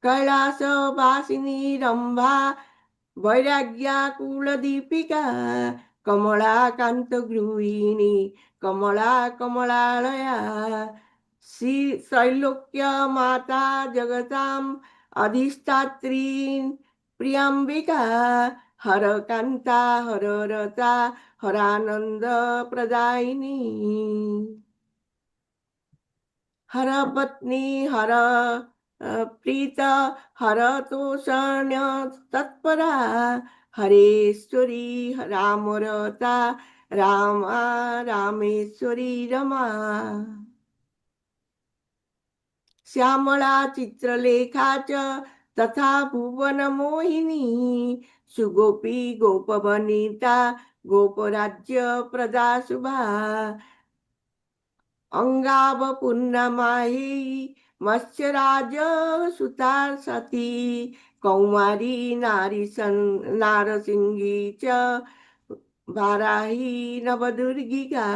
कैलासवासिनी रंभा वैराग्याकुलदीपिका कमलाकान्तगृहिणी कमला कमलालया श्री त्रैलोक्य माता जगताम् अधिष्ठात्री प्रियंबिका हरकान्ता हररता हरानंद प्रदायिनी हर पत्नी हर प्रीत हर तोषण्य तत्परा हरेश्वरी रामरता रामा रामेश्वरी रमा श्यामला चित्रलेखा च तथा भुवन मोहिनी सुगोपी गोपवनिता गोपराज्य प्रदा शुभा अंगाव पूर्णमाही मत्स्यराज सुता सती कौमारी नारसिंही च वाराही नवदुर्गिका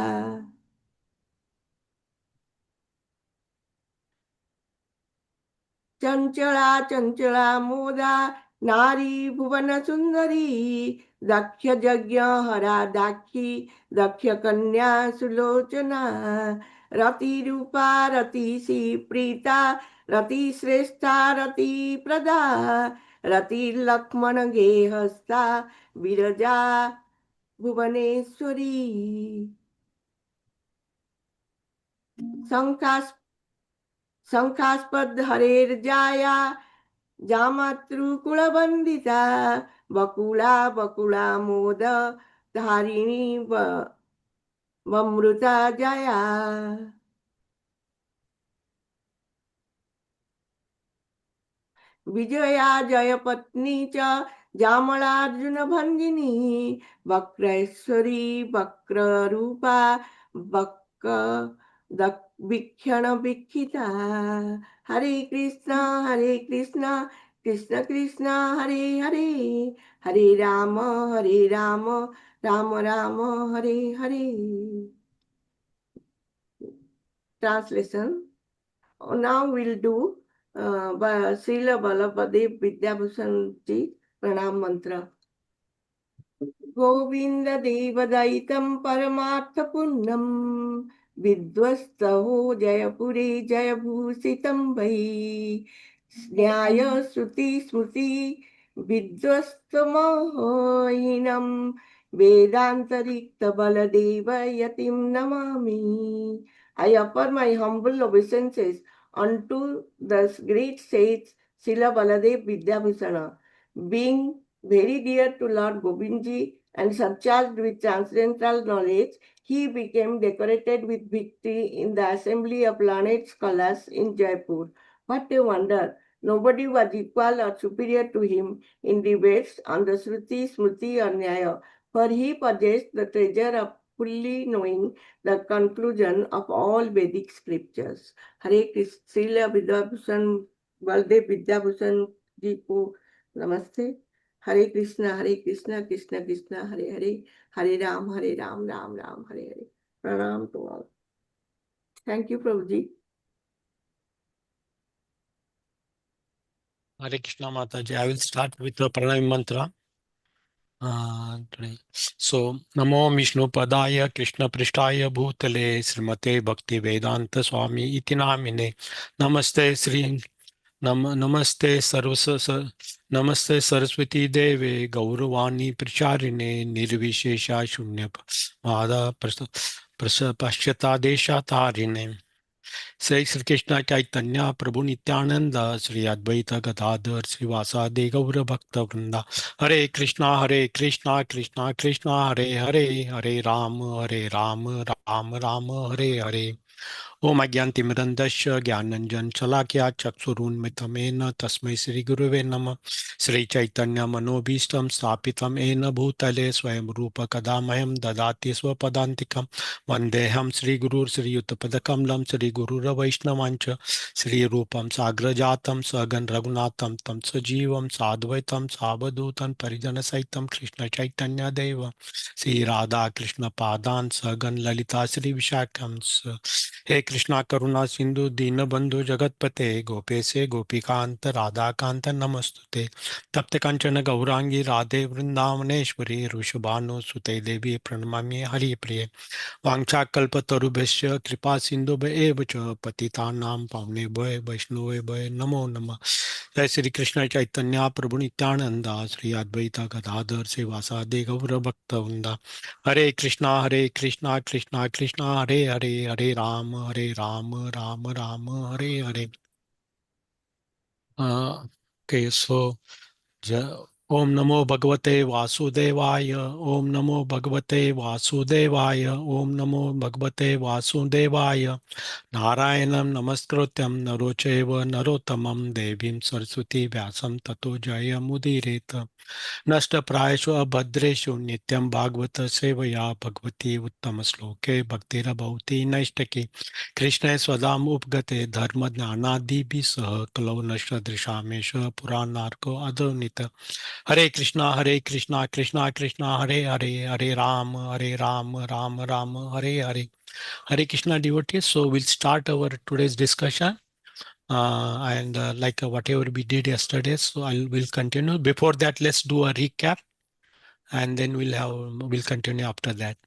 चंचला चंचला मोदा नारी भुवन सुंदरी दक्ष यज्ञ हरा दाक्षी दक्ष कन्या सुलोचना रति रूपा रति सी प्रीता रति श्रेष्ठा रति प्रदा रति लक्ष्मण गेहस्ता विरजा भुवनेश्वरी शंकास शंकास्पद हरेर्जाया जामातृकुलवंदिता बकुला बकुला मोद धारिणी वमृता जया विजया जयपत्नी च जामलार्जुन भंगिनी वक्रेश्वरी वक्ररूपा वक्र विक्षण विक्षिता Hare Krishna Krishna Krishna Hare Hare Hare Rama Rama Rama Hare Hare translation now we'll do Srila Balabadev Vidyabhushan ji pranam mantra Govinda देवदयितं परमार्थ पुण्यं विध्वस्तहो जयपुरे जयभूषितं वै न्याय श्रुति स्मृति विध्वस्तमोहिनं वेदांतरिक्त Baldev यतिं Namami. I offer my humble obeisances unto the great saints Srila Baladev Vidyabhusana, being very dear to Lord Govindji and surcharged with transcendental knowledge, he became decorated with victory in the assembly of learned scholars in Jaipur. What a wonder! Nobody was equal or superior to him in debates on the Shruti, Smriti or Nyaya, for he possessed the treasure of fully knowing the conclusion of all Vedic scriptures. Hare Krishna, Srila Vidyabhushan, Baldev Vidyabhushan ji ko namaste. Hare Krishna, Krishna Krishna, Hare Hare, Hare Ram, Ram Ram, Hare Hare. Pranam to all. Thank you, Prabhuji. Hare Krishna Mataji. I will start with the pranam mantra. So, Namo Vishnu Padaya Krishna Prishtaya Bhutale Srimate Bhakti Vedanta Swami Iti Namine Namaste Sri Namaste Namaste Saraswati Deve Gauravani Pracharine Nirvishesha Shunya Mada Paschata Desha Tarine Say Sri Krishna Chaitanya Prabhu Nityananda Sri Advaita Gadadhar Srivasadi Gaura Bhakta Vrinda Hare Krishna Krishna Krishna Hare Hare Hare Ram Ram Hare Hare ओम अज्ञानतिमिरन्दस्य ज्ञानञ्जन शलाकया चक्षुरुन्मिलितं तस्मै श्रीगुरुवे नमः श्रीचैतन्यमनोभीष्टं स्थापितं येन भूतले स्वयं रूप कदा मह्यं ददाति स्वपदान्तिकं वन्देऽहं श्रीगुरुर्श्रीयुतपदकमलं श्रीगुरुरवैष्णवांच श्रीरूपं साग्रजातं सगण रघुनाथं तं सजीवं साद्वैतं सावधूतं परिजनसहितं कृष्णचैतन्यदेव श्रीराधाकृष्णपादान् सगण ललिता श्रीविशाखं हे कृष्णा करुणा सिंधु दीन बंधु जगतपते गोपेशे गोपिकांत राधाकांत नमस्तुते तप्त कंचन गौरांगी राधे वृंदावनेश्वरी ऋषभानुसुते देवी प्रणमामि हरिप्रिये वाञ्छाकल्पतरुभ्यश्च कृपा सिन्धुभ्य एव च पतितानां पावनेभ्य वैष्णवेभ्य नमो नमः। जय श्री कृष्ण चैतन्य प्रभु नित्यानंदा श्री अद्वैता गदाधर श्रीवासादि गौर भक्तवृंदा। हरे कृष्णा कृष्णा कृष्णा हरे हरे हरे राम राम राम हरे हरे। Okay, so ओम नमो भगवते वासुदेवाय ओम नमो भगवते वासुदेवाय ओम नमो भगवते वासुदेवाय नारायणं नमस्कृत्यं नरो चैव नरोत्तमं देवीं सरस्वती व्यासं ततो जयमुदीरयेत्। नष्टप्रायेषु अभद्रेषु नित्यं भागवत सेवया भगवती उत्तमश्लोके भक्तिरभवति नैष्टकी कृष्णे स्वदाम् उपगते धर्मज्ञानादिभिः सह कलौ नष्टदृशामेष पुराणार्को अदोनित। हरे कृष्णा कृष्णा कृष्णा हरे हरे हरे राम राम राम हरे हरे। Hare Krishna devotees, so we'll start our today's discussion and whatever we did yesterday, so I will continue. Before that, let's do a recap and then we'll continue after that.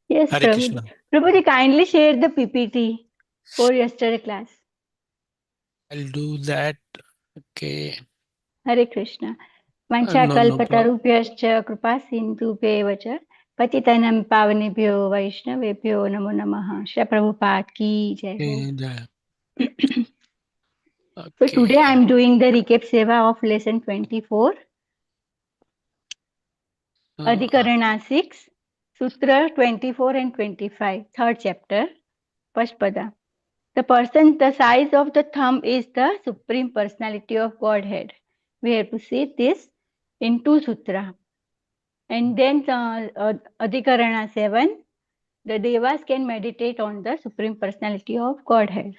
Yes, Hare Prabhuji. Krishna. Prabhuji, kindly share the PPT for yesterday class. I'll do that. Okay. Hare Krishna. No problem. Vanchakalpatarubhyascha कृपा सिन्धुभ्येव च पतितनं पावनेभ्यो वैष्णवेभ्यो नमो नमः. Shri Prabhupada ki jai ho. So today I Okay. am doing the recap seva of lesson 24, Adhikarna 6, Sutra 24 and 25, third chapter, first pada. The size of the thumb is the supreme personality of Godhead. We have to see this in two sutra. And then Adhikarana 7, the devas can meditate on the supreme personality of Godhead.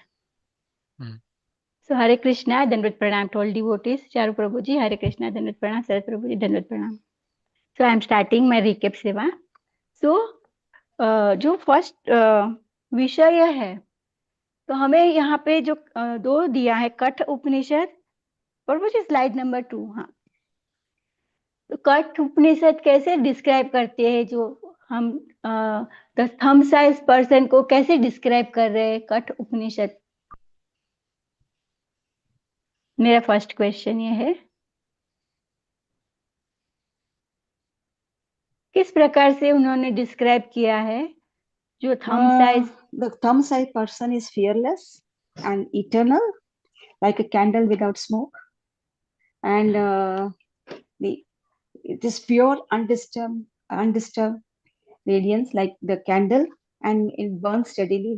So Hare Krishna, Dandavat Pranam to all devotees. Charu Prabhuji, Hare Krishna, Dandavat Pranam, Sarad Prabhuji, Dandavat Pranam. So I am starting my recap seva. So जो first विषय है, तो हमें यहाँ पे जो दो दिया है, कठ उपनिषद और वो स्लाइड नंबर 2। हाँ, तो कठ उपनिषद कैसे डिस्क्राइब करते हैं, जो हम द थंब साइज पर्सन को कैसे डिस्क्राइब कर रहे हैं कठ उपनिषद। मेरा फर्स्ट क्वेश्चन ये है, किस प्रकार से उन्होंने डिस्क्राइब किया है जो thumb size. The thumb size person is fearless and eternal, like a candle without smoke, and it is pure, undisturbed radiance, like the candle, and it burns steadily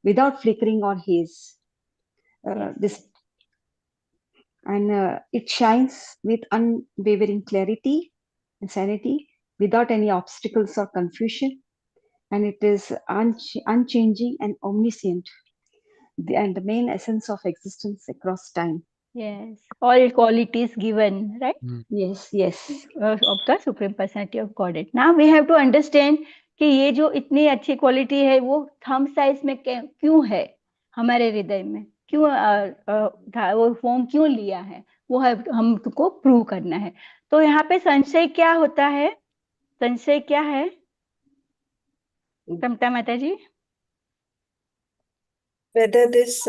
without flickering or haze. It shines with unwavering clarity and sanity, without any obstacles or confusion, and it is unchanging and omniscient, and the main essence of existence across time. Yes, all qualities given, right? Yes. Of the supreme personality of Godhead. Now we have to understand कि ये जो इतनी अच्छी quality है वो thumb size में क्यों है, हमारे हृदय में क्यों वो फॉर्म क्यों लिया है, वो है हमको प्रूव करना है। तो यहाँ पे संशय क्या होता है, संशय क्या है समता माता जी? Whether this,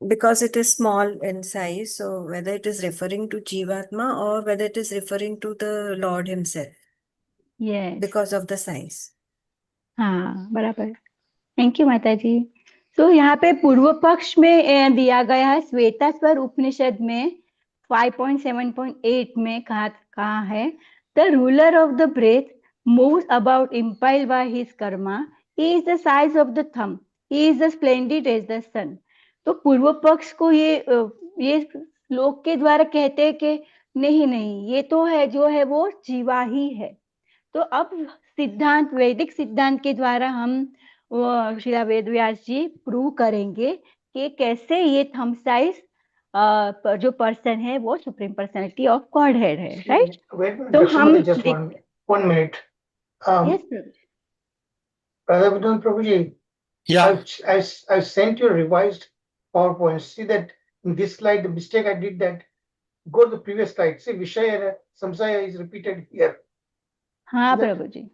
because it is small in size, so whether it is referring to Jivatma or whether it is referring to the Lord himself. Yes. Because of the size. हाँ, बराबर। थैंक यू माता जी। तो यहाँ पे पूर्व पक्ष में दिया गया है, श्वेतास्वर उपनिषद में 5.7.8 में कहा है, the ruler of the breath moves about impelled by his karma, he is the size of the thumb, he is the splendid as the sun। तो पूर्व पक्ष को ये श्लोक के द्वारा कहते हैं कि नहीं, ये तो है जो है वो जीवा ही है। तो अब सिद्धांत, वैदिक सिद्धांत के द्वारा हम श्री वेद व्यास जी प्रूव करेंगे कि कैसे ये थंब साइज जो पर्सन है वो supreme personality of God head है, राइट? तो हम just one minute. Yes Radha Prabhuji, Yeah. I've sent you a revised PowerPoint. See that in this slide, the mistake I did that. Go to the previous slide. See, Vishaya Samsaya is repeated here. हाँ Is that? प्रभु जी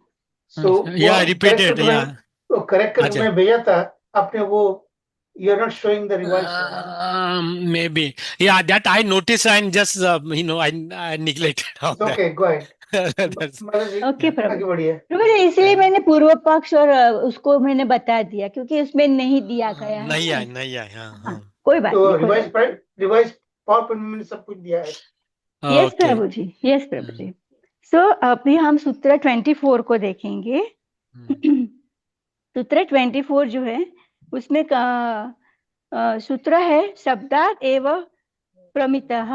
So Yeah, वो repeated. Yeah. correct करके अच्छा. मैं भेजा था आपने वो you're not showing the revised one. Maybe. Yeah, that I noticed and just, I neglected on It's okay, go ahead. that. माता जी ओके प्रभु आगे बढ़िए. प्रभु जी इसलिए मैंने पूर्व पक्ष और उसको मैंने बता दिया क्योंकि उसमें नहीं दिया गया है नहीं ना। आया, नहीं आया. हाँ, हाँ हाँ. कोई बात तो नहीं कोई बात रिवाइज PowerPoint में मैंने सब कुछ दिया है. Yes Okay. प्रभु जी यस प्रभु जी सो अभी हम सूत्र 24 को देखेंगे सूत्र 24 जो है उसमें सूत्र है शब्दात एवं प्रमितः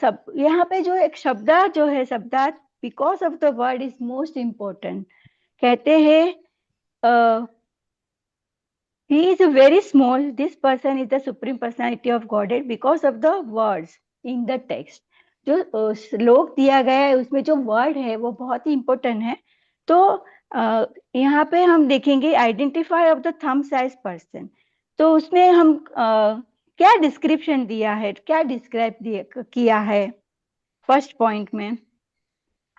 सब यहाँ पे जो एक शब्दात जो है शब्दात because of the word is most important कहते हैं he is very small this person is the supreme personality of godhead because of the words in the text जो श्लोक दिया गया है उसमें जो वर्ड है वो बहुत ही इम्पोर्टेंट है तो यहाँ पे हम देखेंगे identify of the thumb size person तो उसमें हम क्या डिस्क्रिप्शन दिया है क्या डिस्क्राइब किया है फर्स्ट पॉइंट में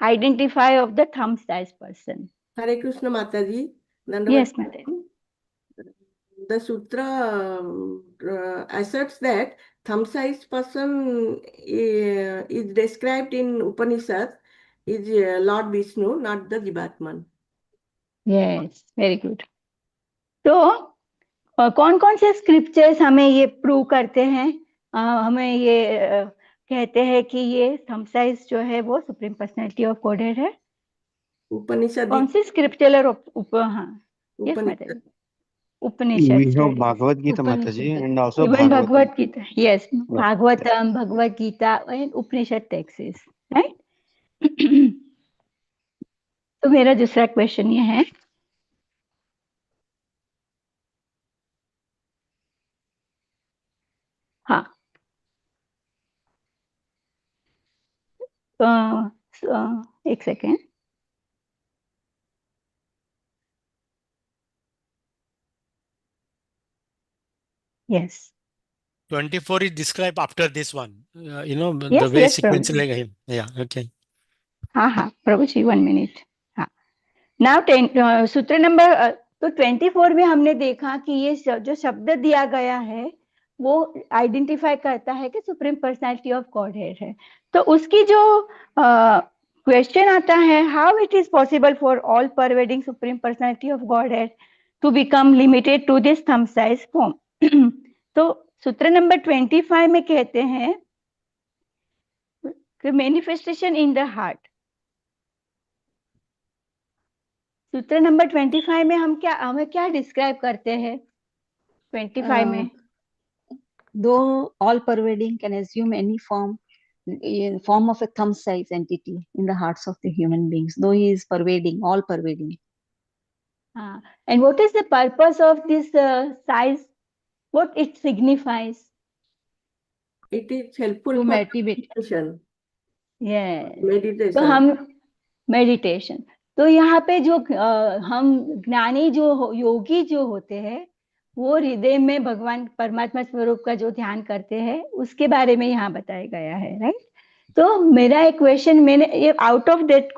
identify of the thumb size person Hare Krishna Mataji. Yes madam The sutra asserts that thumb-sized person is described in Upanishad is Lord Vishnu, not the Jivatman. Yes very good तो कौन कौन से scriptures हमें ये prove करते हैं हमें ये कहते हैं कि ये थंब साइज जो है वो सुप्रीम पर्सनैलिटी ऑफ गॉडहेड है Upanishad. कौन सी स्क्रिप्चरल हाँ yes madam Upanishad We have Bhagavad Gita Mataji and also even Bhagavatam. Bhagavad Gita yes Yeah. Bhagavatam Bhagavad Gita and Upanishad texts right तो मेरा दूसरा क्वेश्चन ये है हाँ एक second yes 24 is described after this one. The Yes, way yes, sequentially. Yeah, okay. हाँ हाँ प्रभु जी 1 minute हाँ नाउ सूत्र नंबर तो 24 में हमने देखा कि ये जो शब्द दिया गया है वो आइडेंटिफाई करता है कि सुप्रीम पर्सनालिटी ऑफ गॉडहेड है तो उसकी जो क्वेश्चन आता है how it is possible for all pervading supreme personality of godhead to become limited to this thumb size form तो सूत्र नंबर 25 में कहते हैं मैनिफेस्टेशन इन द हार्ट सूत्र नंबर 25 में हमें क्या डिस्क्राइब करते हैं 25 में Though all pervading can assume any form in form of a thumb size entity in the hearts of the human beings, though he is pervading, all pervading. And what is the purpose of this size? What it signifies? It is helpful To for motivate. meditation. Yes. Meditation. तो हम meditation तो यहाँ पे जो हम ज्ञानी जो योगी जो होते हैं वो हृदय में भगवान परमात्मा स्वरूप का जो ध्यान करते हैं उसके बारे में यहाँ बताया गया है राइट तो मेरा एक क्वेश्चन मैंने ये आउट ऑफ दैट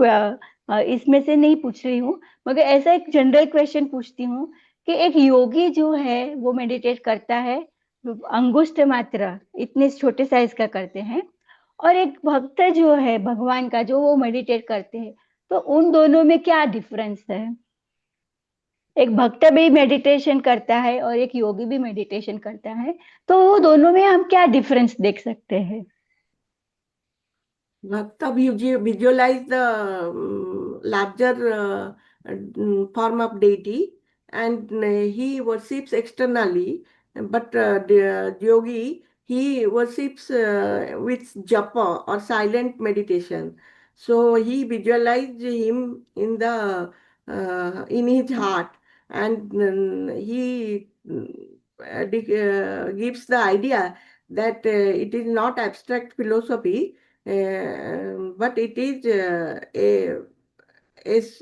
इसमें से नहीं पूछ रही हूँ मगर ऐसा एक जनरल क्वेश्चन पूछती हूँ कि एक योगी जो है वो मेडिटेट करता है अंगुष्ठ मात्रा इतने छोटे साइज का करते हैं और एक भक्त जो है भगवान का जो वो मेडिटेट करते हैं तो उन दोनों में क्या डिफरेंस है एक भक्त भी मेडिटेशन करता है और एक योगी भी मेडिटेशन करता है तो वो दोनों में हम क्या डिफरेंस देख सकते हैं Bhakta visualize the larger form of deity and he worships externally, but the yogi, he worships with japa or silent meditation. So he visualized him in the in his heart, and he gives the idea that it is not abstract philosophy, but it is a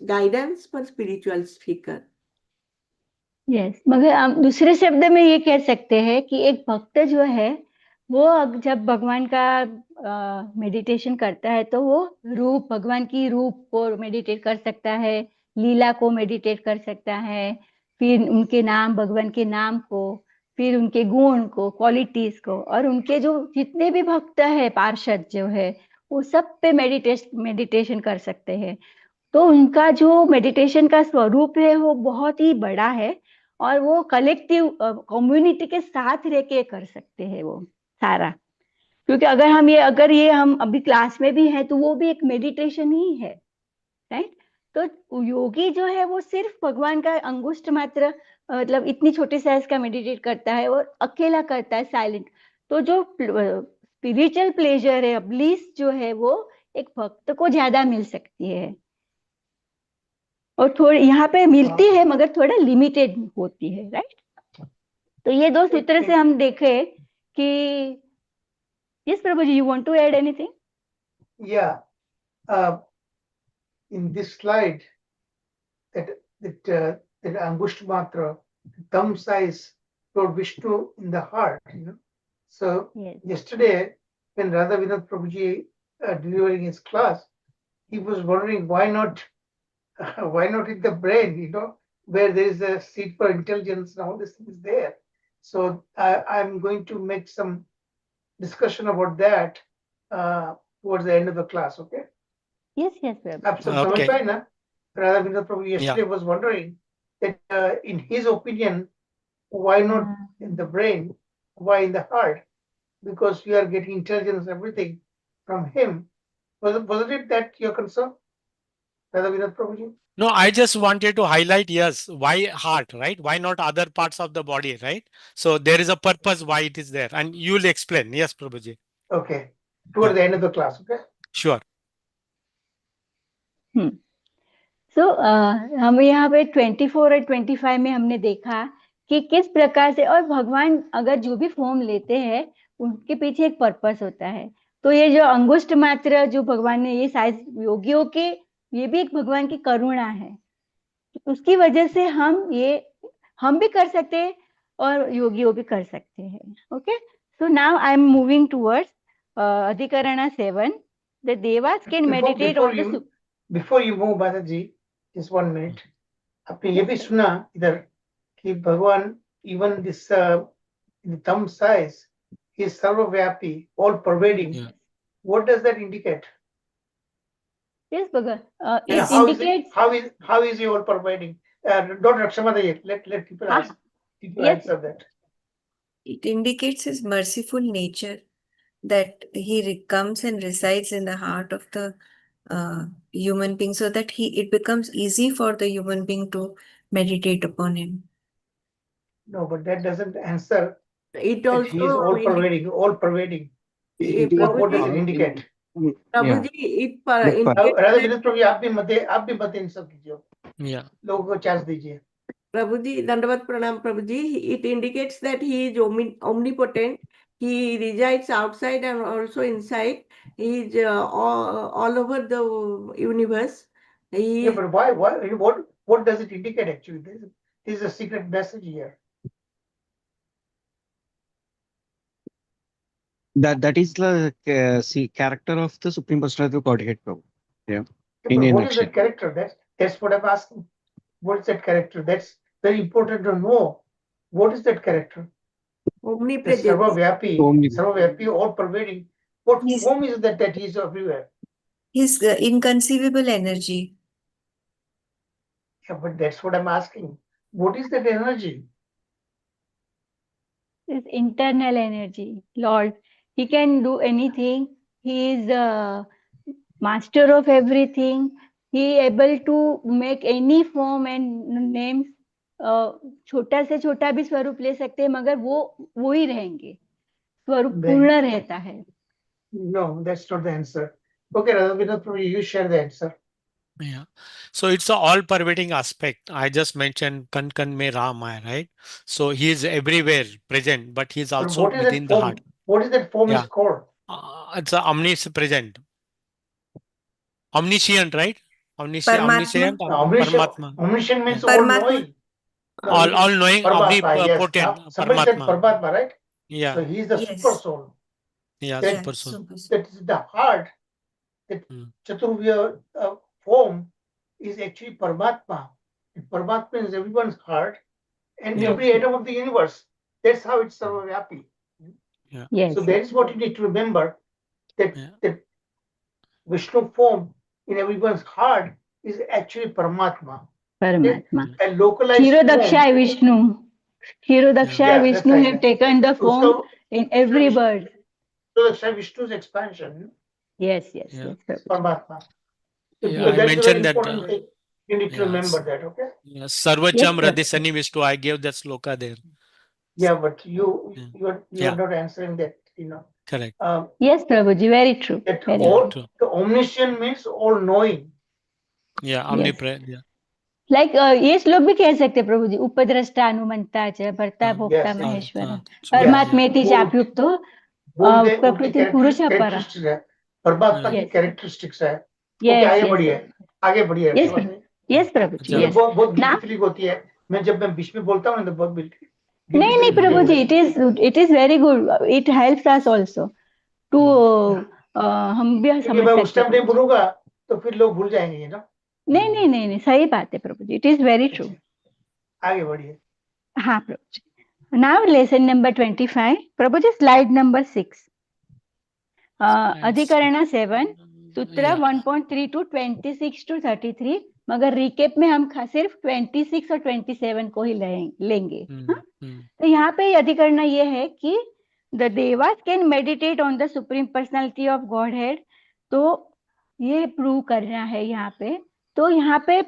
guidance for spiritual seeker. Yes, मगर हम दूसरे शब्द में ये कह सकते हैं कि एक भक्त जो है वो जब भगवान का मेडिटेशन करता है तो वो रूप, भगवान की रूप को मेडिटेट कर सकता है, लीला को मेडिटेट कर सकता है, फिर उनके नाम, भगवान के नाम को, फिर उनके गुण को, क्वालिटीज को, और उनके जो जितने भी भक्त है, पार्षद जो है, वो सब पे मेडिटेशन कर सकते हैं। तो उनका जो मेडिटेशन का स्वरूप है वो बहुत ही बड़ा है, और वो कलेक्टिव कम्युनिटी के साथ रह के कर सकते हैं वो सारा। क्योंकि अगर ये हम अभी क्लास में भी है तो वो भी एक मेडिटेशन ही है, राइट। तो योगी जो है वो सिर्फ भगवान का अंगुष्ठ मात्र, मतलब इतनी छोटी साइज का मेडिटेट करता है और अकेला करता है, साइलेंट। तो जो स्पिरिचुअल प्लेजर है, ब्लिस जो है, वो एक भक्त को ज्यादा मिल सकती है, और थोड़ी यहाँ पे मिलती है मगर थोड़ा लिमिटेड होती है, राइट। तो ये दो सूत्र से हम देखे कि यस प्रभु जी, you want to add anything? Yeah, in this slide, that Angushta Matra, thumb size, Lord Vishnu in the heart, So Yes. yesterday, when Radha Vinod Prabhuji delivering his class, he was wondering why not in the brain, where there is a seat for intelligence and all this thing is there. So I'm going to make some discussion about that towards the end of the class, okay? Yes, Prabhu. आप सब Okay. समझ पाए ना? Radha Vinod Prabhu Yeah. yesterday was wondering that in his opinion, why not in the brain, why in the heart? Because we are getting intelligence, everything from him. Wasn't it that your concern, Radha Vinod Prabhuji? No, I just wanted to highlight, yes, why heart, right? Why not other parts of the body, right? So there is a purpose why it is there, and you will explain. Yes, Prabhuji. Okay, toward the end of the class, okay? Sure. सो हम यहाँ पे 24 और 25 में हमने देखा कि किस प्रकार से, और भगवान अगर जो भी फॉर्म लेते हैं उनके पीछे एक पर्पस होता है। तो ये जो अंगुष्ठ मात्र जो भगवान ने ये साइज योगियों के, ये भी एक भगवान की करुणा है। उसकी वजह से हम भी कर सकते हैं और योगियों भी कर सकते हैं। Okay, so now I am moving towards अधिकरण 7। The Dewas can meditate on the Before you move, Balaji, just 1 minute. आपने ये भी सुना इधर कि भगवान even this the thumb size is sarvavyapi, all pervading. Yeah. What does that indicate? Yes, Bhagat. And It indicates. How is he all pervading? Don't Rakshamada, let people ask. People Yes. answer that. It indicates his merciful nature, that he comes and resides in the heart of the human being, so that it becomes easy for the human being to meditate upon him. No, but that doesn't answer. It That he is all pervading, all pervading. What does it indicate? Prabhu ji, it Radha Vinod Prabhu, आप भी मत insult कीजिए, Yeah. लोगों को chance दीजिए। प्रभु जी, दंडवत प्रणाम प्रभु जी। It indicates that he is omnipotent. He resides outside and also inside. He is all over the universe. Yeah, but why? What does it indicate actually? This is a secret message here. That is the character of the Supreme Personality of Godhead, Prabhu. Yeah. What is that character? That's what I'm asking. What is that character? That's very important to know. What is that character? Omnipresent. Sarvavyapi, all pervading. What form is that he is everywhere? His inconceivable energy. Yeah, but that's what I'm asking. What is that energy? His internal energy, Lord. He can do anything. He is a master of everything. He able to make any form and names. छोटा से छोटा भी स्वरूप ले सकते हैं, मगर वो ही रहेंगे, स्वरूप पूर्ण रहता है। No, that's not the answer. Okay, Radhavinath, you share the answer. Yeah. So it's a all pervading aspect. I just mentioned kan kan mein Ram hai, right? So he is everywhere present, but he is also within the heart. What is that form is called? It's a omnipresent. Omniscient, right? Omniscient. Paramatma. Paramatma. Omniscient means all knowing. all knowing, Paramatma, yes. omnipotent, Somebody said Paramatma. Paramatma, right? Yeah, So he is the Yes. super soul. yeah, That- super soul. super soul. That is the heart. That Hmm. Chaturvya form is actually Paramatma. And Paramatma is everyone's heart and Yeah. every atom of the universe. That's how it's Sarvavyapī. Yes. So that is what you need to remember, that Yeah. that Vishnu form in everyone's heart is actually Paramatma. Paramatma. A localized Hero form. Dakshaya Vishnu. Hero Dakshaya Yeah, that's Vishnu right. have taken the form Uska- in every Vishnu- bird. So that's Vishnu's expansion, Yes, yes, Yeah. yes. Prabhuji. Paramatma. So Yeah, because I that is a very mentioned that. important thing. You need to Yeah, remember that, okay? yeah, Sarvacham Yes, Radhi Sani Vishnu. I gave that sloka there. Yeah, but you Yeah. you're Yeah. not answering that, Correct. Yes, Prabhuji. Very true. That Very Yeah, true. true. the omniscient means all knowing. Yeah, Yes. omnipresent. Yeah. Like ये श्लोक भी कह सकते हैं प्रभु जी, उपद्रष्टा अनुमंता च भर्ता भोक्ता Yes, Maheshwar so, परमात्मेति वो- चाप्युक्तो वो उनके प्रकृति पुरुष पर कैरेक्टरिस्टिक्स है, परमात्मा की Yes. कैरेक्टरिस्टिक्स है। ओके, यस आगे यस बढ़िए, आगे बढ़िए। यस यस प्रभु जी, अच्छा। यस बहुत गिल्टी ना फीलिंग होती है जब मैं बीच में बोलता हूँ ना, तो बहुत गिल्टी नहीं नहीं प्रभु जी, it is very good, it helps us also too हम भी क्योंकि समझ मैं सकते उस टाइम हैं। नहीं बोलूंगा तो फिर लोग भूल जाएंगे ना। नहीं नहीं नहीं नहीं, सही बात है प्रभु जी, इट इज वेरी ट्रू। आगे बढ़िए। हाँ प्रभु जी। नाउ लेसन नंबर 25 प्रभु जी, स्लाइड नंबर 6 अधिकरण 7 सूत्र 1.3 to 26 to 33, मगर रिकेप में हम सिर्फ 26 और 27 को ही लेंगे। तो यहाँ पे अधिकरण ये है कि the Dewas can meditate on the supreme personality of God head, तो ये प्रूव करना है यहाँ पे। तो यहाँ पे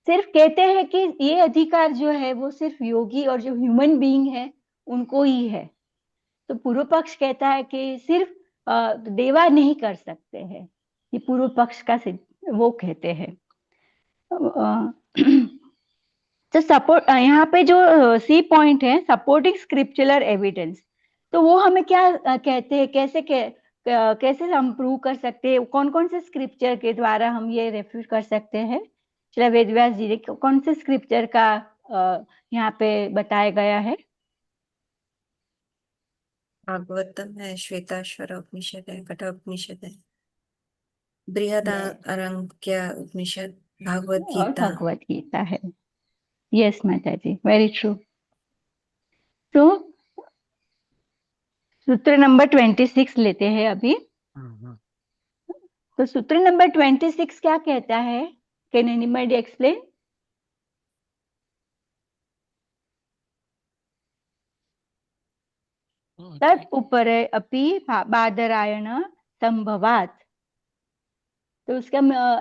सिर्फ कहते हैं कि ये अधिकार जो है वो सिर्फ योगी और जो ह्यूमन बीइंग है उनको ही है। तो पूर्व पक्ष कहता है कि सिर्फ देवा नहीं कर सकते हैं, ये पूर्व पक्ष का वो कहते हैं। तो सपोर्ट यहाँ पे जो सी पॉइंट है सपोर्टिंग स्क्रिप्चुरल एविडेंस, तो वो हमें क्या कहते हैं, कैसे हम प्रूव कर सकते हैं, कौन कौन से स्क्रिप्चर के द्वारा हम ये रेफ्यूट कर सकते हैं। श्री वेदव्यास जी ने कौन से स्क्रिप्चर का यहाँ पे बताया गया है? भागवतम है, श्वेताश्वर उपनिषद है, कठ उपनिषद है, बृहद आरण्यक उपनिषद, भागवत और गीता। भगवत गीता है। यस माता जी, वेरी ट्रू। तो सूत्र नंबर 26 लेते हैं अभी। तो सूत्र नंबर 26 क्या कहता है? Can anybody explain? तत् उपरे अपि बादरायण संभवात, तो उसका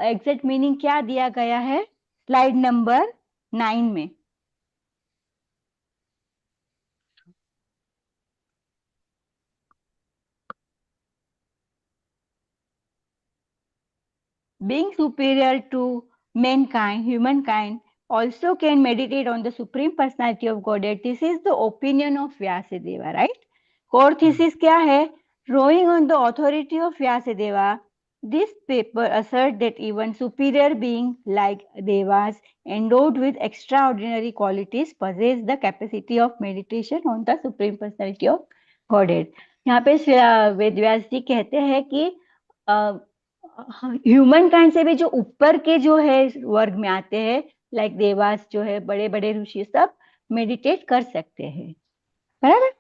एग्जैक्ट मीनिंग क्या दिया गया है स्लाइड नंबर 9 में? Being superior to mankind, humankind also can meditate on the supreme personality of Godhead. This is the opinion of Vyasadeva, right? Core thesis क्या है? Drawing on the authority of Vyasadeva, this paper asserts that even superior beings like Devas endowed with extraordinary qualities possess the capacity of meditation on the supreme personality of Godhead. यहाँ पे वेदव्यास जी कहते हैं कि human kind से भी जो ऊपर के जो है वर्ग में आते हैं, लाइक देवास जो है, बड़े बड़े ऋषि, सब मेडिटेट कर सकते हैं, बराबर।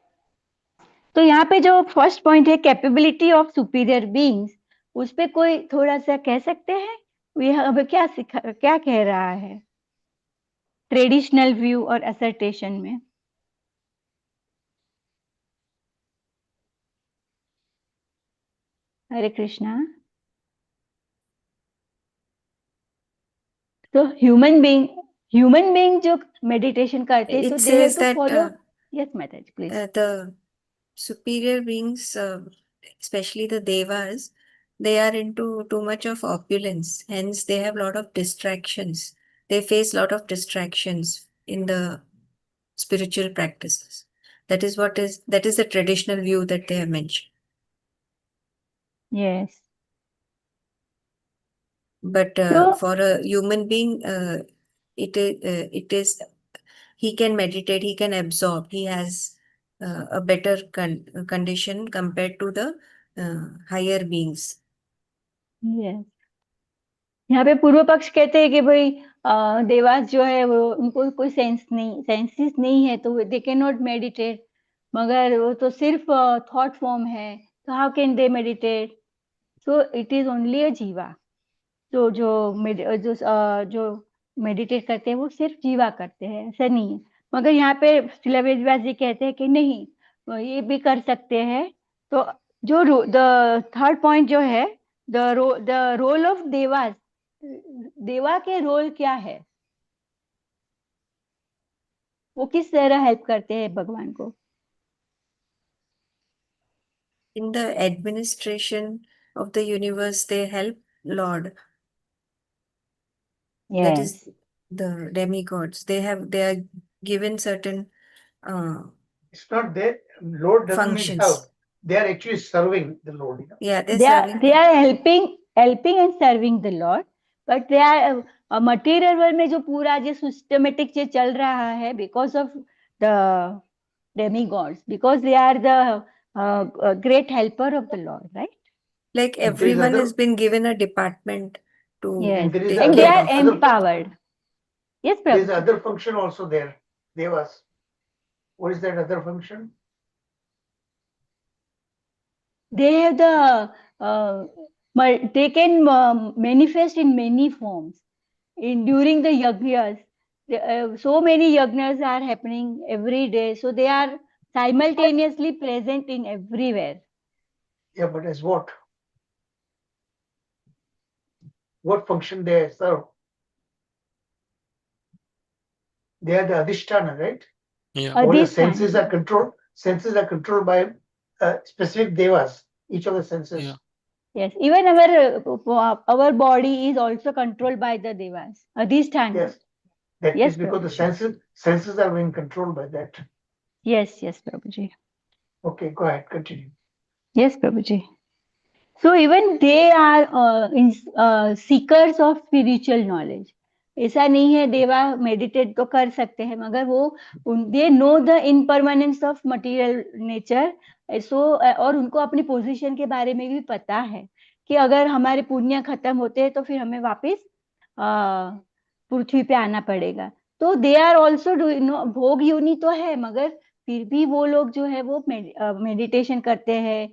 तो यहाँ पे जो फर्स्ट पॉइंट है कैपेबिलिटी ऑफ सुपीरियर बीइंग्स, उस पे कोई थोड़ा सा कह सकते हैं? ये अब क्या कह रहा है ट्रेडिशनल व्यू और असर्टेशन में? हरे कृष्णा। तो ह्यूमन बीइंग जो मेडिटेशन करते हैं, तो It they have says to that follow. Yes माताजी, please. the superior beings, especially the devas, they are into too much of opulence. Hence, they have a lot of distractions. They face a lot of distractions in the spiritual practices. That is the traditional view that they have mentioned. Yes. But So- for a human being, it is he can meditate, he can absorb, he has a better condition compared to the higher beings. Yes. यहाँ पे पूर्व पक्ष कहते हैं कि भाई देवास जो है वो उनको कोई सेंसेस नहीं है, तो दे कैन नॉट मेडिटेट, मगर वो तो सिर्फ थॉट फॉर्म है, तो how can they meditate? So it is only अ जीवा। तो जो मेडिटेट करते हैं वो सिर्फ जीवा करते हैं, ऐसा नहीं है। मगर यहाँ पे शिला वेदव्यास जी कहते हैं कि नहीं, ये भी कर सकते हैं। तो जो द थर्ड पॉइंट जो है, द रोल ऑफ देवास, देवा के रोल क्या है, वो किस तरह हेल्प करते हैं भगवान को? In the administration of the universe, they help Lord. That is the demigods. They are given certain It's not there. Lord doesn't need functions. help. They are actually serving the Lord. Yeah, they are helping and serving the Lord, but they are material world में जो पूरा जो systematic जो चल रहा है, because of the demigods, because they are the great helper of the Lord, right? Like And there is everyone other- has been given a department to Yes, And there is and they other- are empowered. Yes, There is Prabhu. other function also there. Devas. What is that other function? They have they can manifest in many forms. During the yajnas, so many yajnas are happening every day, so they are simultaneously present in everywhere. Yeah, but as what? What function they serve? They are the Adhikarna, right? Yeah. All the Adhikarna. senses are controlled. Senses are controlled by specific devas. Each of the senses. Yeah. Yes, even our body is also controlled by the devas. Adhikarna. Yes, that Yes, is because the Prabhuji. senses are being controlled by that. Yes, Prabhuji. Okay, go ahead, continue. Yes, Prabhuji. So even they are seekers of spiritual knowledge. ऐसा नहीं है देवा meditate तो कर सकते हैं, मगर वो they know the impermanence of material nature. So और उनको अपनी पोजीशन के बारे में भी पता है कि अगर हमारे पुण्य खत्म होते हैं तो फिर हमें वापस पृथ्वी पे आना पड़ेगा। तो दे आर ऑल्सो भोग योनि तो है, मगर फिर भी वो लोग जो है वो मेडिटेशन करते हैं,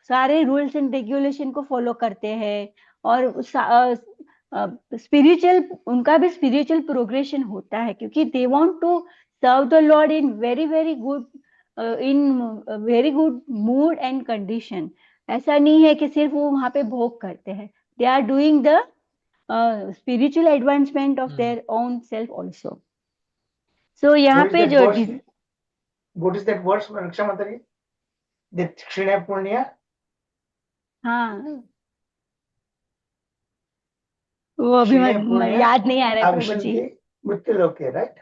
सारे रूल्स एंड रेगुलेशन को फॉलो करते हैं, और स्पिरिचुअल उनका भी स्पिरिचुअल प्रोग्रेशन होता है, क्योंकि they want to serve the lord in very good mood and condition. ऐसा नहीं है कि सिर्फ वो वहां पे भोग करते हैं, they are doing the spiritual advancement of their own self also. So यहाँ पे जो what is that verse, Raksha Matari? That Kshina Punya? हाँ, वो अभी याद नहीं आ रहा है प्रभु जी। Mrityu, right?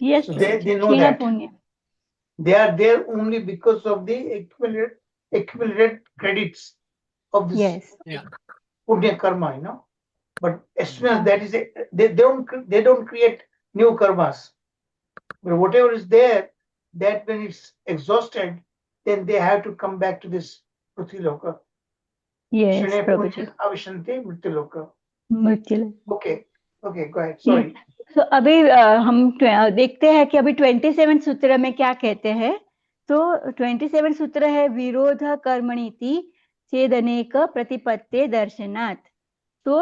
Yes, so they know Kshina that. Punya. They are there only because of the accumulated credits of this Yes. Punya karma, But as soon as that is, they don't create new karmas. But whatever is there, that when it's exhausted, then they have to come back to this Prithviloka. Yes, Kshine Prabhu ji. Punya Avishanti Mrityu. मृत्यु। Okay, go ahead. Sorry. तो अभी हम देखते हैं कि अभी 27 सूत्र में क्या कहते हैं। तो 27 सूत्र है विरोध कर्मणीति चेदनेक प्रतिपत्ते दर्शनात्। तो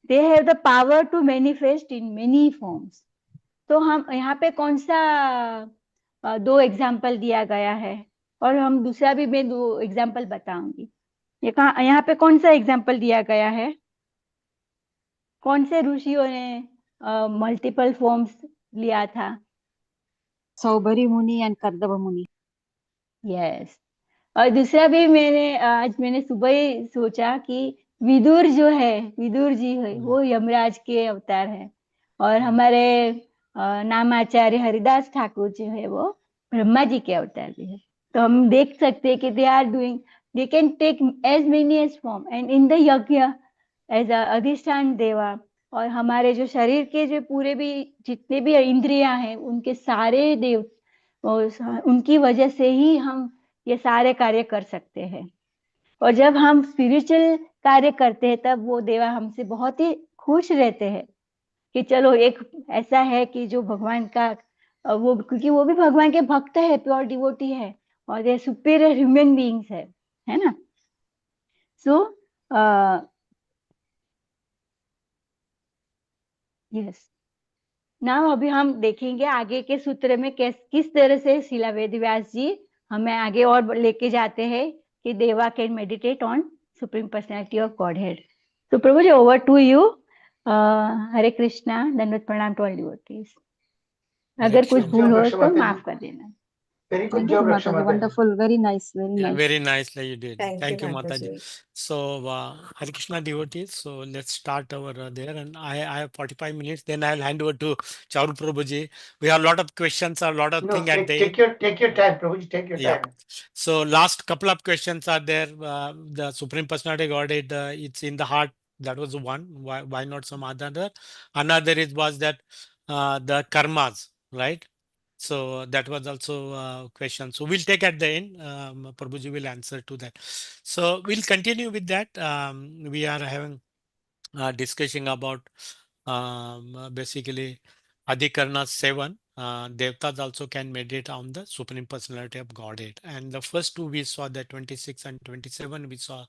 they have the power to manifest in many forms. तो हम यहाँ पे कौन सा 2 एग्जाम्पल दिया गया है, और हम दूसरा भी मैं 2 एग्जाम्पल बताऊंगी। यहाँ पे कौन सा एग्जाम्पल दिया गया है, कौन से ऋषियों ने मल्टीपल फॉर्म्स लिया था? सौबरी मुनि एंड कर्दभ मुनि। यस। और दूसरा भी आज मैंने सुबह ही सोचा कि विदुर जी है वो यमराज के अवतार है, और हमारे नामाचार्य हरिदास ठाकुर जो है वो ब्रह्मा जी के अवतार भी है। तो हम देख सकते हैं कि they can take as many as form, and in the यज्ञ एज अधिष्ठान देवा और हमारे जो शरीर के जो पूरे भी जितने भी इंद्रियां हैं उनके सारे देव उनकी वजह से ही हम ये सारे कार्य कर सकते हैं। और जब हम स्पिरिचुअल कार्य करते हैं तब वो देवा हमसे बहुत ही खुश रहते हैं कि चलो एक ऐसा है कि जो भगवान का वो, क्योंकि वो भी भगवान के भक्त है, प्योर डिवोटी है और ये सुपीरियर ह्यूमन बीइंग्स है ना। सो यस, नाउ अभी हम देखेंगे आगे के सूत्र में किस तरह से शिला वेदव्यास जी हमें आगे और लेके जाते हैं कि देवा can meditate on supreme personality of God head. तो प्रभु जी, ओवर टू यू। हरे कृष्णा, दंडवत प्रणाम टू ऑल डिवोटीज। अगर कुछ Good भूल job, हो Raksha तो Mataji. माफ कर देना। Very good Thank job, you, Raksha Mataji. Mataji. Wonderful. Very nice. Very Yeah, nice. very nicely you did. Thank Thank you, you, Mataji. Mataji. So, Hare Krishna devotees. So let's start over there, and I have 45 minutes. Then I'll hand over to Charu Prabhuji. We have a lot of questions, a lot of No, things at the take end. your time, Prabhuji. Take your Yeah. time. So last couple of questions are there. The Supreme Personality Godhead, it's in the heart. That was one. Why not some other? Another is was that the karmas, right? So that was also a question. So we'll take at the end. Prabhuji will answer to that. So we'll continue with that. We are having discussing about basically Adhikarna 7. Devtas also can meditate on the Supreme Personality of Godhead. And the first two we saw, the 26 and 27, we saw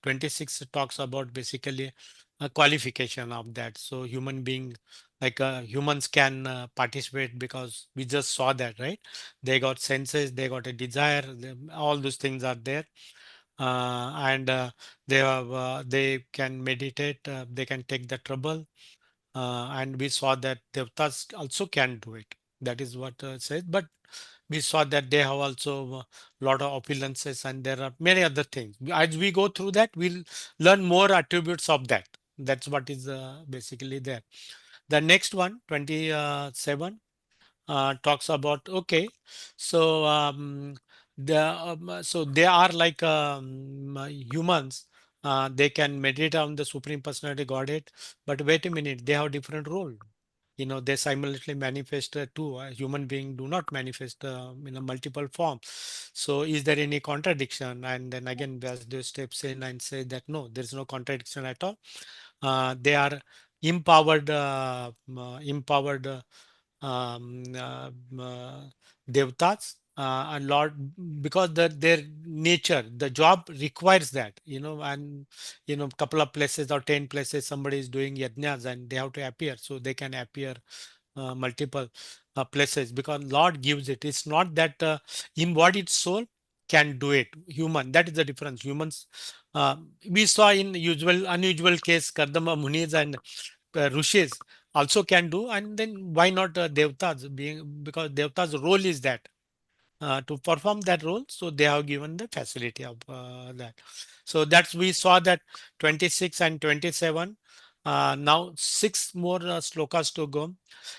26 talks about basically a qualification of that. So human being, like humans can participate because we just saw that, right? They got senses, they got a desire, all those things are there. And they can meditate, they can take the trouble, and we saw that devtas also can do it. That is what says. But we saw that they have also a lot of opulences, and there are many other things. As we go through that, we'll learn more attributes of that. That's what is basically there. The next one, 27, talks about, okay, so so they are like humans. They can meditate on the Supreme Personality Godhead, but wait a minute, they have different role. They simultaneously manifest too. A human being do not manifest in a multiple form. So is there any contradiction? And then again, Vyasdev steps in and say that no, there is no contradiction at all. They are empowered, empowered devtas, a lot, because their nature, the job requires that, and couple of places or 10 places somebody is doing yajnas and they have to appear, so they can appear multiple places because Lord gives it. It's not that embodied soul can do it. Human, that is the difference. Humans, we saw in unusual case Kardama Munis and Rishis also can do, and then why not devtas, being because devtas role is that to perform that role, so they have given the facility of that. So that's, we saw that 26 and 27. Now six more slokas to go.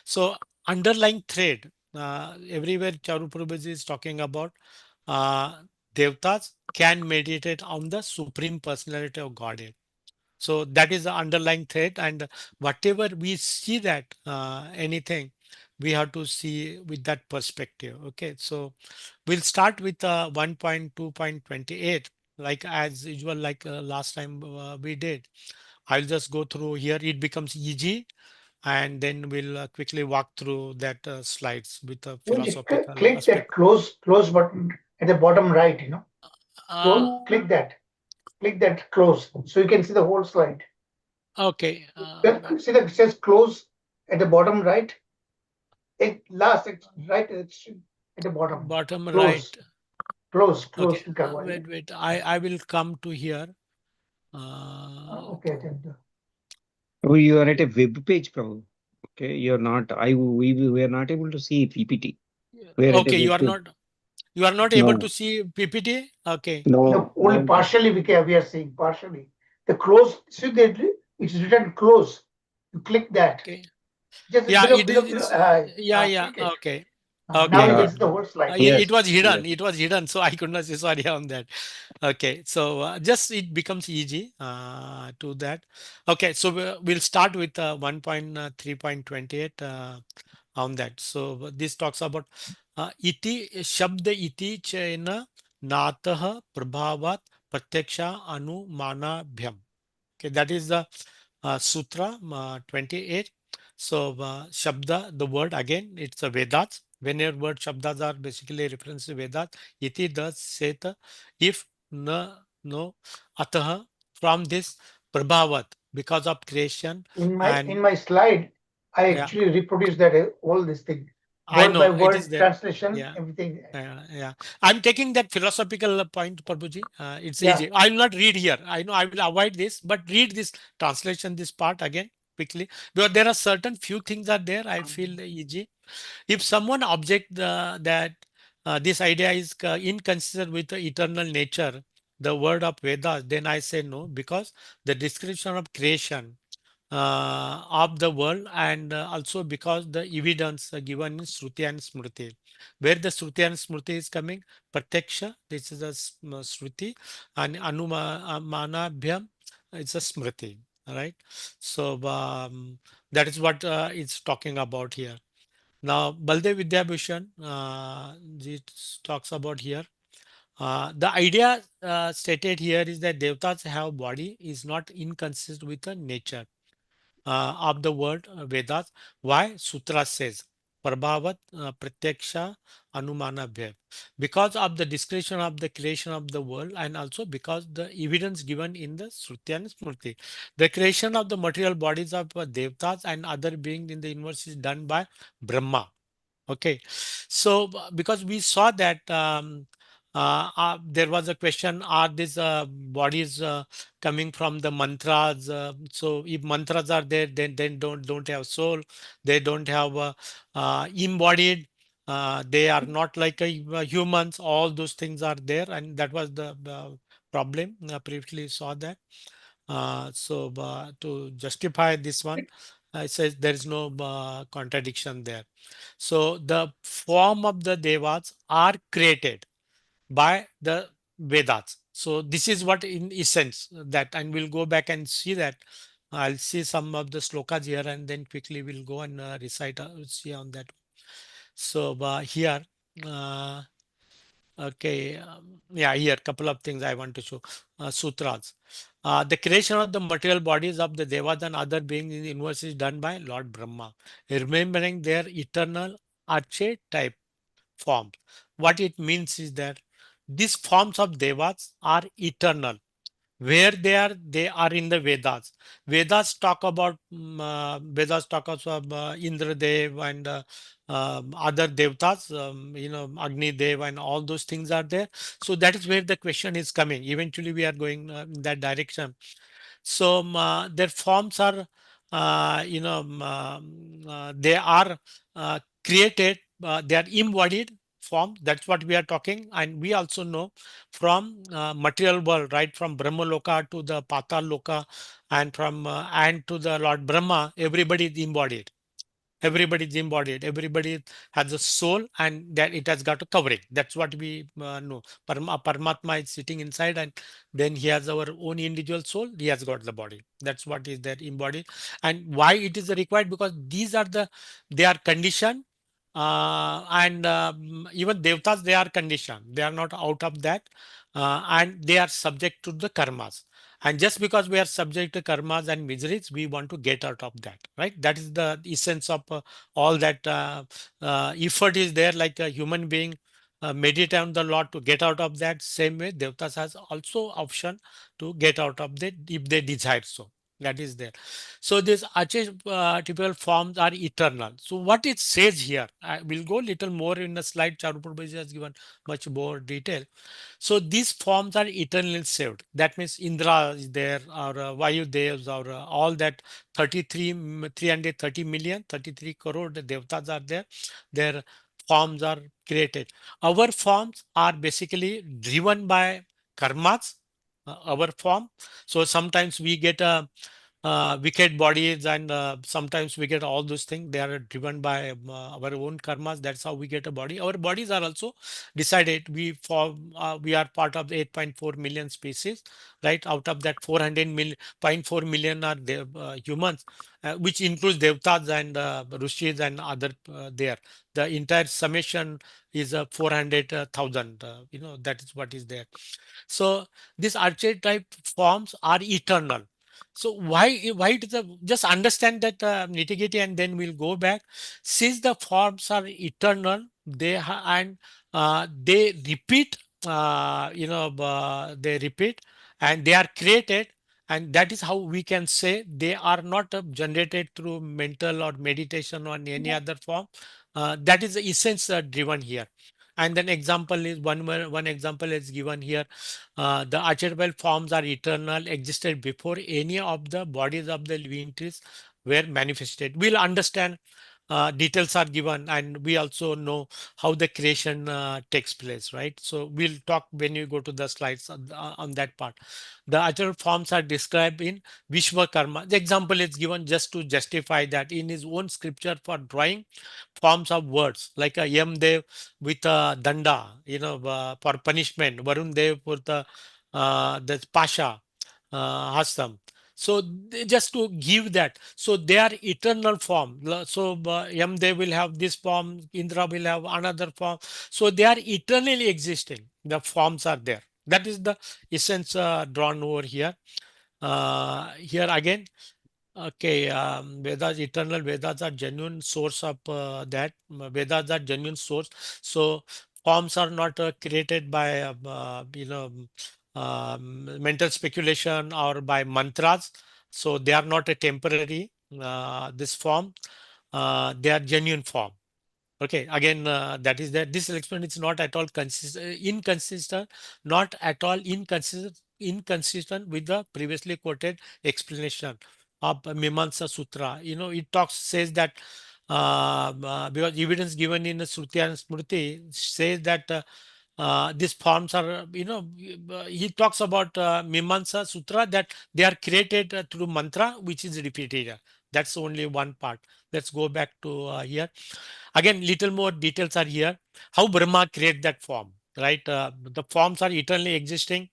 So underlying thread, everywhere Charu Prabhuji is talking about uh, devtas can meditate on the Supreme Personality of Godhead. So that is the underlying thread, and whatever we see that anything, we have to see with that perspective. Okay, so we'll start with 1.2.28, like as usual, like last time we did. I'll just go through here. It becomes easy, and then we'll quickly walk through that slides with a Would you philosophical click that aspect. close button at the bottom right, Uh, click that close so you can see the whole slide. okay. See that it says close at the bottom right? It's right at the bottom. Bottom Close. right. Close Okay. लिखा हुआ है। Wait. I will come to here. Okay, thank you. Oh, you are at a web page, Prabhu. Okay, you're not. We are not able to see PPT. We are at a Okay, web page. you are not able No, to see PPT. Okay. No, only partially we are seeing partially. The close, see that it's written close. You click that. Okay. Just Yeah, below, it is. below. Yeah. Click it. Okay. Now Okay, you can good. see the whole slide. Yeah, Yes, it was hidden. yes. It was hidden, so I could not say sorry on that. Okay, so just it becomes easy to that. Okay, so we'll start with 1.3.28 on that. So this talks about iti shabda iti chena natah prabhavat pratyaksha anumanabhyam. Okay, that is the Sutra 28. So, Shabda, the word again, it's a Vedas. Whenever word Shabdas are basically reference to Vedas, iti, the, seta, if, na, no, ataha, from this prabhavat, because of creation In and my slide, I yeah, actually reproduced that all this thing, I word by know it is word there. translation, Yeah. everything. Yeah, I'm taking that philosophical point, Prabhuji. It's Yeah. easy. I will not read here. I know I will avoid this, but read this translation, this part again quickly, because there are certain few things are there. I feel easy. If someone object that this idea is inconsistent with the eternal nature, the word of Vedas, then I say no, because the description of creation of the world, and also because the evidence given in Shruti and Smriti. Where the Shruti and Smriti is coming, Pratyaksha, this is a Shruti, and Anumanabhyam, it's a Smriti. All right. So that is what it's talking about here. Now, Baldev Vidyabhushan, it talks about here. The idea stated here is that Devtas have body is not inconsistent with the nature of the word Vedas. Why? Sutra says Prabhavat Pratyaksha Anumana Bhev. Because of the description of the creation of the world, and also because the evidence given in the Shruti and Smriti. The creation of the material bodies of Devtas and other beings in the universe is done by Brahma. Okay, so because we saw that there was a question: are these bodies coming from the mantras? So if mantras are there, then don't have soul. They don't have embodied. They are not like humans. All those things are there, and that was the problem. Previously saw that. So to justify this one, it says there is no contradiction there. So the form of the devas are created by the Vedas. So this is what in essence that, and we'll go back and see that. I'll see some of the slokas here, and then quickly we'll go and recite, see on that. So here, uh, okay, yeah, here couple of things I want to show. Sutras. The creation of the material bodies of the devas and other beings in the universe is done by Lord Brahma, remembering their eternal archetype forms. What it means is that these forms of devas are eternal. Where they are in the Vedas. Vedas talk about Indra Dev and other devtas, Agni Dev and all those things are there. So that is where the question is coming. Eventually, we are going in that direction. So their forms are, they are created, they are embodied form. That's what we are talking. And we also know from material world, right? From Brahma Loka to the Patal Loka, and from and to the Lord Brahma, everybody is embodied. Everybody is embodied. Everybody has a soul, and that it has got a covering. That's what we know. Paramatma is sitting inside, and then he has our own individual soul. He has got the body. That's what is that embodied. And why it is required? Because these are they are conditioned, and even devtas, they are conditioned. They are not out of that, and they are subject to the karmas. And just because we are subject to karmas and miseries, we want to get out of that, right? That is the essence of all that effort is there, like a human being meditate on the Lord to get out of that. Same way, Devtas has also option to get out of that if they desire so. That is there. So these archetypal forms are eternal. So what it says here, I will go little more in the slide. Charuprabhu has given much more detail. So these forms are eternally saved. That means Indra is there, or Vayu Devs, or all that 330 million, 33 crore the Devtas are there. Their forms are created. Our forms are basically driven by karmas, our form. So sometimes we get a wicked bodies, and sometimes we get all those things. They are driven by our own karmas. That's how we get a body. Our bodies are also decided. We are part of the 8.4 million species, right? Out of that 400 million, 0.4 million are humans, which includes devtas and rishis and other there. The entire summation is 400,000. That is what is there. So these archetype forms are eternal. So why it is just understand that nitty-gritty, and then we'll go back. Since the forms are eternal, and they repeat. They repeat, and they are created, and that is how we can say they are not generated through mental or meditation or any other form. That is the essence driven here. And then example is one example is given here. The archetypal forms are eternal, existed before any of the bodies of the living entities were manifested. We'll understand, details are given, and we also know how the creation takes place, right? So we'll talk when you go to the slides on that part. The archetypal forms are described in Vishwakarma. The example is given just to justify that in his own scripture for drawing forms of words, like a Yamdev with a danda, for punishment, Varun Dev for the pasha, hastam. So just to give that, so they are eternal form. So Yamdev will have this form, Indra will have another form. So they are eternally existing. The forms are there. That is the essence drawn over here. Here again, okay, Vedas, eternal Vedas are genuine source of that. Vedas are genuine source. So forms are not created by, mental speculation or by mantras. So they are not a temporary, this form. They are genuine form. Okay, again, that is that this explanation is not at all inconsistent, not at all inconsistent with the previously quoted explanation of Mimamsa Sutra. It says that because evidence given in the Shruti and Smriti says that these forms are, he talks about Mimamsa Sutra that they are created through mantra, which is repeated. That's only one part. Let's go back to here. Again, little more details are here. How Brahma create that form, right? The forms are eternally existing.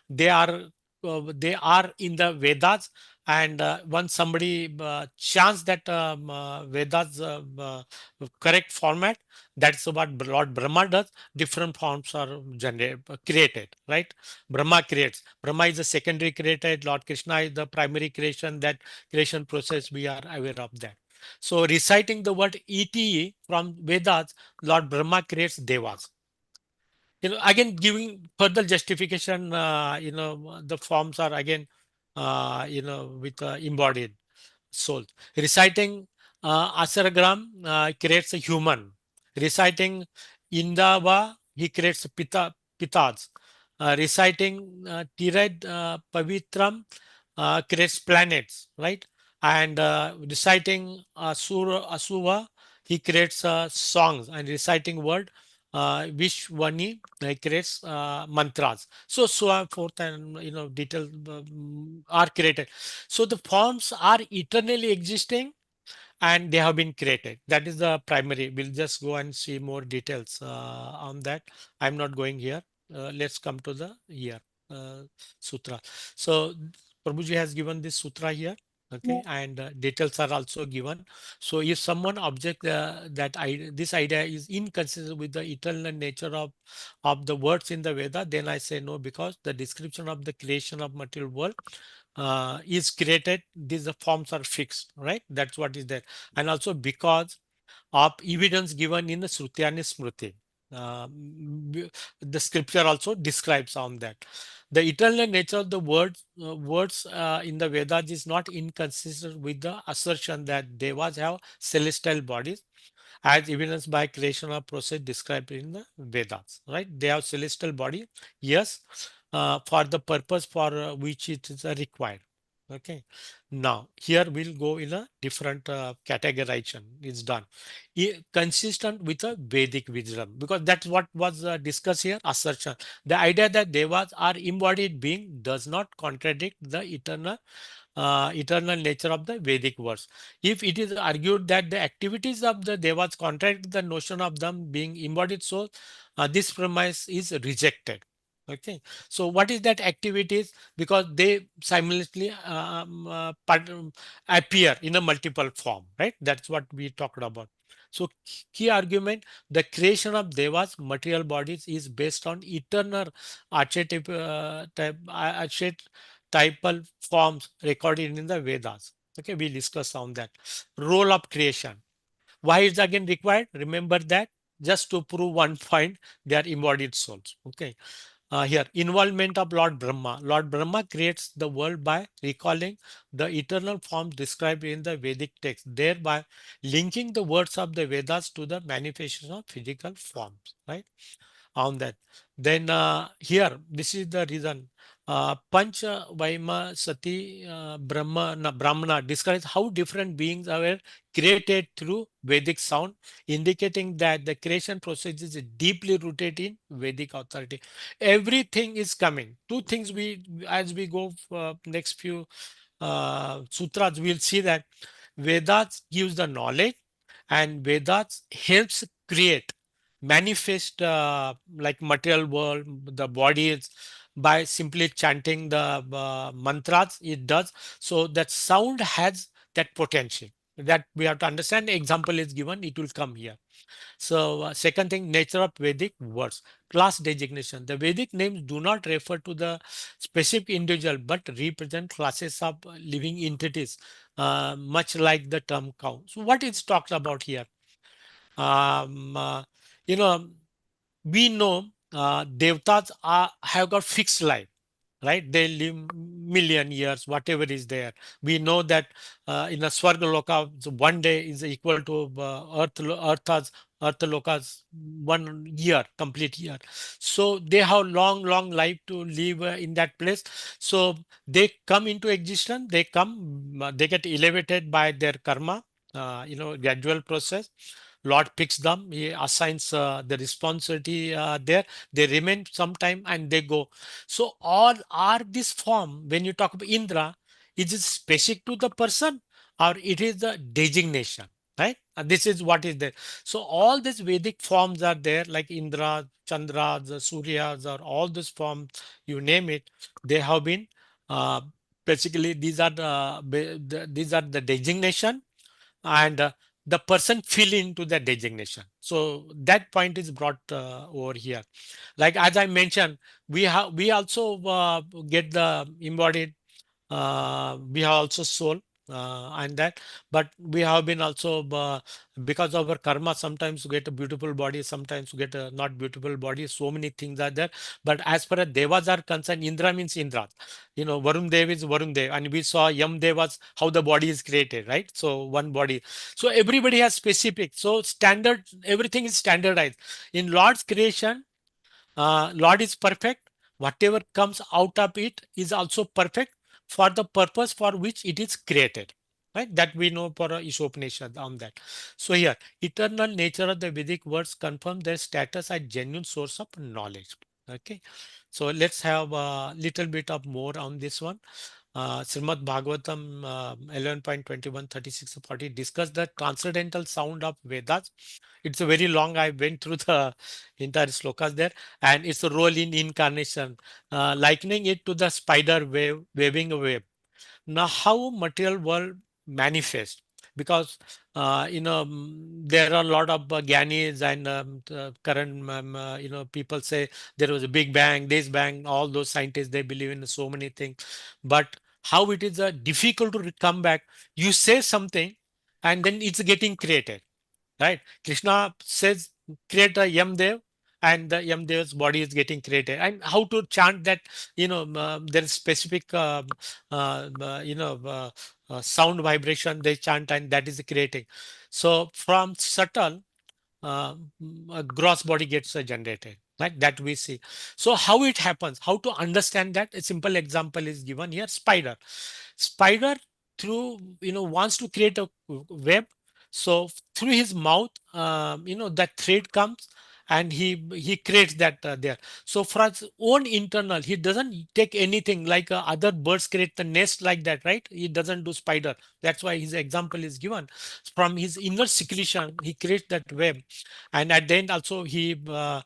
They are in the Vedas, and once somebody chants that Vedas correct format, that's what Lord Brahma does. Different forms are created, right? Brahma creates. Brahma is the secondary created. Lord Krishna is the primary creation. That creation process, we are aware of that. So reciting the word ete from Vedas, Lord Brahma creates devas. Again, giving further justification, the forms are again, with embodied soul. Reciting Asaragram creates a human. Reciting Indava, he creates pitas. Reciting Tirad Pavitram creates planets, right? And reciting Asuva, he creates songs, and reciting word Vishwani creates mantras. So on forth, and details are created. So the forms are eternally existing, and they have been created. That is the primary. We'll just go and see more details on that. I'm not going here. Let's come to the here uh, sutra. So Prabhuji has given this sutra here. Okay, and details are also given. So if someone object that this idea is inconsistent with the eternal nature of the words in the Veda, then I say no, because the description of the creation of material world is created. These forms are fixed, right? That's what is there. And also because of evidence given in the Shruti and Smriti. The scripture also describes on that. The eternal nature of the words in the Vedas is not inconsistent with the assertion that devas have celestial bodies, as evidenced by creation of process described in the Vedas, right? They have celestial body, yes, for the purpose for which it is required. Okay. Now here we'll go in a different categorization is done. Consistent with a Vedic wisdom, because that's what was discussed here. Assertion, the idea that devas are embodied being does not contradict the eternal nature of the Vedic words. If it is argued that the activities of the devas contradict the notion of them being embodied souls, this premise is rejected. Okay, so what is that activities? Because they simultaneously appear in a multiple form, right? That's what we talked about. So key argument: the creation of devas material bodies is based on eternal archetypal forms recorded in the Vedas. Okay, we discussed on that. Role of creation. Why is again required? Remember that just to prove one point, they are embodied souls. Okay. Here, involvement of Lord Brahma. Lord Brahma creates the world by recalling the eternal forms described in the Vedic text, thereby linking the words of the Vedas to the manifestation of physical forms. Right? On that. Then here, this is the reason. Pancha Vaima Sati Brahmana describes how different beings are created through Vedic sound, indicating that the creation process is deeply rooted in Vedic authority. Everything is coming. Two things we, as we go next few sutras, we'll see that Vedas gives the knowledge and Vedas helps create manifest like material world, the bodies, by simply chanting the mantras. It does. So that sound has that potential that we have to understand. Example is given, it will come here. So second thing, nature of Vedic words. Class designation: the Vedic names do not refer to the specific individual but represent classes of living entities, much like the term cow. So what is talked about here? um, uh, you know, we know devtas have got fixed life, right? They live million years, whatever is there. We know that in a Swargaloka, so one day is equal to Earth Loka's 1 year, complete year. So they have long life to live in that place. So they come into existence, they get elevated by their karma, gradual process. Lord picks them, he assigns the responsibility there. They remain some time and they go. So all are this form, when you talk about Indra, is it specific to the person or it is the designation, right? And this is what is there. So all these Vedic forms are there, like Indra, Chandra, the Suryas, or all these forms, you name it, they have been uh, basically these are the designation, and the person fill into the designation. So that point is brought over here. Like as I mentioned, we also get the embodied, we have also soul and that, but we have been also because of our karma, sometimes we get a beautiful body, sometimes we get a not beautiful body. So many things are there. But as far as devas are concerned, Indra means Indra. Varun Dev is Varun Dev, and we saw Yam Devas how the body is created, right? So one body. So everybody has specific. So standard, everything is standardized in Lord's creation. Lord is perfect. Whatever comes out of it is also perfect for the purpose for which it is created. Right? That we know for Ishopanishad on that. So here, eternal nature of the Vedic words confirm their status as genuine source of knowledge. Okay. So let's have a little bit of more on this one. Srimad Bhagavatam 11.21, 36 to 40 discuss the transcendental sound of Vedas. It's a very long, I went through the entire slokas there, and its role in incarnation, likening it to the spider wave, waving a web. Now, how material world manifest? Because there are a lot of gyanis and current people say there was a big bang, this bang. All those scientists, they believe in so many things, but how it is difficult to come back. You say something, and then it's getting created, right? Krishna says create a Yamdev, and the Yamdev's body is getting created. And how to chant that, there is specific sound vibration they chant, and that is creating. So from subtle, a gross body gets generated. Right, that we see. So how it happens, how to understand that, a simple example is given here. Spider through, wants to create a web. So through his mouth, that thread comes, and he creates that there. So for his own internal, he doesn't take anything like other birds create the nest like that, right? He doesn't do spider. That's why his example is given. From his inner secretion, he creates that web, and at the end also he uh,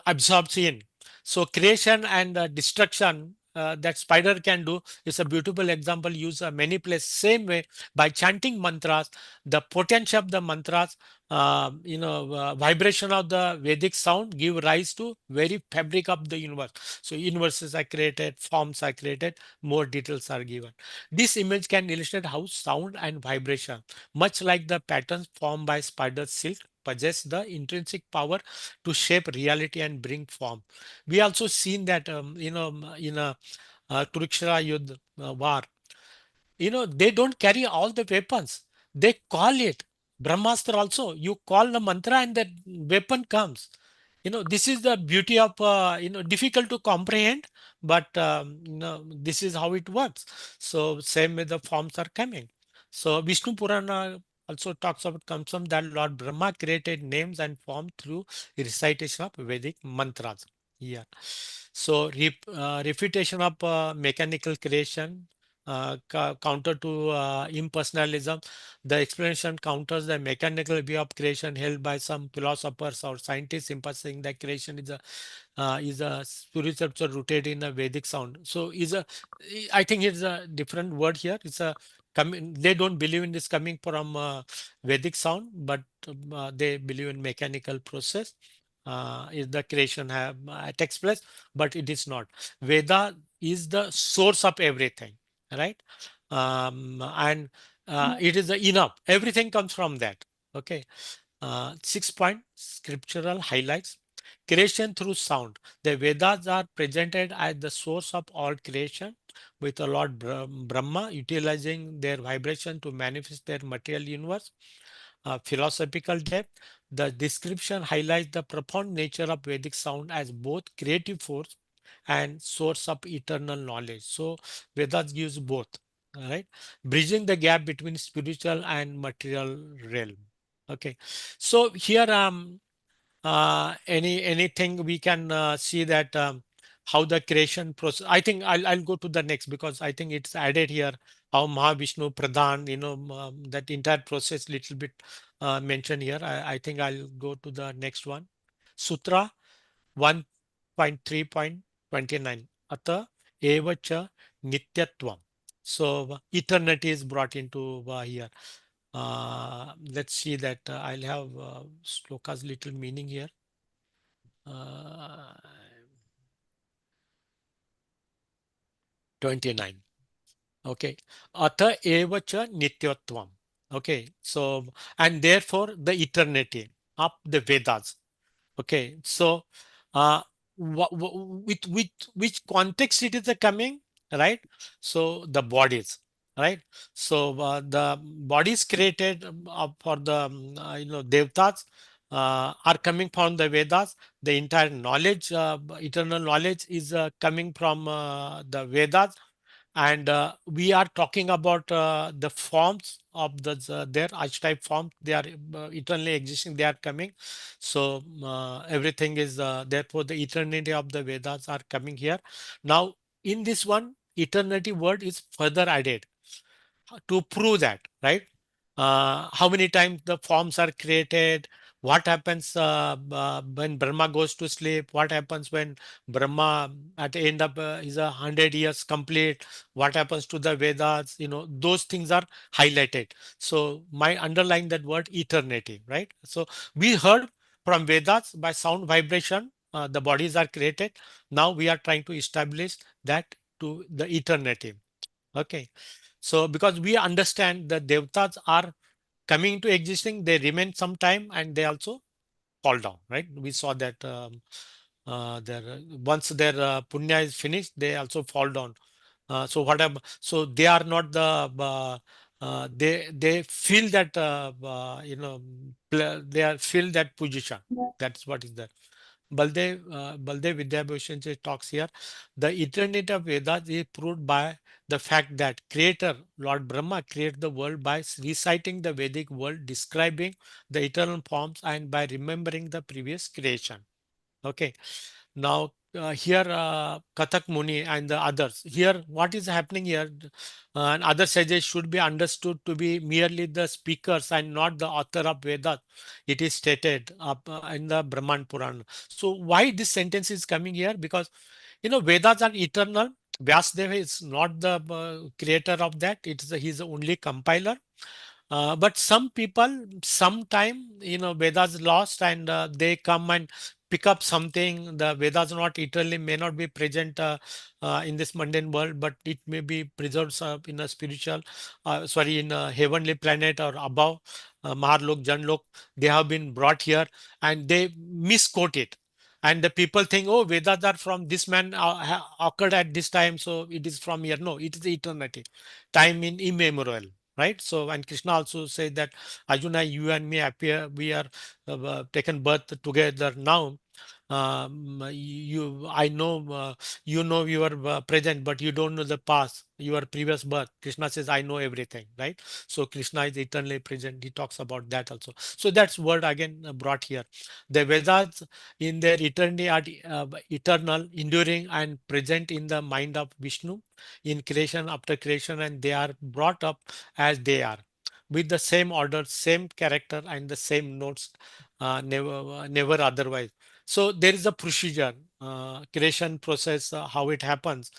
absorbs in. So creation and destruction that spider can do is a beautiful example used many places. Same way, by chanting mantras, the potential of the mantras, vibration of the Vedic sound give rise to very fabric of the universe. So universes are created, forms are created, more details are given. This image can illustrate how sound and vibration, much like the patterns formed by spider silk, possess the intrinsic power to shape reality and bring form. We also seen that in a Kurukshetra Yudh war, they don't carry all the weapons. They call it Brahmastra also. You call the mantra and the weapon comes. This is the beauty of, difficult to comprehend, but, this is how it works. So same way the forms are coming. So Vishnu Purana also talks about, comes from that Lord Brahma created names and form through recitation of Vedic mantras. Yeah. So refutation of mechanical creation, counter to impersonalism. The explanation counters the mechanical view of creation held by some philosophers or scientists, emphasizing that creation is a spiritual rooted in a Vedic sound. So I think it's a different word here. It's a coming. They don't believe in this coming from Vedic sound, but they believe in mechanical process. Is the creation takes place, but it is not. Veda is the source of everything, right? And it is the enough. Everything comes from that. Okay. 6 point scriptural highlights. Creation through sound. The Vedas are presented as the source of all creation, with the Lord Brahma utilizing their vibration to manifest their material universe. Philosophical depth. The description highlights the profound nature of Vedic sound as both creative force and source of eternal knowledge. So Vedas gives both, all right? Bridging the gap between spiritual and material realm. Okay. So here, anything we can see that, how the creation process. I think I'll go to the next, because I think it's added here how Mahavishnu Pradhan, that entire process little bit mentioned here. I think I'll go to the next one. Sutra 1.3.29. Ata evacha nityatvam. So eternity is brought into here. Let's see that I'll have sloka's little meaning here. 29. Okay. Atha evacha nityatvam. Okay. So, and therefore the eternity of the Vedas. Okay. So, uh, with which context it is coming, right? So the bodies, right? So the bodies created for the devtas are coming from the Vedas. The entire knowledge, eternal knowledge, is coming from the Vedas, and we are talking about the forms of their archetype form. They are eternally existing, they are coming. So everything is therefore the eternity of the Vedas are coming here. Now in this one, eternity word is further added to prove that, right? How many times the forms are created, what happens when Brahma goes to sleep, what happens when Brahma at the end of is 100 years complete, what happens to the Vedas, those things are highlighted. So my underlying that word eternity, right? So we heard from Vedas by sound vibration, the bodies are created. Now we are trying to establish that to the eternity. Okay. So because we understand the devatas are coming into existing, they remain some time and they also fall down, right? We saw that once their punya is finished, they also fall down. So whatever, so they are not the they feel that they feel that position. That's what is that. Baldev Vidyabhushan talks here. The eternity of Vedas is proved by the fact that Creator, Lord Brahma, created the world by reciting the Vedic world, describing the eternal forms, and by remembering the previous creation. Okay. Now, here Kathak Muni and the others. Here, what is happening here? And other sages should be understood to be merely the speakers and not the author of Vedas. It is stated up in the Brahman Purana. So, why this sentence is coming here? Because Vedas are eternal. Vyasdeva is not the creator of that. He's the only compiler. But some people, sometime, Vedas lost and they come and pick up something. The Vedas not eternally may not be present in this mundane world, but it may be preserved in a spiritual, in a heavenly planet or above, Maharlok, Janlok. They have been brought here and they misquote it. And the people think, oh, Vedas are from this man occurred at this time, so it is from here. No, it is eternity, time in immemorial, right? So, and Krishna also said that Arjuna, you and me appear, we are taken birth together now. I know, you know your present, but you don't know the past, your previous birth. Krishna says, I know everything, right? So Krishna is eternally present. He talks about that also. So that's word again brought here. The Vedas in their eternity are eternal, enduring, and present in the mind of Vishnu in creation after creation, and they are brought up as they are with the same order, same character, and the same notes, never otherwise. So there is a procedure, creation process, how it happens.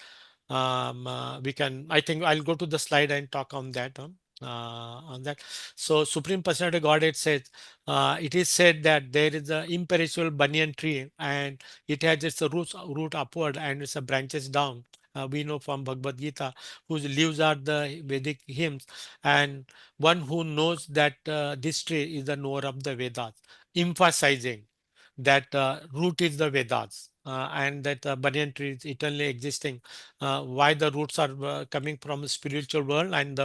We can, I think I'll go to the slide and talk on that. On that. So Supreme Personality of Godhead says, it is said that there is an imperishable banyan tree and it has its root upward and its branches down. We know from Bhagavad Gita, whose leaves are the Vedic hymns, and one who knows that this tree is the knower of the Vedas, emphasizing that root is the Vedas, and that banyan tree is eternally existing. Why the roots are coming from a spiritual world, and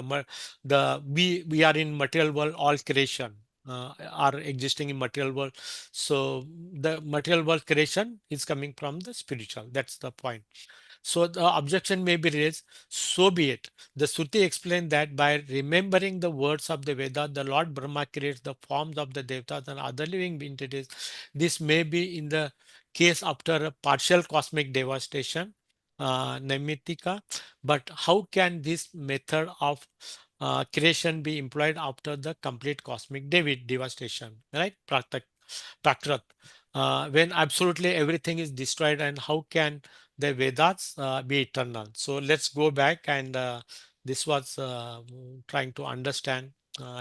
we are in material world, all creation are existing in material world. So the material world creation is coming from the spiritual. That's the point. So the objection may be raised, so be it. The Shruti explained that by remembering the words of the Veda, the Lord Brahma creates the forms of the Devatas and other living entities. This may be in the case after a partial cosmic devastation, Naimitika, but how can this method of creation be employed after the complete cosmic devastation, right? Prakrat. When absolutely everything is destroyed, and how can the Vedas be eternal? So let's go back and this was trying to understand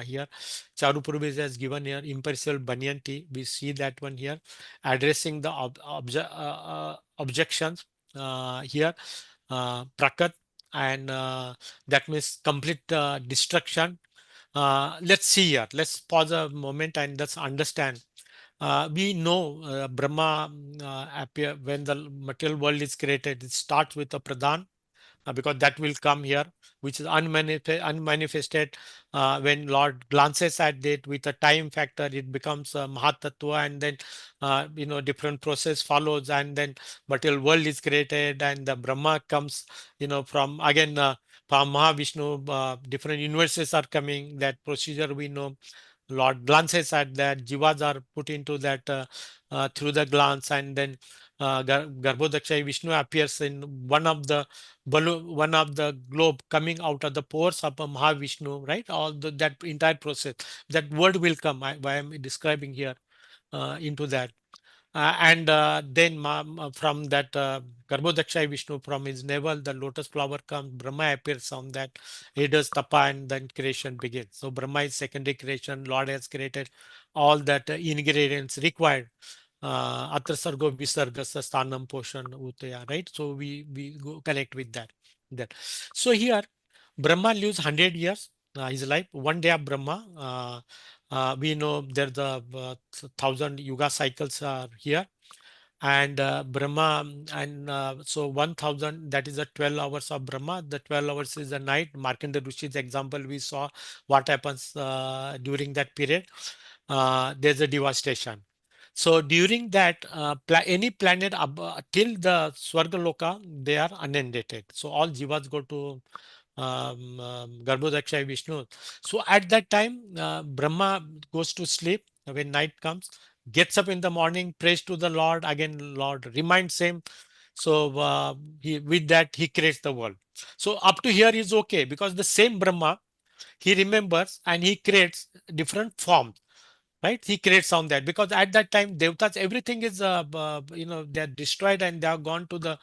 here. Charupurvis has given here imperishable banyan tree. We see that one here, addressing the objections here, prakat, and that means complete destruction. Let's see here. Let's pause a moment and let's understand. We know Brahma appear when the material world is created. It starts with a pradhan, because that will come here, which is unmanifested. When Lord glances at it with a time factor, it becomes a Mahatattva, and then different process follows, and then material world is created, and the Brahma comes, from again. From Mahavishnu, different universes are coming. That procedure we know. Lord glances at that, jivas are put into that through the glance, and then Garbhodakshay Vishnu appears in one of the balloon, one of the globe coming out of the pores of a Mahavishnu, right? That entire process, that word will come. Why I'm describing here into that. And then from that Garbhodakshay Vishnu, from his navel, the lotus flower comes, Brahma appears on that. He does tapa and then creation begins. So Brahma is secondary creation. Lord has created all that ingredients required. Atra sargo visargasa sthanam poshan utaya, right? So we go connect with that. So here Brahma lives 100 years, his life. One day of Brahma, we know there the 1,000 yuga cycles are here. and Brahma, and so 1000, that is the 12 hours of Brahma. The 12 hours is the night. Markandeya Rishi's example, we saw what happens during that period. There's a devastation. So during that, any planet till the Swargaloka, they are inundated. So all jivas go to Garbhodaksha Vishnu. So at that time, Brahma goes to sleep when night comes, gets up in the morning, prays to the Lord. Again, Lord reminds him. So with that, he creates the world. So up to here is okay, because the same Brahma, he remembers and he creates different forms, right? He creates on that, because at that time devtas, everything is they're destroyed and they have gone to the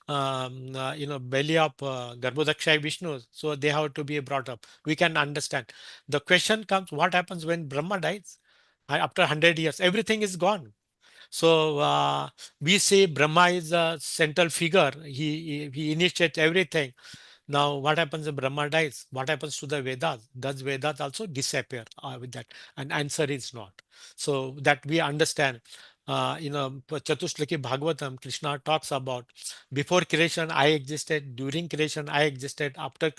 belly of Garbhodaksha Vishnu, so they have to be brought up. We can understand. The question comes, what happens when Brahma dies? After 100 years, everything is gone. So we say Brahma is a central figure. He initiates everything. Now, what happens if Brahma dies? What happens to the Vedas? Does Vedas also disappear with that? And answer is not. So that we understand. Chatushlaki Bhagavatam, Krishna talks about before creation I existed, during creation I existed, after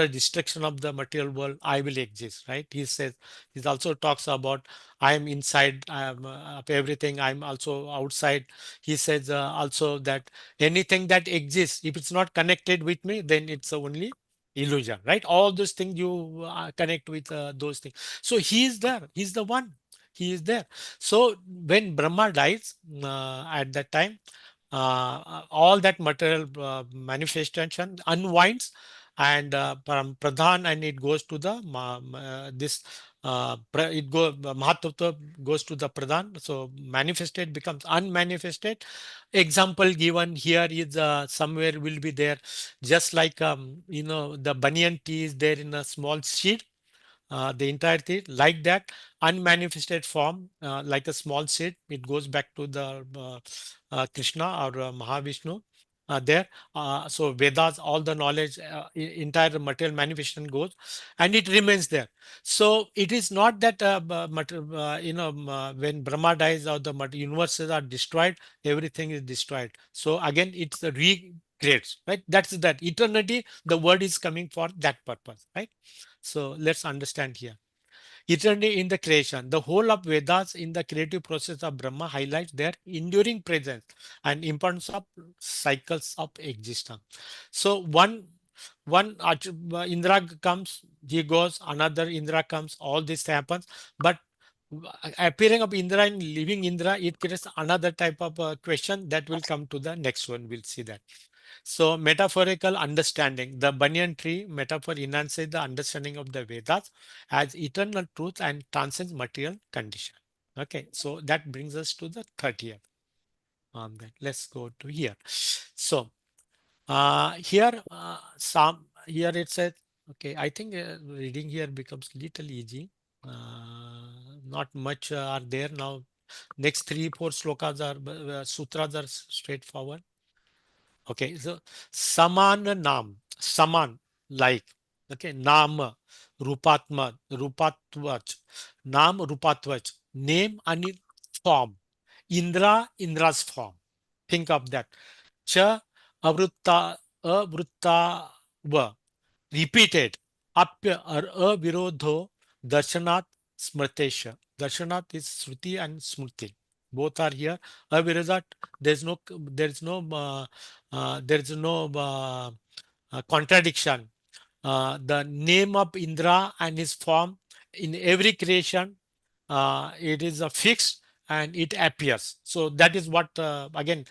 destruction of the material world I will exist. Right? He says, he also talks about I am inside, I am of everything. I am also outside. He says also that anything that exists, if it's not connected with me, then it's only illusion, right? All those things you connect with those things. So he is there. He's the one. He is there. So when Brahma dies, at that time, all that material manifestation unwinds, and from Pradhan, and it goes to the this it go Mahatattva goes to the Pradhan. So manifested becomes unmanifested. Example given here is somewhere will be there, just like the banyan tree is there in a small seed, the entire thing like that, unmanifested form, like a small seed, it goes back to the Krishna or Mahavishnu there. So Vedas, all the knowledge, entire material manifestation goes, and it remains there. So it is not that when Brahma dies or the universes are destroyed, everything is destroyed. So again, it's the recreates, right? That's that eternity. The word is coming for that purpose, right? So let's understand here. Eternity in the creation. The whole of Vedas in the creative process of Brahma highlights their enduring presence and importance of cycles of existence. So Indra comes, he goes, another Indra comes, all this happens. But appearing of Indra and leaving Indra, it creates another type of question that will come to the next one. We'll see that. So metaphorical understanding. The banyan tree metaphor enhances the understanding of the Vedas as eternal truth and transcends material condition. Okay, so that brings us to the 30th. Let's go to here. So here it says, okay, I think reading here becomes little easy. Not much are there now. Next 3-4 slokas are sutras are straightforward. Okay, so saman naam, saman, like, okay, naam, rupatma, rupatvach, naam, rupatvach, name and form. Indra, Indra's form. Think of that. Cha, avrutta, va, repeated. Apya or avirodho, darshanat, smrtesha. Darshanat is Shruti and Smrti. Both are here. Avirodhat, there's no contradiction. The name of Indra and his form in every creation, it is a fixed and it appears. So that is what again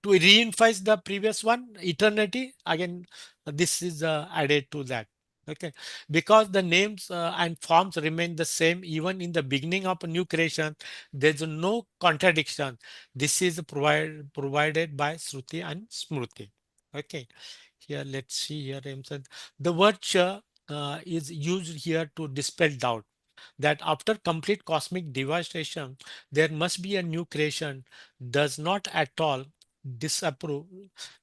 to reinforce the previous one, eternity. Again, this is added to that. Okay, because the names and forms remain the same even in the beginning of a new creation, there's no contradiction. This is provided by Shruti and Smriti. Okay, here let's see here. The word cha is used here to dispel doubt that after complete cosmic devastation, there must be a new creation, does not at all disapprove,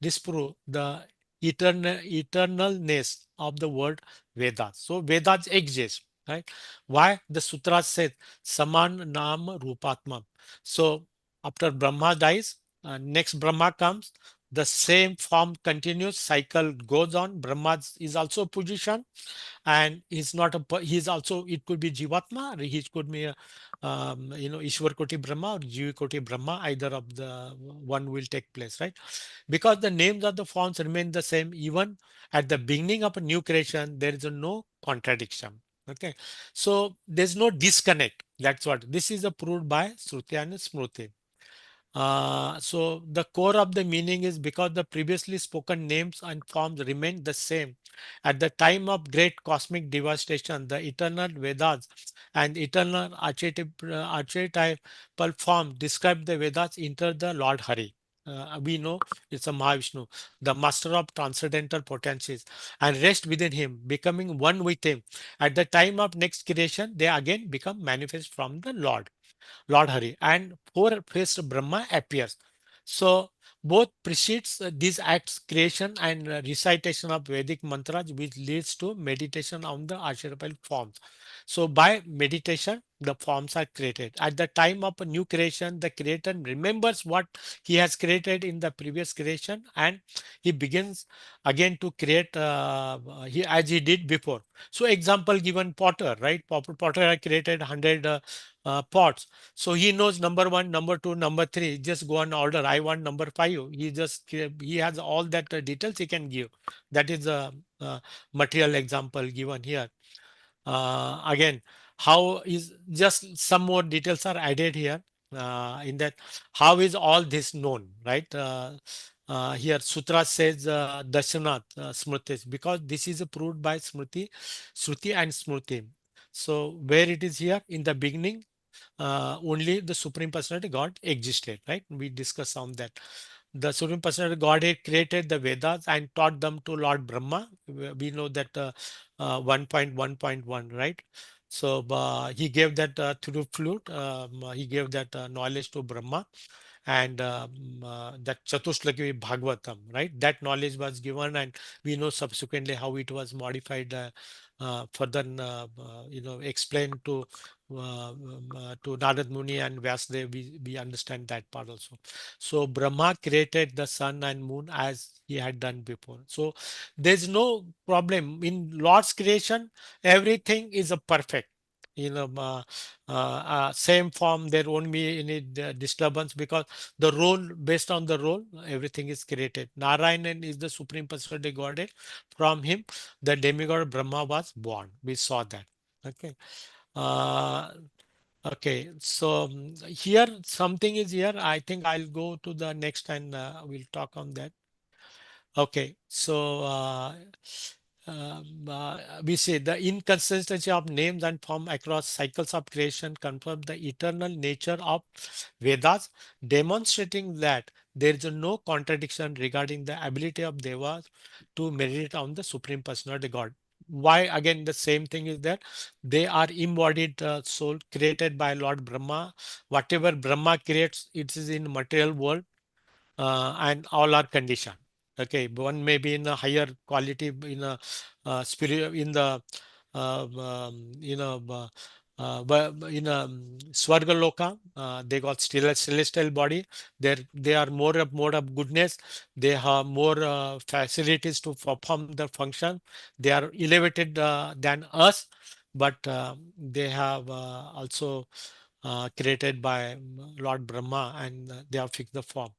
disprove the eternalness of the word Vedas. So Vedas exist, right? Why? The sutra says Saman Nam Rupatma. So after Brahma dies, next Brahma comes, the same form continues, cycle goes on. Brahma is also position, and he's not a he's also, it could be Jivatma, or he could be a, Ishwar Koti Brahma or Jiva Koti Brahma, either of the one will take place, right? Because the names of the forms remain the same even at the beginning of a new creation, there is no contradiction. Okay, so there's no disconnect. That's what this is approved by Shruti and Smruti. So the core of the meaning is because the previously spoken names and forms remain the same. At the time of great cosmic devastation, the eternal Vedas and eternal archetypal form describe the Vedas enter the Lord Hari. We know it's a Mahavishnu, the master of transcendental potencies, and rest within him, becoming one with him. At the time of next creation, they again become manifest from the Lord Hari, and four-faced Brahma appears. So both precedes these acts creation and recitation of Vedic mantras, which leads to meditation on the archetypal forms. So by meditation, the forms are created. At the time of a new creation, the creator remembers what he has created in the previous creation, and he begins again to create as he did before. So example given, Potter, right? Potter had created 100 pots. So he knows number one, number two, number three. Just go on order. I want number five. He has all that details he can give. That is a material example given here. Again, how is, just some more details are added here in that. How is all this known, right? Here Sutra says Dashranath Smritis, because this is approved by Smriti, Shruti and Smriti. So where it is here in the beginning, only the Supreme Personality God existed, right? We discussed on that. The Supreme Personality Godhead created the Vedas and taught them to Lord Brahma. We know that 1.1.1, right? So he gave that through flute, he gave that knowledge to Brahma, and that Chatushlaki Bhagavatam, right? That knowledge was given, and we know subsequently how it was modified, further, explained to Narad Muni and Vyasdev. We understand that part also. So Brahma created the sun and moon as he had done before. So there's no problem in Lord's creation. Everything is a perfect. Same form. There won't be any disturbance, because the role, based on the role, everything is created. Narayanan is the supreme personality Godhead. From him, the demigod Brahma was born. We saw that. Okay. Uh, okay. So here something is here. I think I'll go to the next, and we'll talk on that. Okay, so we say the inconsistency of names and form across cycles of creation confirm the eternal nature of Vedas, demonstrating that there is no contradiction regarding the ability of Devas to meditate on the Supreme Personality God. Why? Again, the same thing is that they are embodied soul created by Lord Brahma. Whatever Brahma creates, it is in material world, and all are conditioned. Okay, one may be in a higher quality, in a spirit, in the in a Swarga Loka, they got still a celestial body. They are more of goodness. They have more facilities to perform the function. They are elevated than us, but they have also created by Lord Brahma, and they have fixed the form.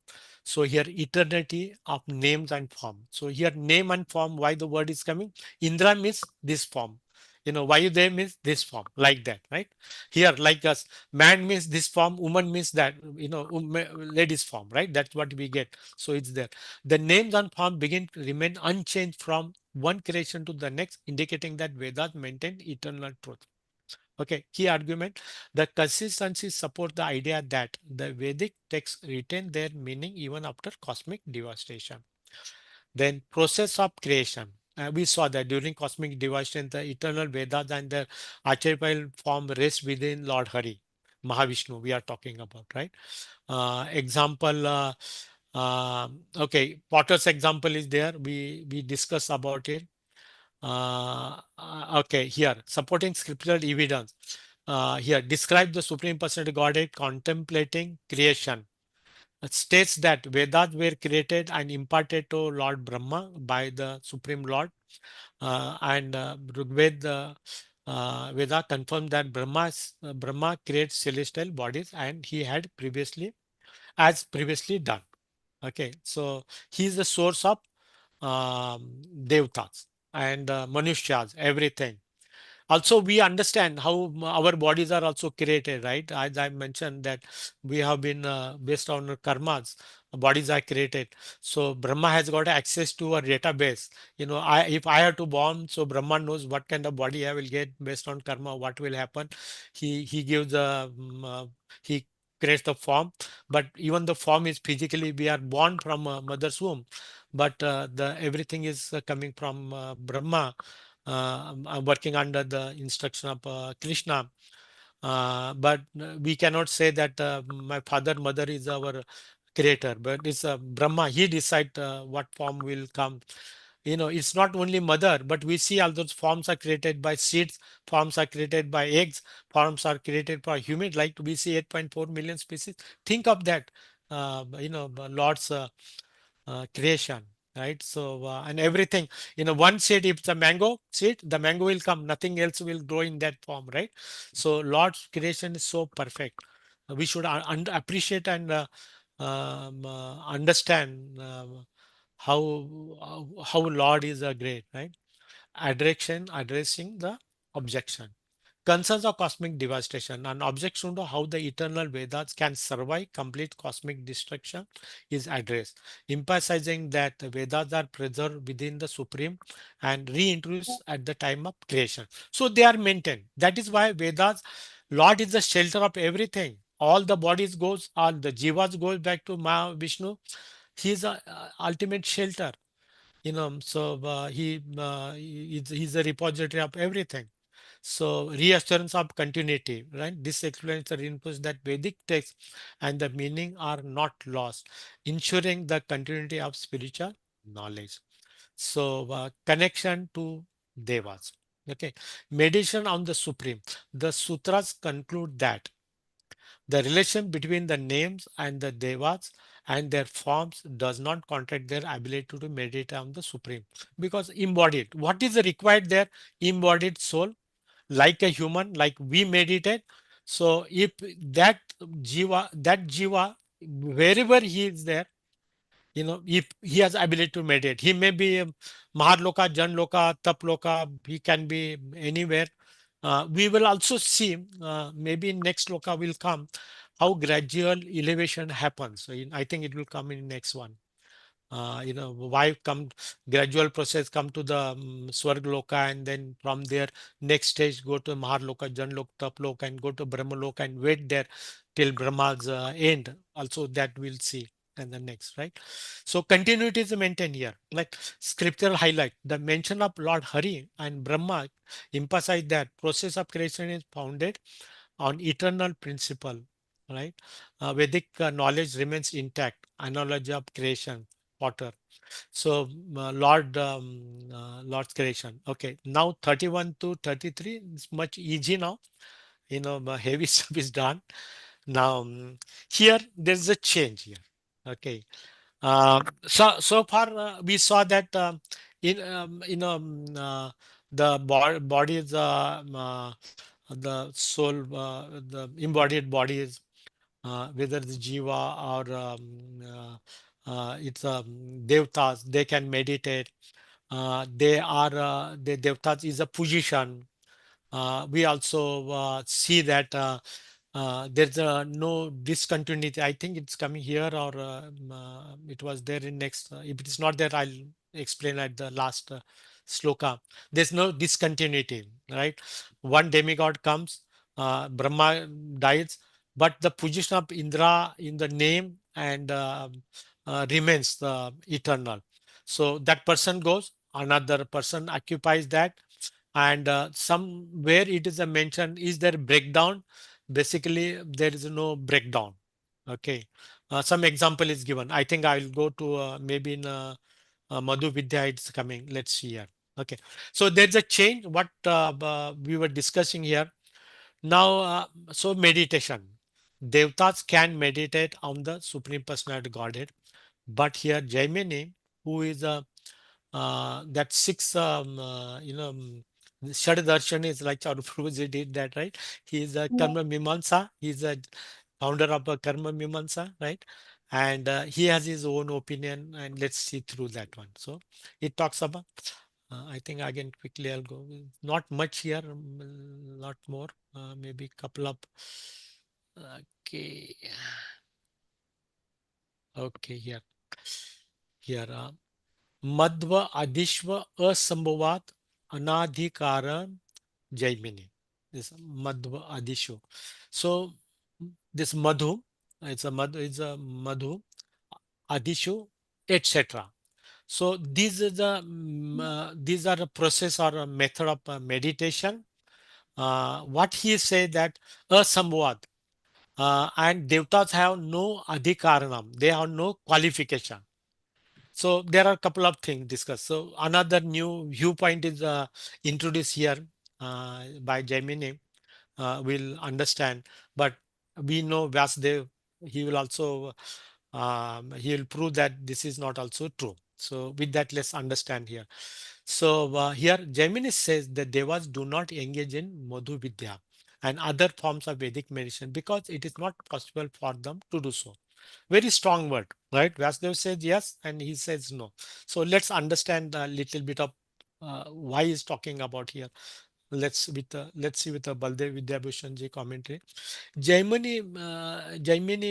So here eternity of names and form. So here name and form, why the word is coming? Indra means this form. Vayudev means this form, like that, right? Here, like us, man means this form, woman means that, ladies form, right? That's what we get. So it's there. The names and form begin to remain unchanged from one creation to the next, indicating that Vedas maintain eternal truth. Okay, key argument. The consistency support the idea that the Vedic texts retain their meaning even after cosmic devastation. Then process of creation. We saw that during cosmic devastation, the eternal Vedas and the archetypal form rest within Lord Hari, Mahavishnu we are talking about, right? Example, okay, Potter's example is there. We discuss about it. Okay, here, supporting scriptural evidence. Here, describe the Supreme Personality Godhead contemplating creation. states that Vedas were created and imparted to Lord Brahma by the Supreme Lord. And Rigveda Veda confirmed that Brahma creates celestial bodies, and he had previously done. Okay, so he is the source of Devtas and Manushyas, everything. Also, we understand how our bodies are also created, right? As I mentioned that we have been based on karmas, bodies are created. So Brahma has got access to a database. If I have to born, so Brahma knows what kind of body I will get based on karma, what will happen. He gives he creates the form, but even the form is physically we are born from a mother's womb, but the everything is coming from Brahma, working under the instruction of Krishna. But we cannot say that my father, mother is our creator, but it's Brahma. He decide what form will come. It's not only mother, but we see all those forms are created by seeds, forms are created by eggs, forms are created by human. Like we see 8.4 million species. Think of that. Lord's creation, right? So and everything, one seed, if the mango seed, the mango will come, nothing else will grow in that form, right? So Lord's creation is so perfect. We should appreciate and understand how Lord is a great, right? Addressing the objection. Concerns of cosmic devastation. An objection to how the eternal Vedas can survive complete cosmic destruction is addressed, emphasizing that the Vedas are preserved within the Supreme and reintroduced at the time of creation. So they are maintained. That is why Vedas, Lord is the shelter of everything. All the bodies goes, all the jivas goes back to Vishnu. He is a ultimate shelter. So he's a repository of everything. So reassurance of continuity, right? This explains the reinforce that Vedic texts and the meaning are not lost, ensuring the continuity of spiritual knowledge. So connection to devas. Okay, meditation on the supreme. The sutras conclude that the relation between the names and the devas and their forms does not contract their ability to meditate on the supreme, because embodied. What is required there? Embodied soul, like a human, like we meditate. So if that jiva, wherever he is there, if he has ability to meditate, he may be Maharloka, Janloka, Taploka, he can be anywhere. We will also see, maybe next loka will come, how gradual elevation happens. So I think it will come in next one. Why come gradual process come to the Swargloka, and then from there next stage go to Maharloka, Janloka, Taploka, and go to Brahmaloka and wait there till Brahma's end. Also that we'll see and the next, right? So continuity is maintained here. Like scriptural highlight, the mention of Lord Hari and Brahma emphasize that process of creation is founded on eternal principle, right? Vedic knowledge remains intact. Analogy of creation, water. So Lord's creation. Okay, now 31 to 33 is much easy now. Heavy stuff is done. Now here there's a change here. Okay. So far we saw that in the body is the soul, the embodied body is whether the jiva or it's devtas, they can meditate. The devtas is a position. We also see that there's no discontinuity. I think it's coming here, or it was there in next. If it is not there, I'll explain at the last sloka. There's no discontinuity, right? One demigod comes, Brahma dies, but the position of Indra in the name and remains eternal. So that person goes, another person occupies that, and somewhere it is a mention, is there breakdown? Basically there is no breakdown. Okay, some example is given. I think I will go to maybe in Madhu Vidya it's coming. Let's see here. Okay, so there's a change what we were discussing here now. So meditation, Devtas can meditate on the Supreme Personality Godhead, but here Jaimini, who is a that six Shad is like Charuprabhuji did that, right? He is a Karma Mimamsa. He is a founder of a Karma Mimamsa, right? And he has his own opinion, and let's see through that one. So it talks about. I think again quickly I'll go. Not much here, lot more. Maybe couple of. Okay. Okay, here. Madhva Adishva Asambhavat Anadhikara Jaimini. This Madhva Adishu. So this Madhu, it's a Madhu, Adishu, etc. So these are a process or a method of meditation. What he said that Asambhavat and Devtas have no adhikaranam, they have no qualification. So there are a couple of things discussed. So another new viewpoint is introduced here by Jaimini. We'll understand, but we know Vyasdev, he will also he will prove that this is not also true. So with that, let's understand here. So here Jaimini says that Devas do not engage in Madhu Vidya and other forms of Vedic medicine because it is not possible for them to do so. Very strong word, right? Vyasdev says yes and he says no. So let's understand a little bit of why he's talking about here. Let's see with the Baldev Vidyabhushan ji commentary. Jaimini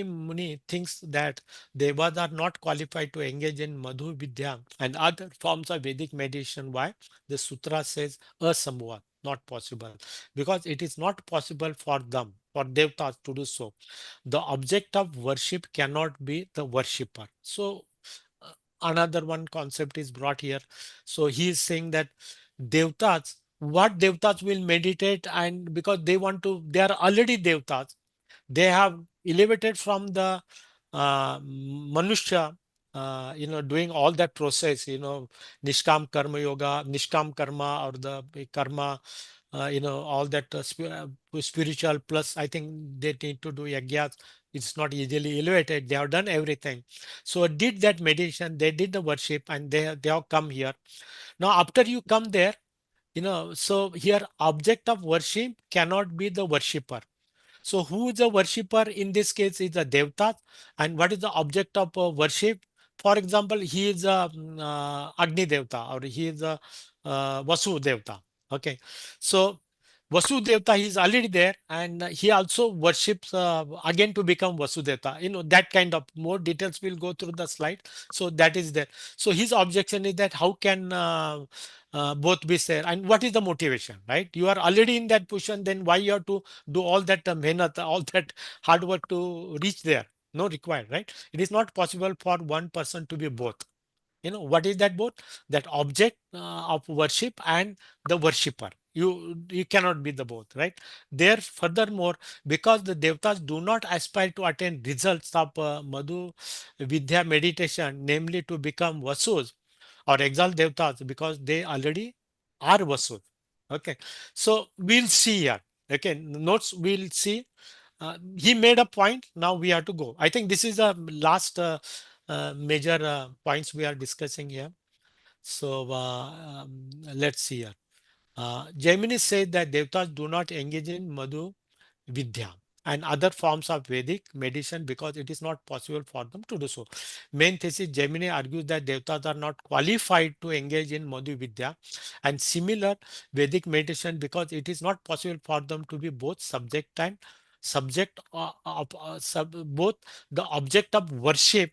Muni thinks that Devas are not qualified to engage in Madhu Vidya and other forms of Vedic meditation. Why? The Sutra says Asambhavat, not possible. Because it is not possible for them, for Devtas to do so. The object of worship cannot be the worshipper. So another one concept is brought here. So he is saying that Devtas, what Devtas will meditate, and because they are already Devtas, they have elevated from the Manushya, doing all that process, Nishkam Karma Yoga, Nishkam Karma, or the karma, all that spiritual plus, I think they need to do yagyas. It's not easily elevated. They have done everything. So did that meditation, they did the worship, and they have come here. Now, after you come there, so here object of worship cannot be the worshipper. So who is the worshipper in this case is the Devta, and what is the object of worship? For example, he is a Agni Devta, or he is a Vasu Devta. Okay, so Vasu Devta, he is already there, and he also worships again to become Vasu Devta. That kind of more details will go through the slide. So that is there. So his objection is that how can both be there, and what is the motivation, right? You are already in that position, then why you have to do all that mehnat, all that hard work to reach there? No required, right? It is not possible for one person to be both. What is that both? That object of worship and the worshipper. You cannot be the both, right? There, furthermore, because the devtas do not aspire to attain results of Madhu Vidya meditation, namely to become vasus or exalt devtas, because they already are vasus. Okay, so we'll see here. Okay, notes we'll see. He made a point. Now we have to go. I think this is the last major points we are discussing here. So let's see here. Jaimini said that devtas do not engage in Madhu Vidya and other forms of Vedic medicine because it is not possible for them to do so. Main thesis, Jaimini argues that devtas are not qualified to engage in Madhu Vidya and similar Vedic meditation because it is not possible for them to be both subject and subject of both the object of worship.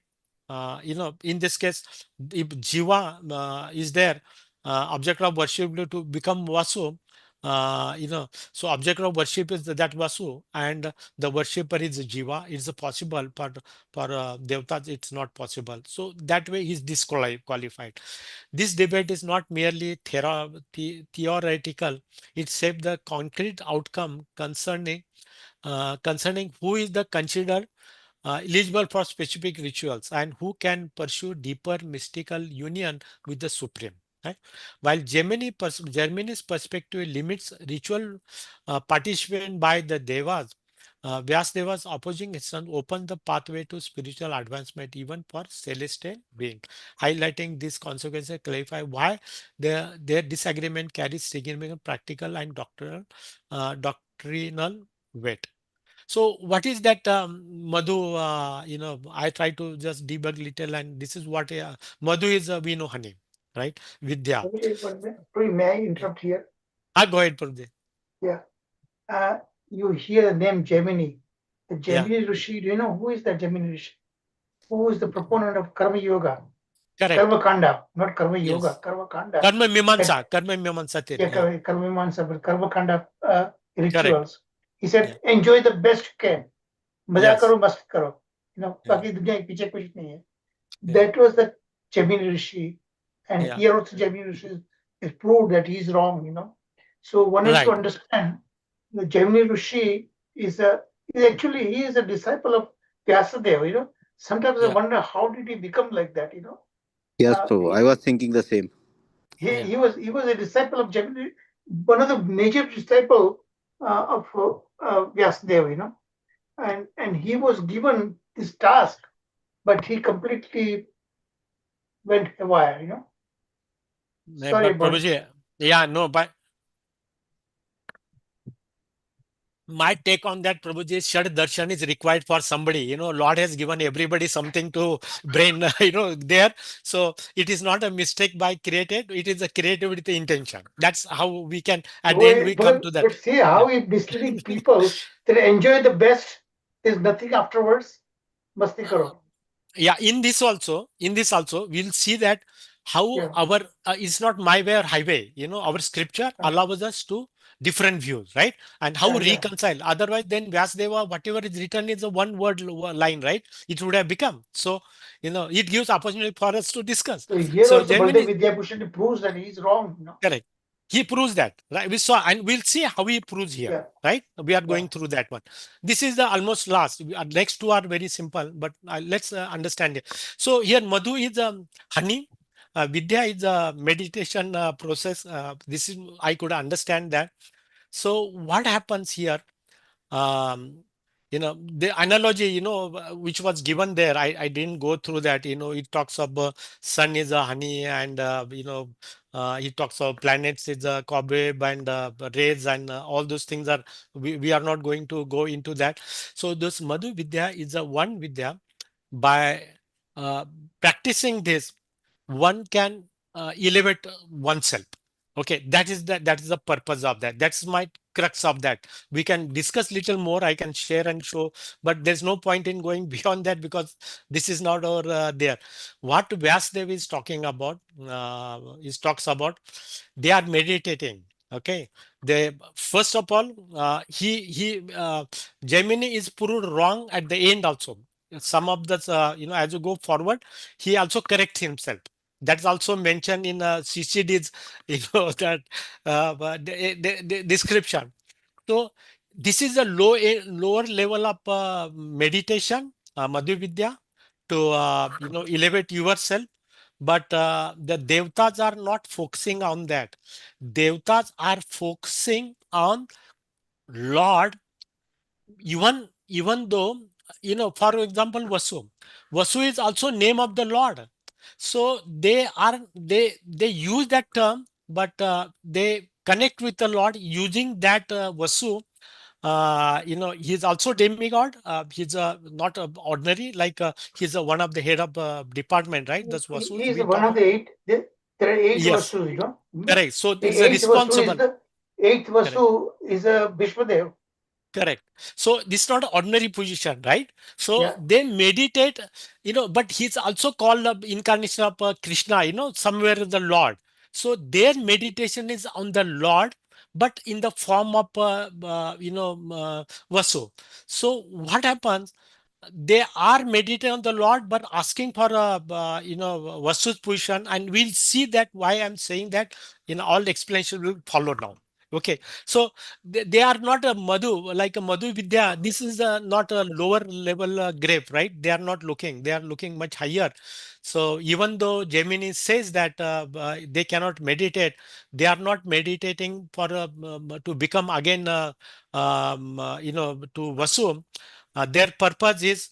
In this case, if Jiva is there, object of worship to become Vasu, so object of worship is that Vasu, and the worshipper is Jiva. It's possible, but for Devtas, it's not possible. So that way he's disqualified. This debate is not merely theoretical. It shapes the concrete outcome concerning who is the considered eligible for specific rituals and who can pursue deeper mystical union with the Supreme. Right? While Germany's perspective limits ritual participation by the Devas, Vyasadeva's opposing his son opened the pathway to spiritual advancement even for celestial being. Highlighting these consequences clarify why their disagreement carries significant practical and doctrinal weight. So what is that, Madhu? I try to just debug little, and this is what Madhu is. We know her name, right? Vidya. Prabhuji, 1 minute. Sorry, may I interrupt here? Go ahead, Prabhuji. Yeah. You hear the name Gemini. The Yeah, Gemini Rishi, do you know who is the Gemini Rishi? Who is the proponent of Karma Yoga? correct. Karma Kanda, not Karma Yoga, Yes. Karma Kanda. Karma That, Mimansa. Karma Mimansa theory. yeah, Yeah, Karma Mansa, but Karma Kanda correct. rituals. He said, Yeah. enjoy the best you can. मजा Yes. करो मस्त करो, Yeah. बाकी दुनिया के पीछे कुछ नहीं है. Yeah. That was the Gemini Rishi, and Yeah. here also Gemini Rishi is proved that he's wrong. So one has to Right. understand the Gemini Rishi is actually he is a disciple of Vyasadeva. Sometimes I Yeah. wonder how did he become like that. Yes, Uh, Prabhu. I was thinking the same. he, Yeah. he was he was a disciple of Gemini, one of the major disciple of Vyasadeva. And he was given this task, but he completely went haywire. Sorry But about it. Prabhuji, yeah, no, but my take on that, Prabhuji, Shad Darshan is required for somebody. Lord has given everybody something to brain, there. So it is not a mistake by created. It is a creative with the intention. That's how we can, at the end, we come to that. But see how Yeah. he misleading people that enjoy the best. There's nothing afterwards. Masti karo. Yeah, in this also we'll see that how Yeah. our it's not my way or highway. Our scripture Yeah. allows us to different views, right? And how Yeah. reconcile. Otherwise, then Vyasdeva, whatever is written is a one word line, right? It would have become. So it gives opportunity for us to discuss. So here So also Baldev Gemini, Vidyabhushan proves that he's wrong. correct. He proves that, right? We saw, and we'll see how he proves here, Yeah. right? We are Yeah. going through that one. This is the almost last. Next two are very simple, but let's understand it. So here, Madhu is honey. Vidya is a meditation process. This is, I could understand that. So what happens here? um, the analogy, which was given there, I didn't go through that. It talks of sun is a honey, and it talks of planets is a cobweb, and rays, and all those things are, we are not going to go into that. So this Madhu Vidya is a one Vidya. By uh, practicing this, one can elevate oneself. Okay, that is the purpose of that. That's my crux of that. We can discuss little more. I can share and show, but there's no point in going beyond that, because this is not our there. What Vyasdev is talking about, is talks about, they are meditating. Okay, they first of all, Gemini is proved wrong at the end also. Some of the as you go forward, he also corrects himself. That's also mentioned in CCD's, that the description. So this is a lower level of meditation, Madhu Vidya, to elevate yourself. But the devtas are not focusing on that. Devtas are focusing on Lord, even though, for example, Vasu is also name of the Lord. So they use that term, but they connect with the Lord using that Vasu. He's also demigod. He's not ordinary, like he's one of the head of department, right? That's He Vasus is we one talk of of. the eight. There are eight Yes, Vasus. correct. So The it's a eighth Vasu is responsible. the eighth Correct. Vasu is a Bhishmadev. Correct. So this is not an ordinary position, right? So Yeah. they meditate, but he's also called the incarnation of Krishna, somewhere the Lord. So their meditation is on the Lord, but in the form of, Vasu. So what happens? They are meditating on the Lord, but asking for a, Vasu's position. And we'll see that why I'm saying that, all the explanation will follow now. Okay, so they are not a Madhu, like a Madhu Vidya. This is not a lower level grave, right? They are not looking, they are looking much higher. So even though Gemini says that they cannot meditate, they are not meditating for to become again, to Vasu. Their purpose is,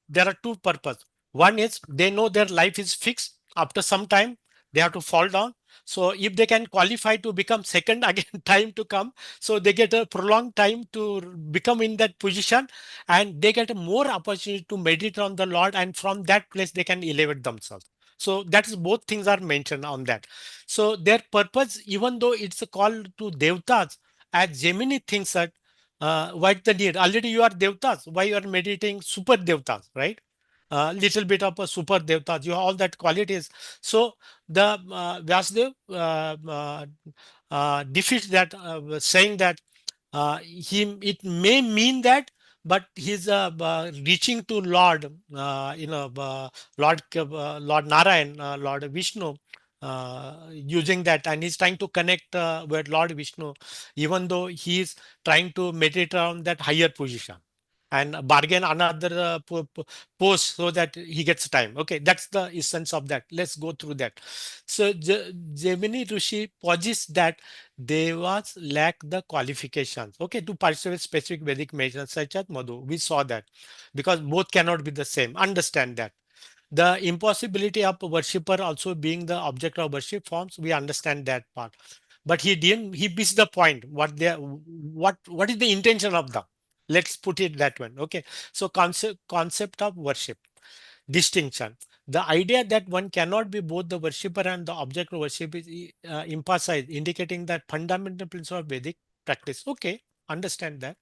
there are two purposes. One is they know their life is fixed. After some time, they have to fall down. So if they can qualify to become second again, time to come, so they get a prolonged time to become in that position, and they get a more opportunity to meditate on the Lord, and from that place they can elevate themselves. So that is, both things are mentioned on that. So their purpose, even though it's a call to Devtas, as Gemini thinks that what's the need? Already you are Devtas. Why you are meditating super Devtas, right? Little bit of a super Devtas. You have all that qualities. So the Vyasdev defeats that, saying that it may mean that, but he's reaching to Lord, Lord Narayan, Lord Vishnu, using that, and he's trying to connect with Lord Vishnu, even though he is trying to meditate around that higher position and bargain another post so that he gets time. Okay, that's the essence of that. Let's go through that. So Gemini Rishi posits that Devas lack the qualifications, okay, to participate specific Vedic measures such as Madhu. We saw that because both cannot be the same. Understand that. The impossibility of worshipper also being the object of worship forms, we understand that part. But he missed the point. What is the intention of the? Let's put it that one. Okay. So concept of worship. Distinction. The idea that one cannot be both the worshipper and the object of worship is emphasized, indicating that fundamental principle of Vedic practice. Okay, understand that.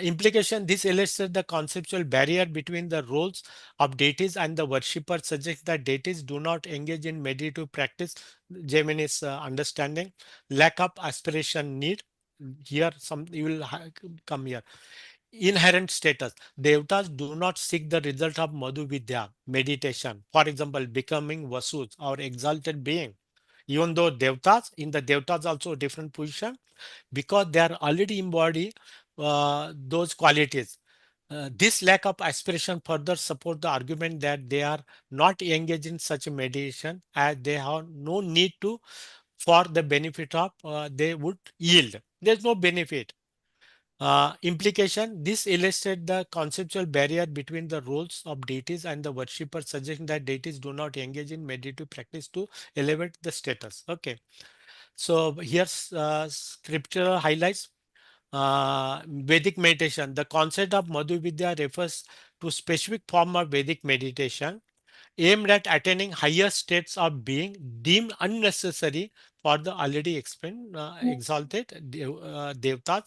Implication, this illustrates the conceptual barrier between the roles of deities and the worshipper, suggests that deities do not engage in meditative practice. Gemini's understanding. Lack of aspiration need. Here, some you will come here. Inherent status. Devtas do not seek the result of Madhu Vidya, meditation. For example, becoming Vasus or exalted being. Even though Devtas, in the Devtas also different position, because they are already embody those qualities. This lack of aspiration further support the argument that they are not engaged in such a meditation as they have no need to for the benefit of they would yield. There's no benefit. Implication, this illustrates the conceptual barrier between the roles of deities and the worshipper, suggesting that deities do not engage in meditative practice to elevate the status. Okay. So here's scriptural highlights. Vedic meditation. The concept of Madhu Vidya refers to specific form of Vedic meditation aimed at attaining higher states of being deemed unnecessary for the already explained exalted devtas.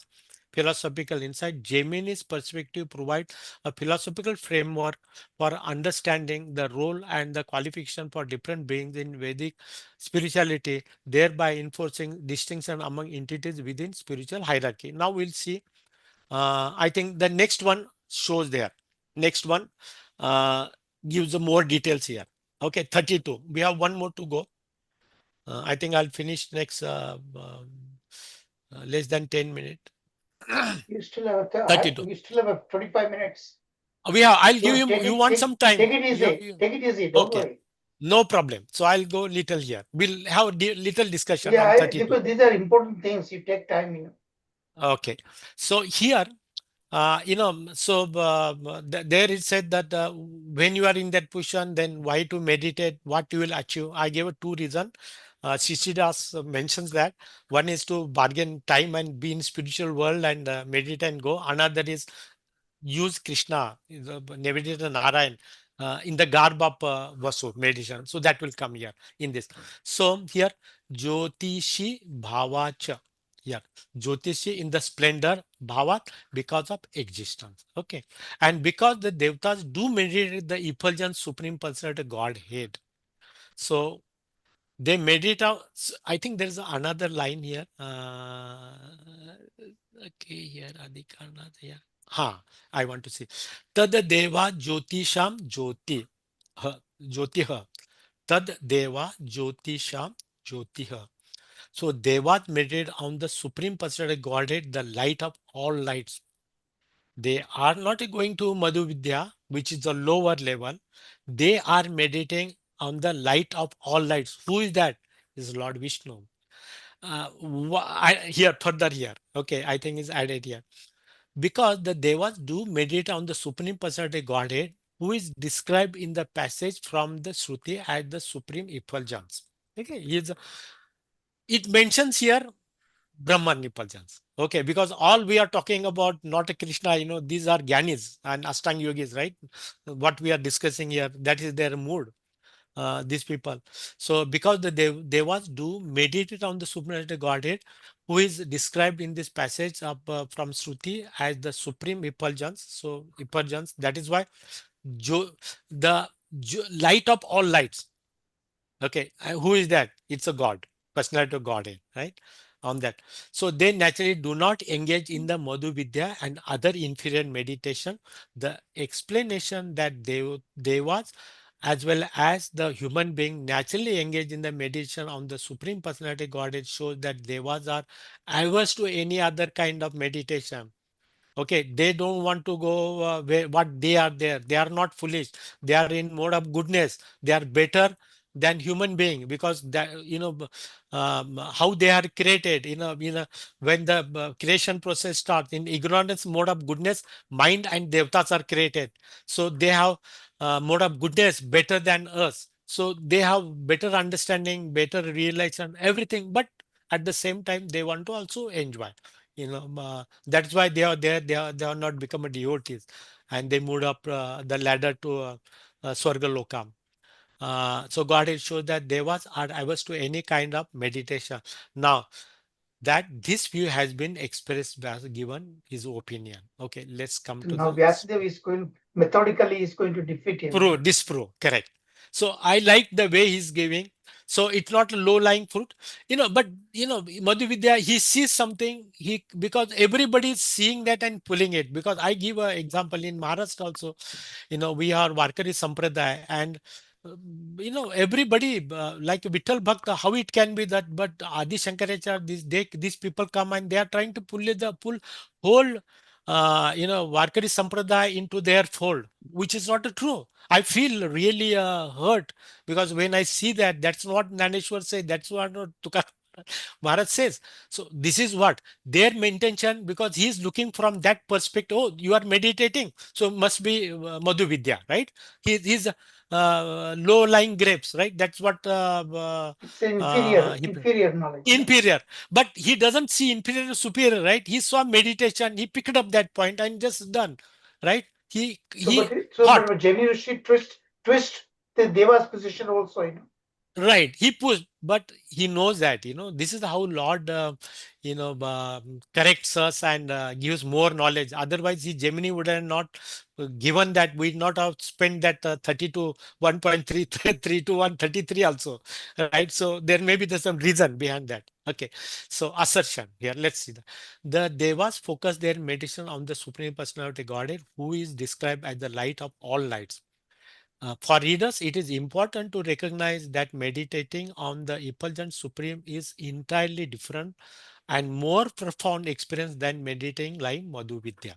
Philosophical insight. Jaimini's perspective provides a philosophical framework for understanding the role and the qualification for different beings in Vedic spirituality, thereby enforcing distinction among entities within spiritual hierarchy. Now we'll see. I think the next one shows there. Next one uh, gives more details here. Okay, 32. We have one more to go. I think I'll finish next less than 10 minutes. You still have 32. we still have 25 minutes. We have. I'll give So you. You want some time? Take it easy. Take it easy. Don't Okay. worry. No problem. So I'll go little here. We'll have little discussion Yeah, on 32. because these are important things. You take time. Okay. So here, there it said that when you are in that position, then why to meditate, what you will achieve. I gave a two reason. Shishidas mentions that one is to bargain time and be in spiritual world and meditate and go. Another is use Krishna, meditate Narayan in the garb of Vasu meditation. So that will come here in this. So here, Jyotishi Bhavacha. Here, Jyotishi in the splendor Bhavat because of existence. Okay. And because the Devtas do meditate the effulgent supreme personality Godhead. So they meditate out. I think there's another line here. Okay, here Adhikarna. Yeah. Ha, I want to see. Tad Deva Jyotisham Jyoti. Ha, Jyotiha. Tad Deva Jyotisham Jyotiha. So Devas meditate on the Supreme Personality Godhead, the light of all lights. They are not going to Madhu Vidya, which is the lower level. They are meditating on the light of all lights. Who is that? Is Lord Vishnu. Here, further here. Okay, I think it's added here. Because the Devas do meditate on the Supreme Personality Godhead, who is described in the passage from the Shruti as the Supreme Effulgence. Okay, it mentions here Brahman Effulgence. Okay, because all we are talking about not a Krishna, these are Gyanis and Ashtang Yogis, right? What we are discussing here, that is their mood, these people. So because the Devas do meditate on the supernatural Godhead, who is described in this passage of, from Shruti as the supreme effulgence. So effulgence, that is why the light of all lights. Okay, who is that? It's a God, personality of Godhead, right? On that. So they naturally do not engage in the Madhu Vidya and other inferior meditation. The explanation that Devas as well as the human being naturally engage in the meditation on the Supreme Personality Godhead shows that Devas are averse to any other kind of meditation. Okay, they don't want to go where what they are there. They are not foolish. They are in mode of goodness. They are better than human being because that how they are created. When the creation process starts in ignorance mode of goodness, mind and devtas are created. So they have mode of goodness better than us. So they have better understanding, better realization, everything. But at the same time, they want to also enjoy. That's why they are there. They are not become a devotees, and they moved up the ladder to Swarga Lokam. So God has shown that devas are averse to any kind of meditation. Now that this view has been expressed by given his opinion. Okay, let's come to Now the Vyasadeva is going methodically is going to defeat him. disprove. Correct. So I like the way he's giving. So it's not a low-lying fruit, but Madhu Vidya, he sees something, because everybody is seeing that and pulling it. Because I give an example in Maharashtra also, we are Varkari Sampradaya, and everybody like Vittal Bhakta, how it can be that, but Adi Shankaracharya, these people come and they are trying to pull whole Varkari Sampradaya into their fold, which is not true. I feel really hurt because when I see that, that's what Naneshwar said, that's what Tukar Maharaj says. So this is what their intention, because he is looking from that perspective. Oh, you are meditating, so must be Madhu Vidya, right? He's low-lying grapes, right? That's what It's an inferior, he inferior knowledge. inferior, but he doesn't see inferior superior, right? He saw meditation, he picked up that point and just done, right? Thought, But Gemini Rishi twist the Deva's position also, right, he pushed, but he knows that this is how Lord corrects us and gives more knowledge. Otherwise he Gemini would have not given that, we not have spent that 30 to 1.33 to 133 also, right? So there may be some reason behind that. Okay, so assertion here, let's see the Devas focus their meditation on the Supreme Personality Godhead, who is described as the light of all lights. For readers, it is important to recognize that meditating on the effulgent Supreme is entirely different and more profound experience than meditating like Madhu Vidya.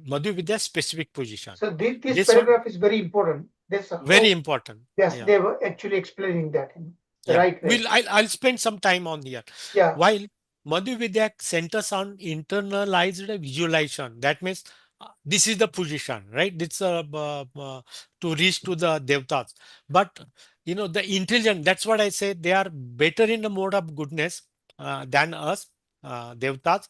Madhu Vidya specific position. So this This one paragraph is very important. This very how important. yes, Yeah. they were actually explaining that in the Yeah, right way. I'll spend some time on here. Yeah. While Madhu Vidya centers on internalized visualization, that means this is the position, right? It's to reach to the devtas. But the intelligent, that's what I say, they are better in the mode of goodness than us, devtas.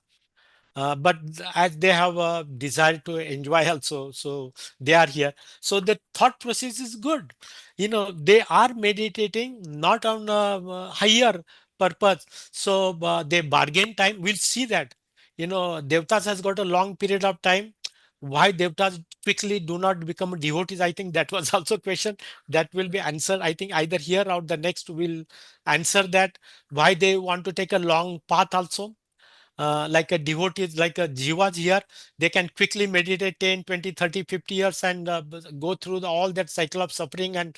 But as they have a desire to enjoy also, so they are here. So the thought process is good. They are meditating not on a higher purpose. So they bargain time. We'll see that. Devtas has got a long period of time. Why devtas quickly do not become devotees? I think that was also a question that will be answered. I think either here or the next will answer that. Why they want to take a long path also, like a devotees, like a jivas here, they can quickly meditate 10, 20, 30, 50 years and go through all that cycle of suffering and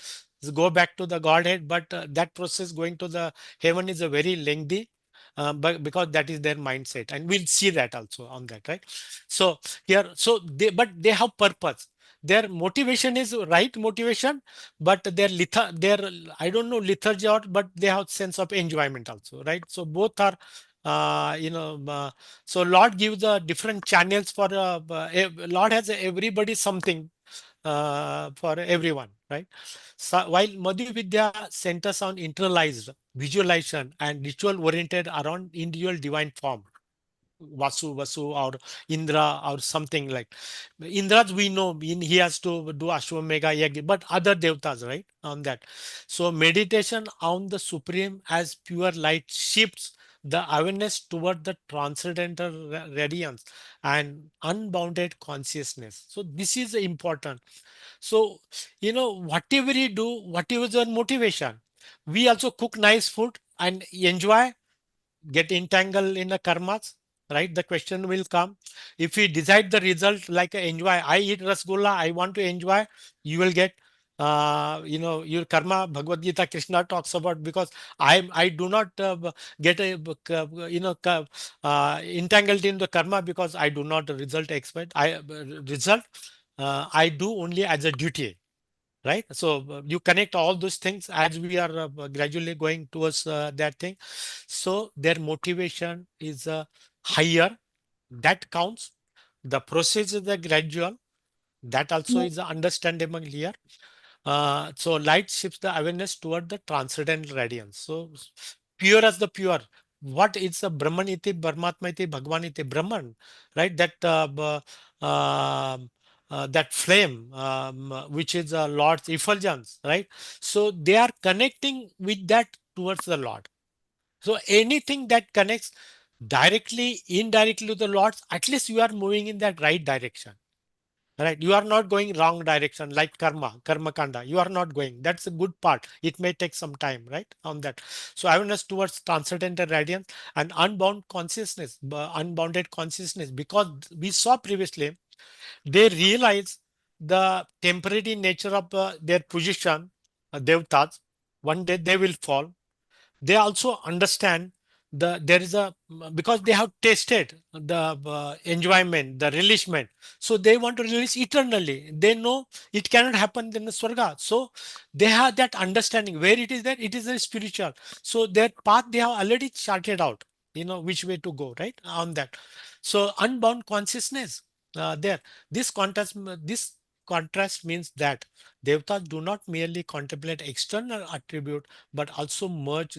go back to the Godhead, but that process going to the heaven is a very lengthy, but because that is their mindset, and we'll see that also on that, right? So here, so they, but they have purpose. Their motivation is right motivation, but their I don't know liturgy or, but they have sense of enjoyment also, right? So both are, so Lord gives the different channels for Lord has everybody something for everyone, right? So while Madhu Vidya centers on internalized visualization and ritual oriented around individual divine form, Vasu or Indra or something like Indra's, we know he has to do Ashwamedha Yagya, but other devatas, right? On that. So meditation on the supreme as pure light shifts the awareness toward the transcendental radiance and unbounded consciousness. So this is important. So, whatever you do, whatever your motivation, we also cook nice food and enjoy, get entangled in the karmas, right? The question will come. If we decide the result like enjoy, I eat rasgulla, I want to enjoy, you will get your karma. Bhagavad Gita Krishna talks about, because I do not get a entangled in the karma because I do not result expect. Result I do only as a duty, right? So you connect all those things as we are gradually going towards that thing. So their motivation is higher, that counts. The process is the gradual, that also is understandable here. So light shifts the awareness toward the transcendental radiance. So pure as the pure. What is the Brahman iti, Paramatma iti, Bhagwan iti, Brahman, right? That flame, which is Lord's effulgence, right? So they are connecting with that towards the Lord. So anything that connects directly, indirectly to the Lord's, at least you are moving in that right direction. Right, you are not going wrong direction like karma kanda. You are not going. That's a good part. It may take some time, right, on that. So awareness towards transcendental radiance and unbounded consciousness. Because we saw previously, they realize the temporary nature of their position, devatas. One day they will fall. They also understand there is a, because they have tasted the enjoyment, the relishment, so they want to release eternally. They know it cannot happen in the swarga, so they have that understanding where it is, that it is a spiritual. So their path they have already charted out, which way to go, right, on that. So unbound consciousness there. This contrast means that devatas do not merely contemplate external attribute, but also merge,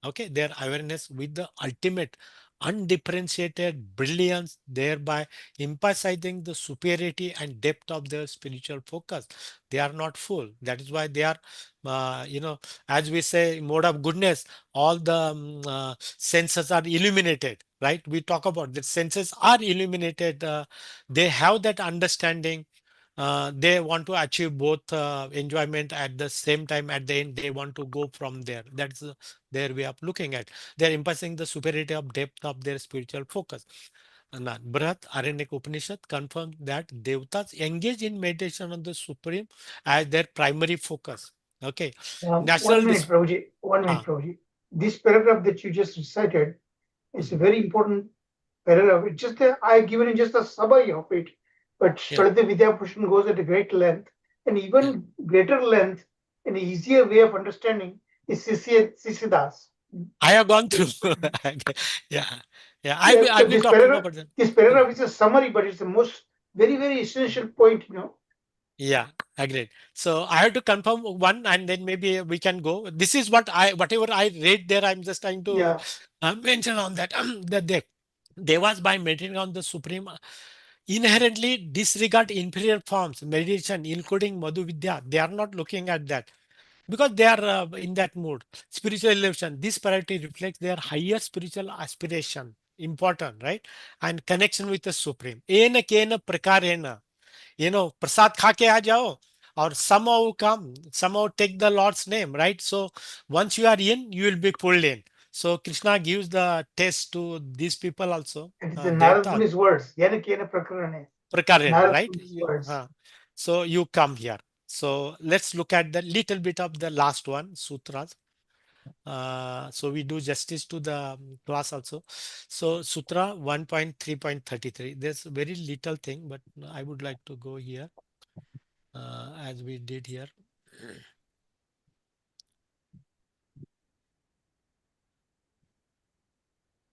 okay, their awareness with the ultimate undifferentiated brilliance, thereby emphasizing the superiority and depth of their spiritual focus. They are not full. That is why they are, as we say, mode of goodness, all the senses are illuminated, right? We talk about the senses are illuminated. They have that understanding. They want to achieve both enjoyment at the same time. At the end, they want to go from there. That's their way of looking at. They're emphasizing the superiority of depth of their spiritual focus. And Brihat Aranyaka Upanishad confirms that Devatas engage in meditation on the Supreme as their primary focus. Okay. One Natural minute, dis- Prabhuji. 1 minute, ah, Prabhuji. This paragraph that you just recited is a very important paragraph. It's just I given in just a summary of it, but yeah, Swadhyay Vidya Bhushan goes at a great length, and yeah. even greater length, an easier way of understanding is Sisidas. I have gone through. Yeah. Yeah. Yeah, I've because been talking about that. this paragraph is a summary, but it's the most very, very essential point, Yeah, agreed. So I have to confirm one, and then maybe we can go. This is whatever I read there, I'm just trying to Yeah, mention on that. That Devas, by meditating on the Supreme, inherently disregard inferior forms, meditation, including Madhu Vidya. They are not looking at that because they are in that mood. Spiritual elevation, this priority reflects their higher spiritual aspiration. Important, right? And connection with the Supreme. Ena kena prakarena, prasad kha ke aa jao, or somehow come, somehow take the Lord's name, right? So once you are in, you will be pulled in. So Krishna gives the test to these people also, it is the Narad Devtas, Muni's words. Yana Kena Prakarane. prakarena, Narad right? Muni's words. So you come here. So let's look at the little bit of the last one, sutras. So we do justice to the class also. So Sutra 1.3.33. There's very little thing, but I would like to go here as we did here.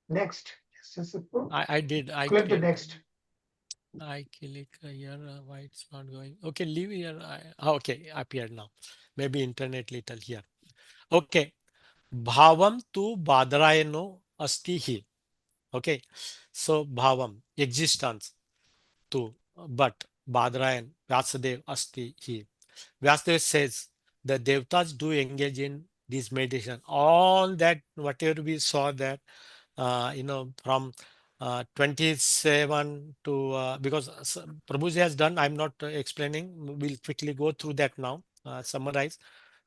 Next. I did. I Click the clicked. next. I click here. Why it's not going? Okay, leave here. Okay, appeared now. Maybe internet little here. Okay. Bhavam tu badrayano asti hi. Okay. So bhavam, existence tu, but Badrayan, Vyasadev asti hi. Vyasadeva says the Devtas do engage in this meditation. All that, whatever we saw that, from 27 to, because Prabhuji has done, I'm not explaining. We'll quickly go through that now, summarize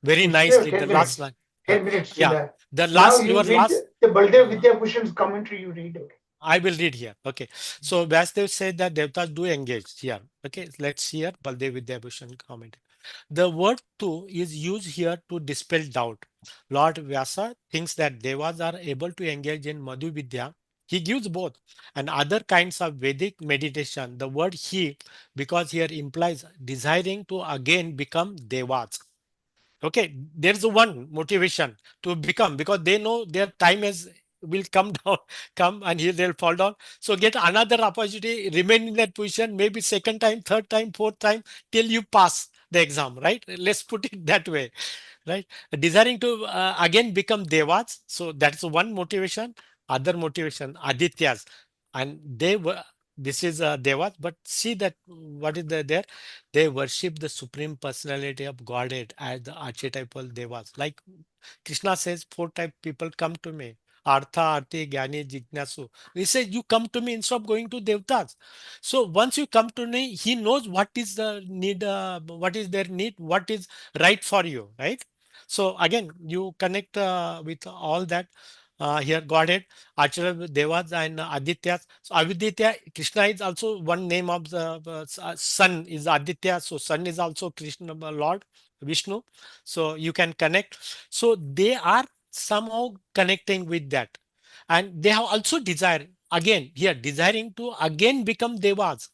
very We still have nicely. 10 The last minutes. line. 10 minutes still Yeah. have. The Now last, you your read last. the Baldev Vidyabhushan's commentary, you read it. I will read here. Okay. So Vasudev said that Devtas do engage here. Okay. Let's hear Baldev Vidyabhushan comment. The word tu is used here to dispel doubt. Lord Vyasa thinks that Devas are able to engage in Madhu Vidya. He gives both and other kinds of Vedic meditation. The word he, because here implies desiring to again become Devas. Okay, there's one motivation to become, because they know their time is will come down, come and here they'll fall down. So get another opportunity, remain in that position, maybe second time, third time, fourth time, till you pass the exam, right? Let's put it that way, right? Desiring to again become devas. So that's one motivation. Other motivation, Adityas, and they were. This is devas, but see that what is there? They worship the supreme personality of Godhead as the archetypal devas. Like Krishna says, four type people come to me. Artha, Arti, Jnani, Jignasu. He says, you come to me instead of going to Devtas. So once you come to me, he knows what is the need, what is their need, what is right for you, right? So again, you connect with all that. Here, Godhead, Acharya Devas and Adityas. So Aviditya, Krishna is also one name of the sun is Aditya. So sun is also Krishna, Lord Vishnu. So you can connect. So they are somehow connecting with that. And they have also desire, again, here, desiring to again become Devas.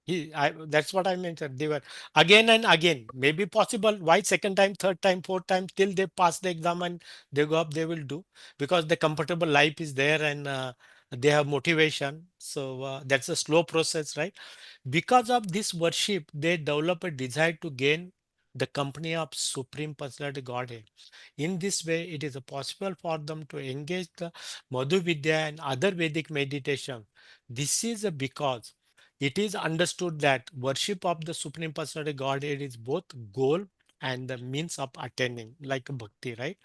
That's what I mentioned. They were again and again. Maybe possible. Why second time, third time, fourth time, till they pass the exam and they go up, they will do, because the comfortable life is there and they have motivation. So that's a slow process, right? Because of this worship, they develop a desire to gain the company of Supreme Personality Godhead. In this way, it is possible for them to engage the Madhu Vidya and other Vedic meditation. This is because it is understood that worship of the Supreme Personality Godhead is both goal and the means of attaining, like bhakti, right?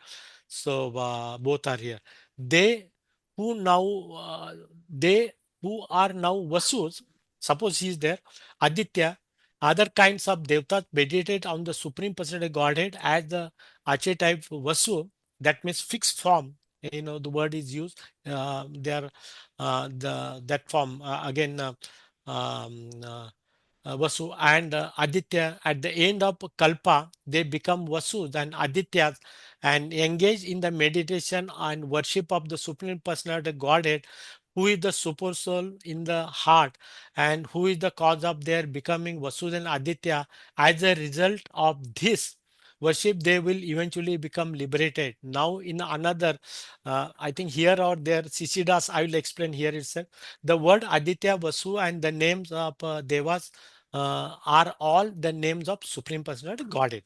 So both are here. They who now they who are now Vasus, suppose he is there, Aditya, other kinds of devtas meditate on the Supreme Personality Godhead as the archetype Vasu, that means fixed form. The word is used. They are that form again. Um, uh, Vasu and Aditya, at the end of Kalpa, they become Vasus and Adityas and engage in the meditation and worship of the Supreme Personality Godhead, who is the super soul in the heart and who is the cause of their becoming Vasus and Aditya. As a result of this worship, they will eventually become liberated. Now, in another, I think here or there, Sisidas, I will explain here itself. The word Aditya, Vasu, and the names of Devas are all the names of Supreme Personality Godhead.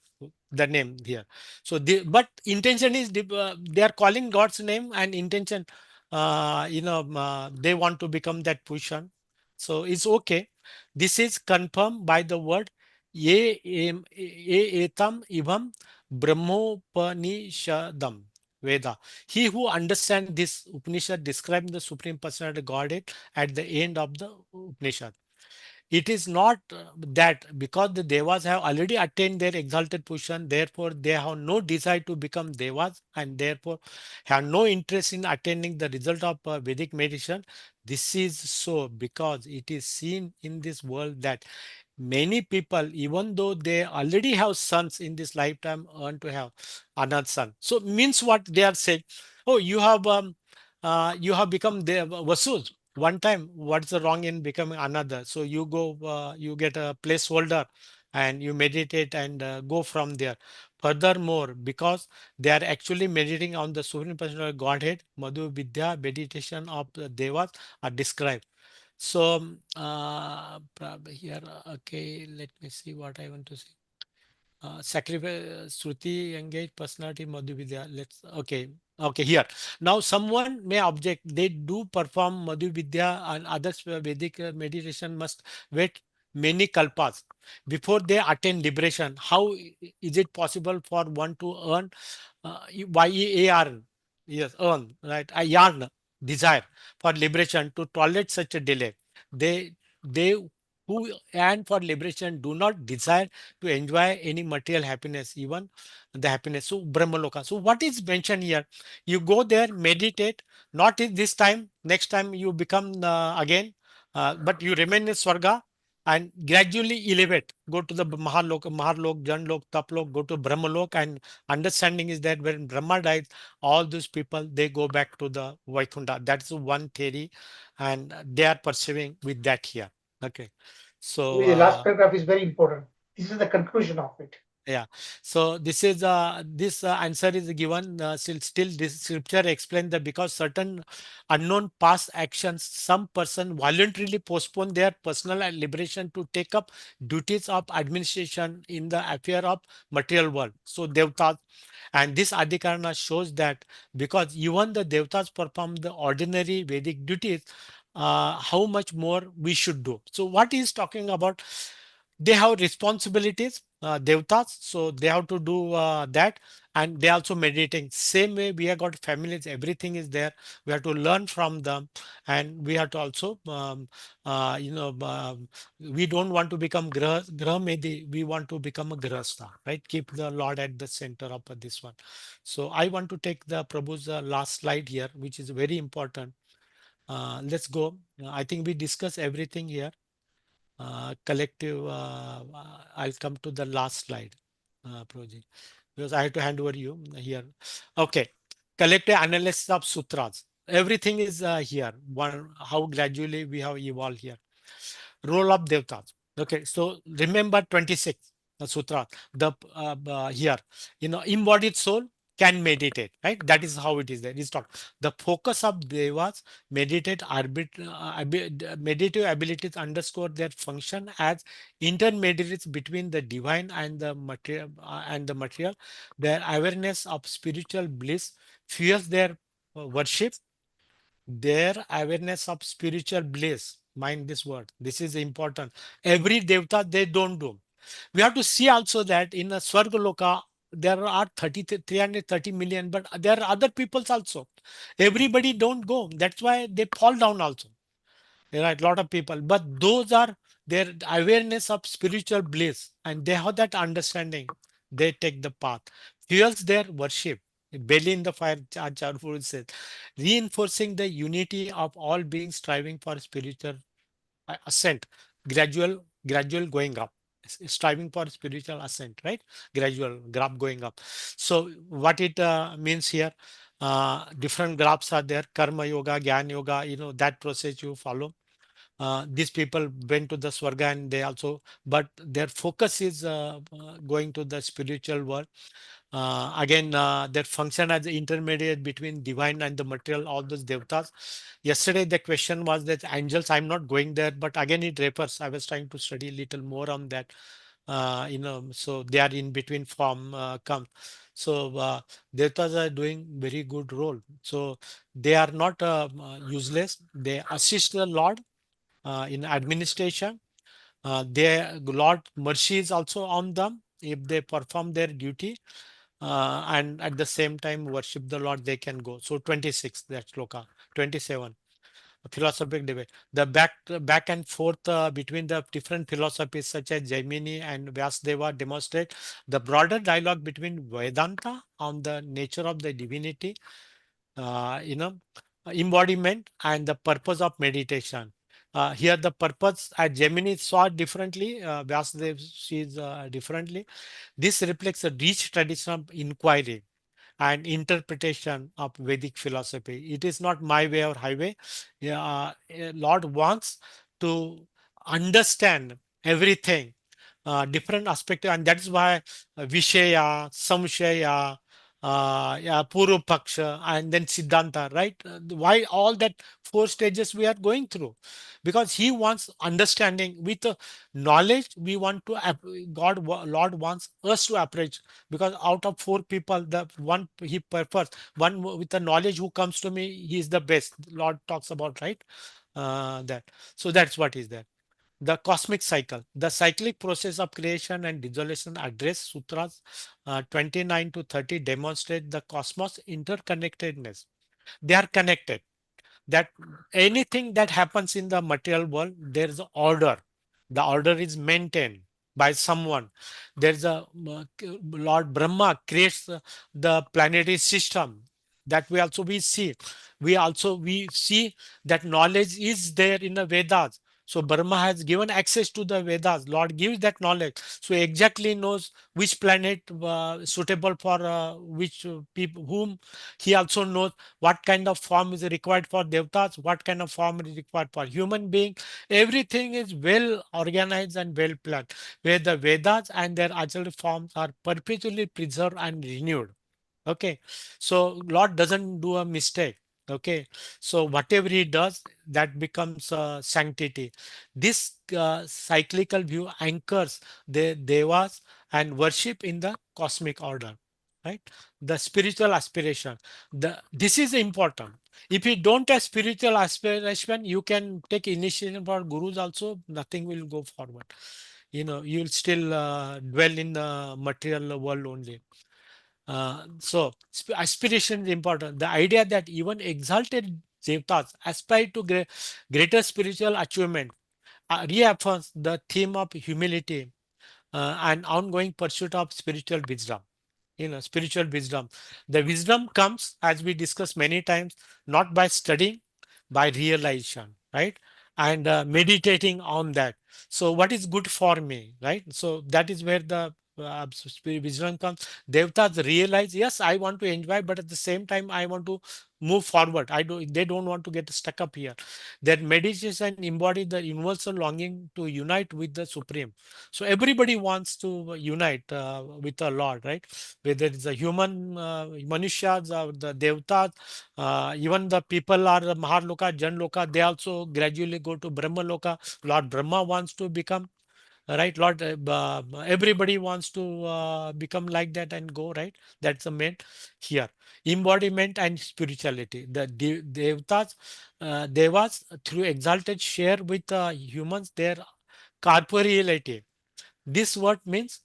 The name here. So, but intention is they are calling God's name and intention. They want to become that position. So it's okay. This is confirmed by the word ye etam ivam brahmopanishadam Veda. He who understands this Upanishad describing the Supreme Personality Godhead at the end of the Upanishad. It is not that because the Devas have already attained their exalted position, therefore they have no desire to become Devas and therefore have no interest in attaining the result of Vedic meditation. This is so because it is seen in this world that many people, even though they already have sons in this lifetime, want to have another son. So means what they are saying, oh, you have become the Vasus one time. What's the wrong in becoming another? So you go, you get a placeholder and you meditate and go from there. Furthermore, because they are actually meditating on the Supreme Personality of Godhead, Madhu Vidya, meditation of the Devas are described. So probably here, okay, let me see what I want to say. Sacrifice, Shruti, engage, personality, Madhuvidya. Let's, okay, here. Now, someone may object, they do perform Madhuvidya and other Vedic meditation must wait many kalpas before they attain liberation. How is it possible for one to earn YEAR? Yes, earn, right? A yarn, desire for liberation to tolerate such a delay. They who and for liberation do not desire to enjoy any material happiness, even the happiness. So Brahmaloka. So what is mentioned here? You go there, meditate, not in this time, next time you become again, but you remain in Swarga and gradually elevate. Go to the Mahalok, Mahalok, Janlok, Taplok, go to Brahmalok, and understanding is that when Brahma dies, all those people they go back to the Vaikuntha. That's one theory, and they are pursuing with that here. Okay. So The last paragraph is very important. This is the conclusion of it. yeah, so this is this answer is given still this scripture explains that because certain unknown past actions, some person voluntarily postpone their personal liberation to take up duties of administration in the affair of material world. So devtas, and this Adhikarna shows that because even the devtas perform the ordinary Vedic duties, how much more we should do. So what he is talking about, they have responsibilities, devtas, so they have to do that, and they also meditating same way. We have got families, everything is there, we have to learn from them, and we have to also we don't want to become grahamedi, we want to become a grahastha, right? Keep the Lord at the center of this one. So I want to take the Prabhu's last slide here, which is very important. Let's go. I think we discuss everything here. Collective, I'll come to the last slide, Prabhuji, because I have to hand over you here. Okay, collective analysis of sutras. Everything is here. One, how gradually we have evolved here. Role of devtas. Okay, so remember 26 sutra. The here, embodied soul can meditate, right? That is how it is there. It's talk. The focus of devas meditate meditative abilities underscore their function as intermediaries between the divine and the material Their awareness of spiritual bliss fuels their worship. Their awareness of spiritual bliss, mind this word, this is important. Every devta they don't do. We have to see also that in a Swargaloka there are 330 million, but there are other peoples also. Everybody don't go, that's why they fall down also. There are a lot of people, but those are their awareness of spiritual bliss, and they have that understanding. They take the path, fuels their worship. Belly in the fire, Acharya says, reinforcing the unity of all beings striving for spiritual ascent, gradual going up, striving for spiritual ascent, right? Gradual graph going up. So what it means here, different graphs are there, karma yoga, gyan yoga, that process you follow. These people went to the Swarga and they also, but their focus is going to the spiritual world. Again, that function as the intermediate between divine and the material, all those devtas. Yesterday, the question was that angels, I'm not going there, but again, it refers. I was trying to study a little more on that. So they are in between form come. So devtas are doing very good role. So they are not useless. They assist the Lord in administration. Their Lord mercy is also on them if they perform their duty, and at the same time worship the Lord, they can go. So 26, that's Loka. 27, philosophical debate. The back and forth between the different philosophies such as Jaimini and Vyasdeva demonstrate the broader dialogue between Vedanta on the nature of the divinity, embodiment and the purpose of meditation. Here the purpose, Gemini saw differently, Vyasadeva sees differently. This reflects a rich tradition of inquiry and interpretation of Vedic philosophy. It is not my way or highway. Yeah, Lord wants to understand everything, different aspect, and that is why Vishaya, Samshaya, yeah, Puru Paksha, and then Siddhanta, right? Why all that four stages we are going through? Because he wants understanding with knowledge. We want to, Lord wants us to approach, because out of four people, the one he prefers, one with the knowledge who comes to me, he is the best. Lord talks about, right? That. So that's what is there. The cosmic cycle, the cyclic process of creation and dissolution address sutras 29 to 30 demonstrate the cosmos interconnectedness. They are connected, that anything that happens in the material world, there is order. The order is maintained by someone. There's a Lord Brahma creates the planetary system, that we also we see. We see that knowledge is there in the Vedas. So Brahma has given access to the Vedas. Lord gives that knowledge. So exactly knows which planet suitable for which people, whom. He also knows what kind of form is required for devatas, what kind of form is required for human being. Everything is well organized and well planned, where the Vedas and their actual forms are perpetually preserved and renewed. Okay, so Lord doesn't do a mistake. Okay, so whatever he does, that becomes sanctity. This cyclical view anchors the devas and worship in the cosmic order, right? The spiritual aspiration. This is important. If you don't have spiritual aspiration, you can take initiation for gurus also, nothing will go forward. You'll still dwell in the material world only. So aspiration is important. The idea that even exalted devtas aspire to greater spiritual achievement reaffirms the theme of humility and ongoing pursuit of spiritual wisdom. Spiritual wisdom. The wisdom comes, as we discussed many times, not by studying, by realization, right? And meditating on that. So what is good for me, right? So that is where the wisdom comes. Devtas realize, yes, I want to enjoy, but at the same time, I want to move forward. They don't want to get stuck up here. Their meditation embodies the universal longing to unite with the Supreme. So everybody wants to unite with the Lord, right? Whether it's a human, Manushas or the Devtas, even the people are the Maharloka, Janloka, they also gradually go to Brahma Loka. Lord Brahma wants to become, right? Lord, everybody wants to become like that and go, right? That's the main here. Embodiment and spirituality. The Devas through exalted share with humans their corporeality. This word means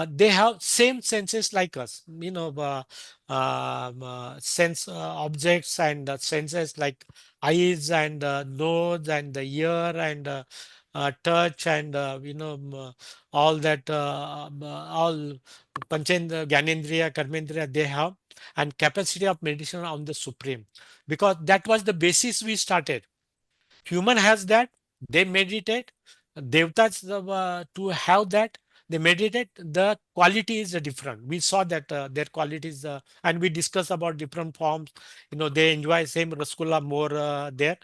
they have same senses like us, sense objects and senses like eyes and nose and the ear and touch and all that all panchendra, gyanendriya, karmendriya they have, and capacity of meditation on the supreme, because that was the basis we started. Human has that, they meditate. Devtas to have that, they meditate. The quality is different. We saw that their qualities, and we discuss about different forms. They enjoy same rasgulla more there.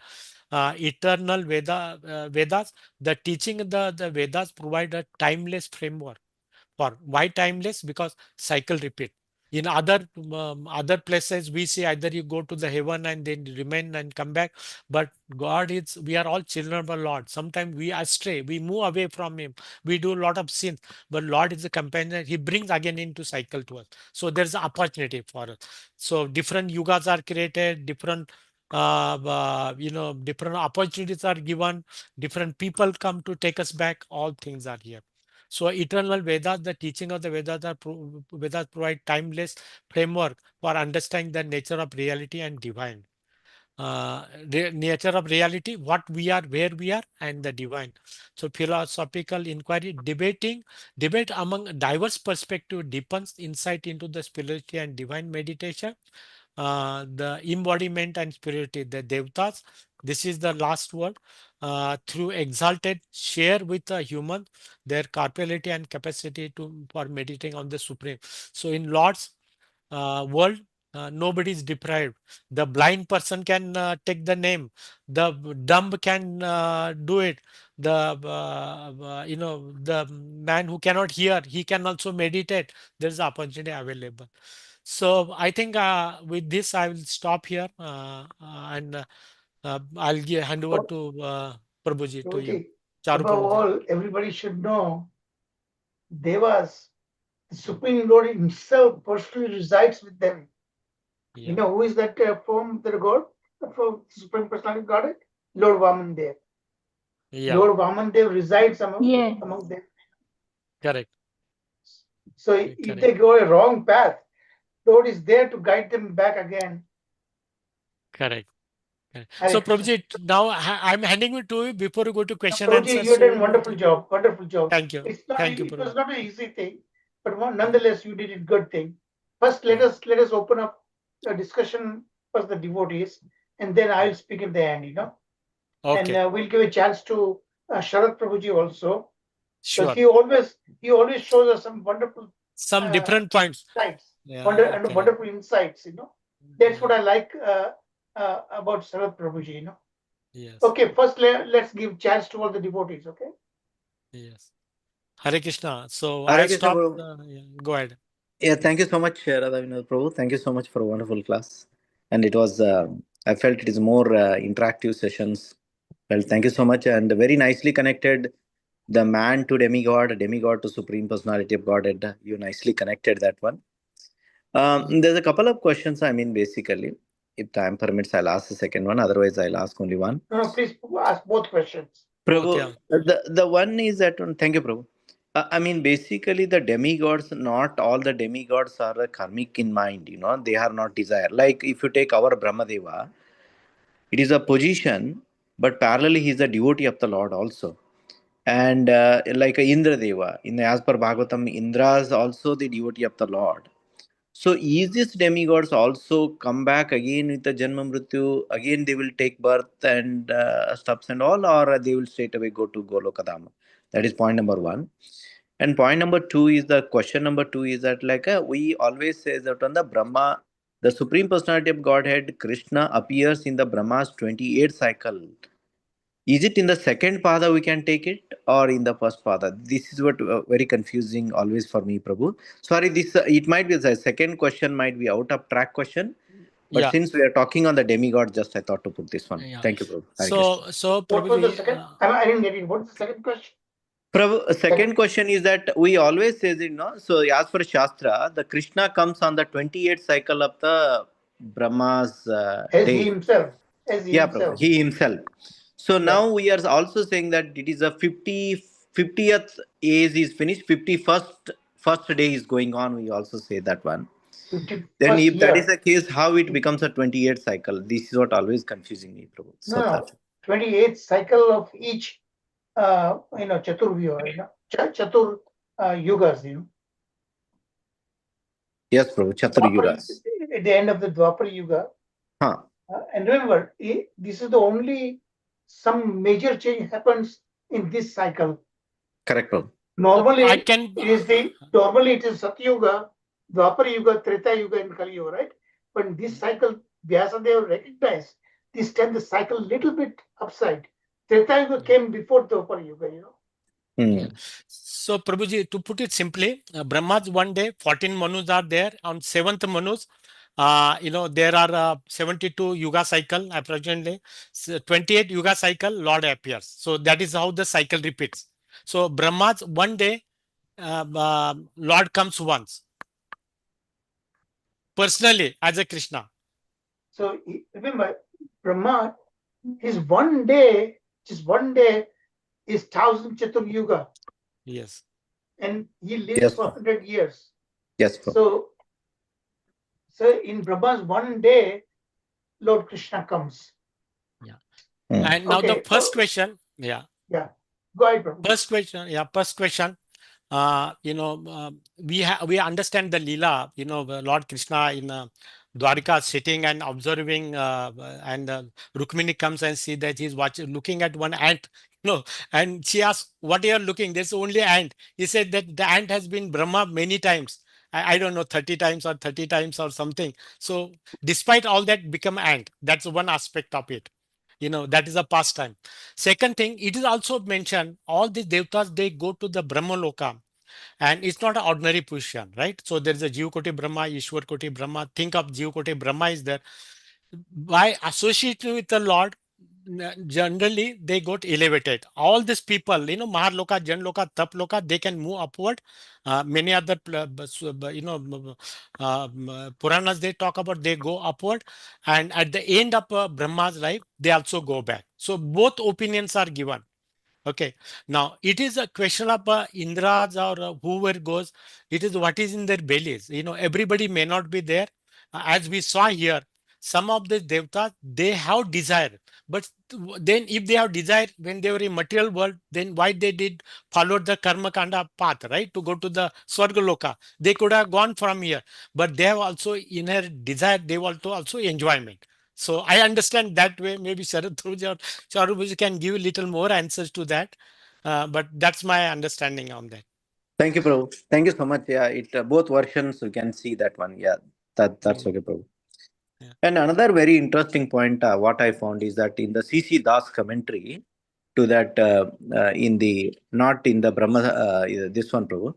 Eternal Vedas, the teaching the Vedas provide a timeless framework. For why timeless? Because cycle repeat. In other places, we see either you go to the heaven and then remain and come back. But God is, we are all children of the Lord. Sometimes we astray, we move away from Him, we do a lot of sins. But Lord is a companion. He brings again into cycle to us. So there's an opportunity for us. So different yugas are created, different opportunities are given, different people come to take us back. All things are here. So eternal Vedas, the teaching of the Vedas provide timeless framework for understanding the nature of reality and divine. Nature of reality, what we are, where we are, and the divine. So philosophical inquiry, debate among diverse perspective deepens insight into the spirituality and divine meditation. the embodiment and spirituality, the Devatas. This is the last word. Through exalted, share with the human their capability and capacity for meditating on the Supreme. So in Lord's world, nobody is deprived. The blind person can take the name. The dumb can do it. The the man who cannot hear, he can also meditate. There is opportunity available. So I think with this I will stop here, and I'll hand over to Prabhuji, to you. Prabhuji, Charu above Prabhuji. all, everybody should know Devas, the Supreme Lord himself personally resides with them. Yeah. You know who is that form of the God, from Supreme Personality of Godhead? Lord Vamandev. Yeah. Lord Vamandev resides Yes. among them. Correct. So if they go a wrong path, Lord is there to guide them back again. Correct. So Prabhuji, now I'm handing it to you before you go to question Prabhuji, answer. you did a wonderful job. Wonderful job. Thank you. It's not, Thank you, it was Prabhuji. not an easy thing, but nonetheless, you did a good thing. First, let us open up a discussion for the devotees, and then I'll speak at the end. You know, Okay. and we'll give a chance to Sharat Prabhuji also, because Sure. he always shows us some wonderful Some different points. insights, Yeah, and correct. wonderful insights. You know, that's what I like about Sharat Prabhuji. You know. Yes. Okay, first let's give chance to all the devotees. Okay. Yes. Hare Krishna. So Hare I Krishna, stopped. Prabhu. Go ahead. Yeah, thank you so much, Radha Vinod Prabhu. Thank you so much for a wonderful class. And it was, I felt it is more interactive sessions. Well, thank you so much. And very nicely connected the man to demigod to Supreme Personality of Godhead. You nicely connected that one. There's a couple of questions. I mean, basically, if time permits, I'll ask the second one. Otherwise, I'll ask only one. No, please ask both questions. Both, Prabhu, the one is that one. Thank you, Prabhu. I mean, basically, the demigods, not all the demigods are karmic in mind, you know, they are not desire. Like, if you take our Brahmadeva, it is a position, but parallelly, he is a devotee of the Lord also. And like Indra Deva, as per Bhagavatam, Indra is also the devotee of the Lord. So is this demigods also come back again with the Janma Mrityu? Again they will take birth and stuffs and all, or they will straight away go to Golokadama? That is point number one. And point number two is the question number two is that like we always say that on the Brahma, the Supreme Personality of Godhead, Krishna appears in the Brahma's 28th cycle. Is it in the second pada we can take it, or in the first pada? This is what very confusing always for me, Prabhu. Sorry, this it might be the second question might be out of track question, but Yeah. since we are talking on the demigod, just I thought to put this one. Yeah. Thank you, Prabhu. Hare Krishna. So What was the Prabhuji, second? I didn't get it. What's the second question? Prabhu, second question is that we always say, you know, so as per Shastra, the Krishna comes on the 28th cycle of the Brahma's As he day. himself. As he Yeah, Prabhu, himself. he himself. So Yeah. now we are also saying that it is a 50th age is finished, 51st first day is going on. We also say that one. Then 51st if that is year. the case, how it becomes a 28th cycle? This is what always confusing me, Prabhu. So No, that 28th cycle of each, Chaturvyuha, Chatur yugas, you know. yes, Prabhu, Chatur Yugas. At the end of the Dwapar Yuga. Huh. And remember, this is the only some major change happens in this cycle. Correct, Prabhu. Normally, I can. normally it is Satyuga, Dwapar Yuga, Treta Yuga, and Kali Yuga, right? But in this cycle, Vyasadeva recognized this time the cycle little bit upside. Treta Yuga came before Dwapar Yuga, you know. Yeah. So Prabhuji, to put it simply, Brahma's one day, 14 Manus are there. On 7th Manus, there are 72 Yuga cycle approximately. So 28 Yuga cycle, Lord appears. So that is how the cycle repeats. So Brahma's one day, Lord comes once. Personally, as a Krishna. So remember, Brahma, his one day, just one day, is 1,000 Chatur Yuga. Yes. And he lives for 100 years. Yes, Prabhu. So in Brahma's one day, Lord Krishna comes. Yeah. And now the first question, Yeah. Go ahead, Prabhu. First question. We understand the Leela, Lord Krishna in Dwarka sitting and observing, and Rukmini comes and see that he's watching, looking at one ant, and she asks, "What are you looking? There's only ant." He said that the ant has been Brahma many times. I don't know, 30 times or 30 times or something. So despite all that, become ant. That's one aspect of it. That is a pastime. Second thing, it is also mentioned all these devtas, they go to the Brahma Loka, and it's not an ordinary position, right? So there is a Jiva Koti Brahma, Ishwar Koti Brahma. Think of Jiva Koti Brahma is there. By associating with the Lord, generally they got elevated. All these people, Maharloka, Janloka, Taploka, they can move upward. Many other, Puranas they talk about, they go upward. And at the end of Brahma's life, they also go back. So both opinions are given. Okay. Now it is a question of Indras or whoever goes. It is what is in their bellies. Everybody may not be there. As we saw here, some of the devtas, they have desire. But then if they have desire when they were in material world, then why they did follow the karma kanda path, right? To go to the Swargaloka. They could have gone from here. But they have also inner desire. They want to also enjoyment. So I understand that way. Maybe Sharad Dhruj or Charubuji can give a little more answers to that. But that's my understanding on that. Thank you, Prabhu. Thank you so much. Yeah, it both versions you can see that one. Yeah, that's Mm, okay, Prabhu. yeah. And another very interesting point, what I found is that in the C.C. Das commentary to that, in the not in the Brahma, this one, Prabhu.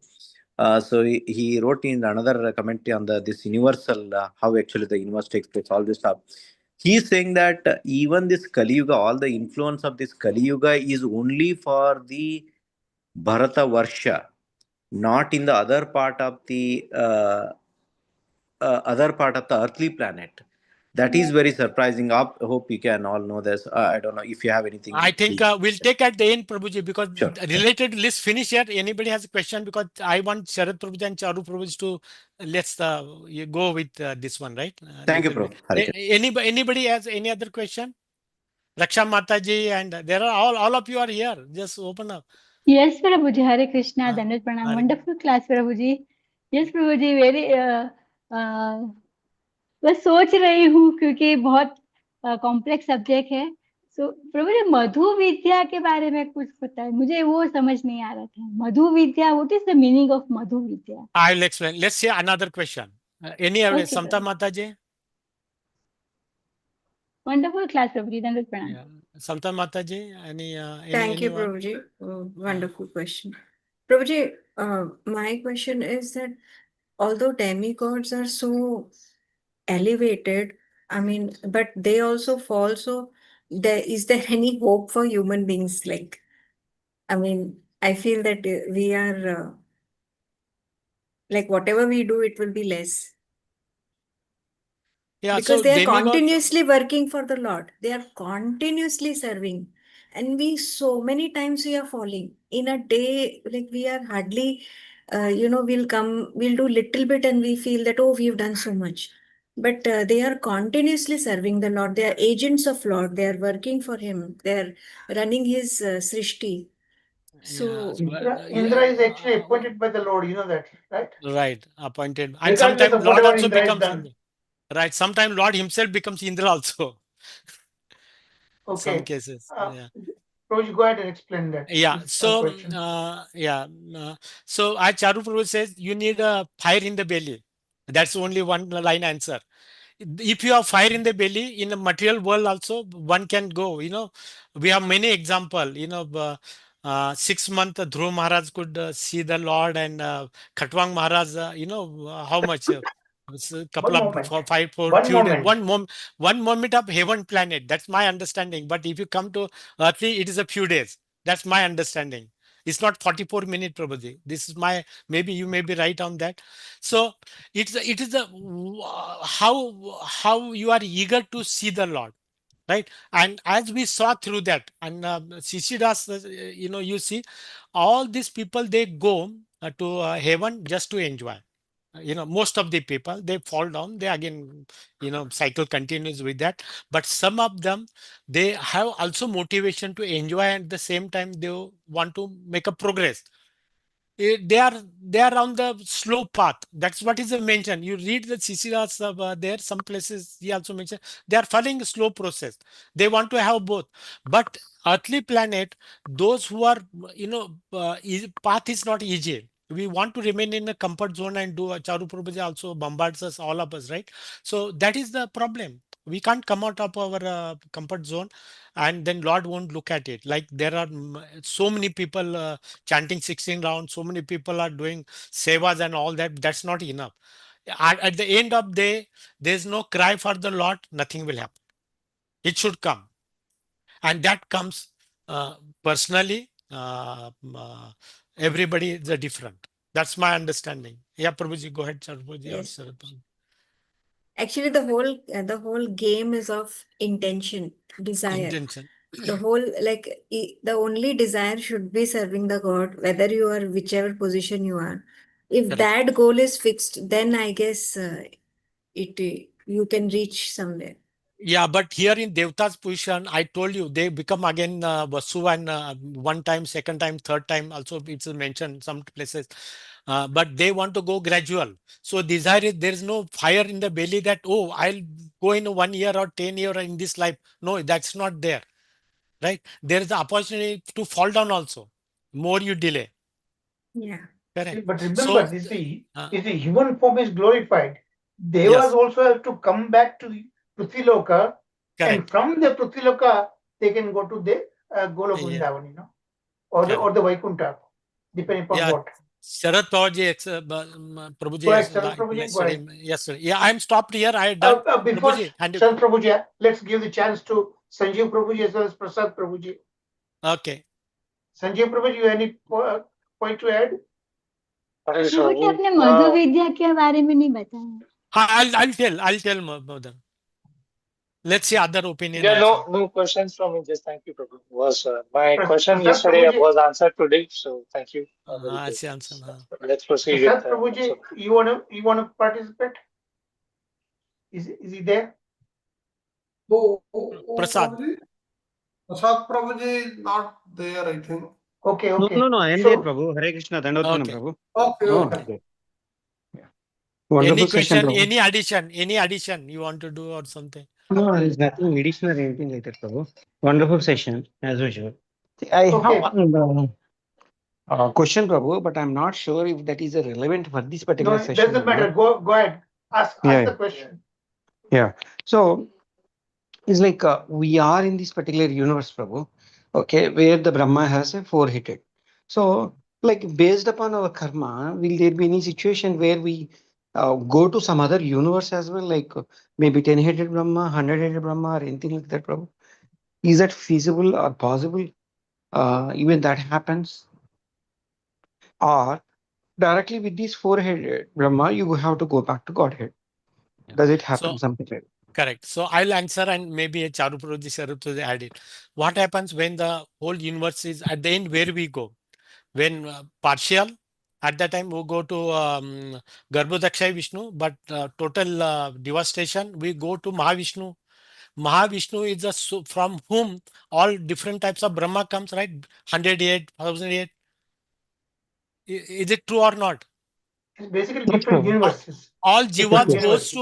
So he wrote in another commentary on the this universal, how actually the universe takes place, all this stuff. He's saying that even this Kali Yuga, all the influence of this Kali Yuga is only for the Bharata Varsha, not in the other part of the earthly planet. That is very surprising. I hope you can all know this. I don't know if you have anything, I think please. we'll take at the end, Prabhuji, because Sure. related list finish here. Anybody has a question? Because I want Sharad Prabhuji and Charu Prabhuji to let's you go with this one, right? Thank you, Little Prabhu. bit. Hare Krishna. Anybody has any other question? Raksha Mataji, and there are all of you are here. Just open up. Yes, Prabhuji, Hare Krishna, Uh, Dandavat Pranam. Hare- Wonderful class, Prabhuji. Yes, Prabhuji, very बस सोच रही हूँ क्योंकि बहुत complex subject है। सो प्रभु जी, मधु विद्या के बारे में कुछ पता है? मुझे वो समझ नहीं आ रहा था। Madhu Vidya, what is the meaning of Madhu Vidya? I'll explain. Let's see another question. Any other, okay Samta प्रभु। Mataji? वंडरफुल क्लास प्रभु जी, दंडवत प्रणाम। Yeah. Samta Mataji, Thank you, anyone? Prabhuji. Wonderful question. Prabhuji, my question is that although demigods are so elevated, I mean, but they also fall. So, is there any hope for human beings? Like, I mean, I feel that we are like whatever we do, it will be less. Yeah, Because so they are demigods. continuously working for the Lord. They are continuously serving. And we so many times we are falling. In a day, like we are hardly, we'll do little bit and we feel that, oh, we've done so much. But they are continuously serving the Lord. They are agents of Lord. They are working for Him. They are running His Srishti. Yeah, So, Indra is actually appointed by the Lord, you know that, right? right, appointed. And Regardless sometimes of Lord whatever also Indra has becomes done. Indra. Right. Sometimes Lord himself becomes Indra also. Some Okay. cases. Yeah. Roj, go ahead and explain that. Yeah. This So, question. so as Charu Prabhu says, you need a fire in the belly. That's only one line answer. If you have fire in the belly, in the material world also, one can go. We have many example. 6 month Dhruv Maharaj could see the Lord, and Khatwang Maharaj, how much? It's a couple One of moment. five, four, One few days, moment. one moment of heaven planet. That's my understanding. But if you come to earthly, it is a few days. That's my understanding. It's not 44 minutes, Prabhuji. This is my, maybe you may be right on that. So it is a how you are eager to see the Lord, right? And as we saw through that, and Sisidas, you see, all these people, they go to heaven just to enjoy. Most of the people, they fall down, they again, cycle continues with that. But some of them, they have also motivation to enjoy, and at the same time they want to make a progress. they are on the slow path. That's what is mentioned. You read the Sisiras there, some places he also mentioned they are following a slow process. They want to have both. But earthly planet, those who are, path is not easy. We want to remain in a comfort zone and do. Charu Prabhuji also bombards us, all of us, right? So that is the problem. We can't come out of our comfort zone, and then Lord won't look at it. Like there are so many people chanting 16 rounds, so many people are doing sevas and all that. That's not enough. At the end of the day, there's no cry for the Lord, nothing will happen. It should come. And that comes personally. Everybody is different. That's my understanding. Yeah, Prabhuji, go ahead, Prabhuji. Yes. Or Sarabha. Actually, the whole game is of intention, desire. Intention. The whole, like, the only desire should be serving the God, whether you are whichever position you are. If Correct. that goal is fixed, then I guess you can reach somewhere. Yeah, but here in Devta's position, I told you they become again Vasu, and one time, second time, third time. Also, it's mentioned some places. But they want to go gradual. So desire is, there is no fire in the belly that, oh, I'll go in 1 year or 10 year in this life. No, that's not there. Right? There is the opportunity to fall down also. More you delay. Yeah. Correct. But remember, So, this is the human form is glorified. Devas yes. also have to come back to the Prithviloka, and Correct. from the Prithviloka they can go to the Golok Yeah. Vrindavan, or the Vaikuntha, depending upon Yeah. what. Sharad Pawarji, Prabhuji Go ahead, has Sharad Prabhuji, go ahead. yesterday. Yeah, I'm stopped here. I done. Before Prabhuji, and Sharad Prabhuji, let's give the chance to Sanjeev Prabhuji as well as Prasad Prabhuji. okay. Sanjeev Prabhuji, you have any point to add? प्रभुजी आपने मधु विद्या के बारे में नहीं बताया. I'll tell Mother. Let's see other opinion. Yeah, also. no questions from me. Just thank you, Prabhu. Was my question Prasad yesterday Prabhuji. was answered today, so thank you. I see answer. Let's proceed Prasad with. Prabhuji, you wanna participate? Is he there? Prasad. Prasad Prabhuji is not there, I think. Okay. No, I am there, Prabhu. Hare Krishna, Dandavatana, Okay. Prabhu. Okay. Okay. Yeah. Wonderful Any session, question? Prabhu. Any addition you want to do or something? No, there is nothing additional or anything like that, Prabhu. Wonderful session, as usual. I have one question, Prabhu, but I'm not sure if that is relevant for this particular No, it session. doesn't matter. Go ahead. Ask the question. Yeah. So it's like we are in this particular universe, Prabhu, okay, where the Brahma has a four-headed. So, like based upon our karma, will there be any situation where we go to some other universe as well, like maybe 10-headed Brahma, 100-headed Brahma, or anything like that, Prabhu? Is that feasible or possible? Even that happens? Or directly with this four-headed Brahma, you have to go back to Godhead. Does it happen something like that? Correct. So I'll answer, and maybe a Charu Prabhuji, Sharad Prabhuji add it. What happens when the whole universe is at the end? Where we go? When partial, at that time we go to Garbhodakshay Vishnu, but total devastation, we go to Mahavishnu. Mahavishnu is from whom all different types of Brahma comes, right? 108, 1008. Is it true or not? It's basically different universes. All jivas universes.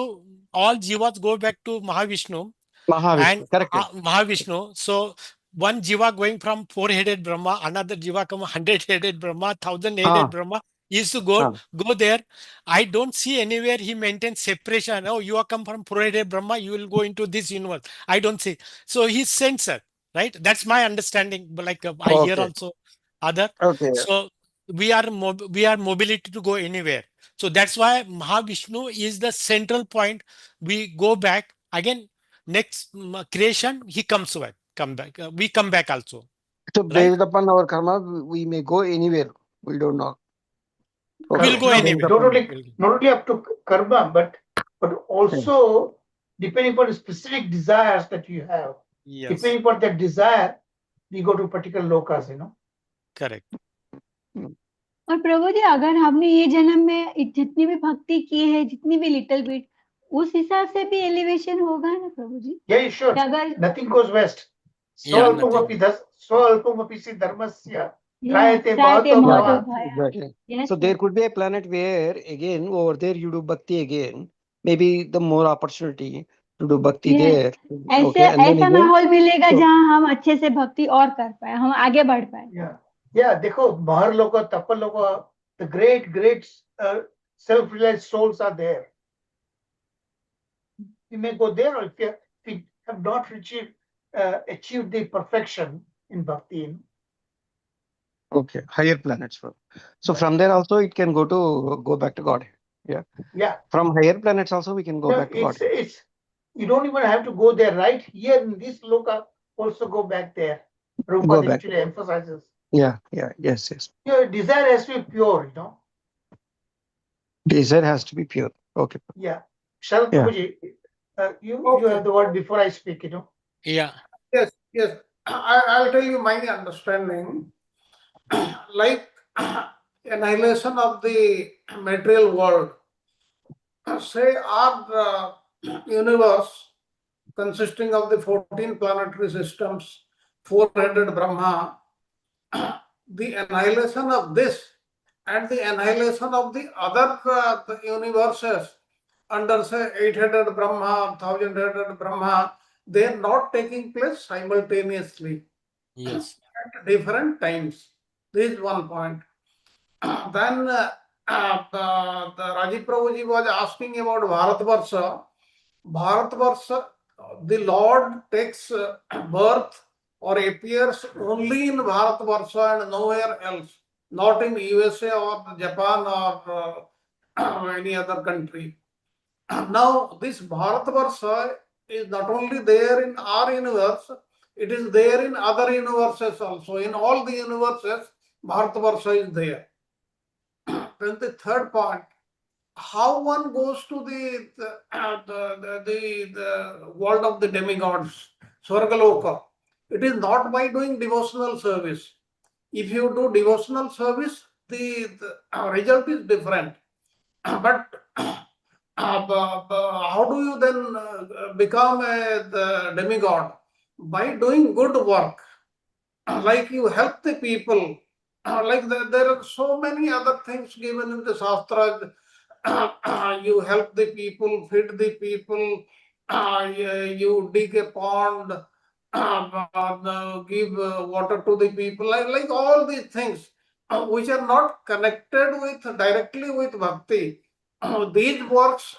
all jivas go back to Mahavishnu. And Correct. Mahavishnu. So one jiva going from four-headed Brahma, another jiva come 100-headed Brahma, 1,000-headed Brahma, used to go there. I don't see anywhere he maintains separation. Oh, you are come from four-headed Brahma, you will go into this universe. I don't see. So he's censor, right? That's my understanding. But like I hear also other. Okay. So we are mobility to go anywhere. So that's why Mahavishnu is the central point. We go back again. Next creation, he come back. We come back also. So right? based upon our karma, we may go anywhere. We don't know. We'll go anywhere. Not only up to karma, but also depending upon the specific desires that you have. Yes. Depending upon that desire, we go to particular lokas, Correct. और प्रभु जी अगर हमने ये जन्म में जितनी भी भक्ति की है, जितनी भी लिटिल बिट, उस हिसाब से भी एलिवेशन होगा ना प्रभु जी? Yeah, sure. अगर nothing goes west. So alpamapi dharmasya Trayate Trayate Mahato Mahato Bhava. Bhaya. Exactly. Yes, So sir. there could be a planet where again over there you do bhakti again. Maybe the more opportunity to do bhakti Yes. there. ऐसे Okay, and then ऐसा again. माहौल मिलेगा So जहाँ हम अच्छे से भक्ति और कर पाए, हम आगे बढ़ पाए. Yeah, देखो महर लोग तपल लोग, the great self-realized souls are there. You may go there, or if you have not achieved the perfection in bhakti. okay, higher planets. So from there also it can go back to God. Yeah. Yeah. From higher planets also we can go back to God. It's you don't even have to go there. Right here in this loka, also go back there. Go Prabhupada back. actually emphasizes. Yeah, yes. Your desire has to be pure, Desire has to be pure. Okay. Yeah. Sharad Yeah. Prabhuji, you Okay. have the word before I speak, Yeah. Yes. I'll tell you my understanding. Like annihilation of the material world. Say our universe consisting of the 14 planetary systems, four-headed Brahma, the annihilation of this and the annihilation of the other the universes under say eight-headed Brahma, thousand-headed Brahma, they are not taking place simultaneously. Yes. At different times. This is one point. Then the Rajiv Prabhuji was asking about Bharatvarsha. Bharatvarsha, the Lord takes birth or appears only in Bharatvarsha and nowhere else, not in USA or Japan or any other country. Now, this Bharatvarsha is not only there in our universe, it is there in other universes also. In all the universes, Bharatvarsha is there. Then the third point, how one goes to the world of the demigods, Swargaloka. It is not by doing devotional service. If you do devotional service, the result is different. But how do you then become the demigod? By doing good work, like you help the people, there are so many other things given in the Shastra. You help the people, feed the people, you dig a pond, give water to the people, like all these things which are not connected with directly with bhakti. These works,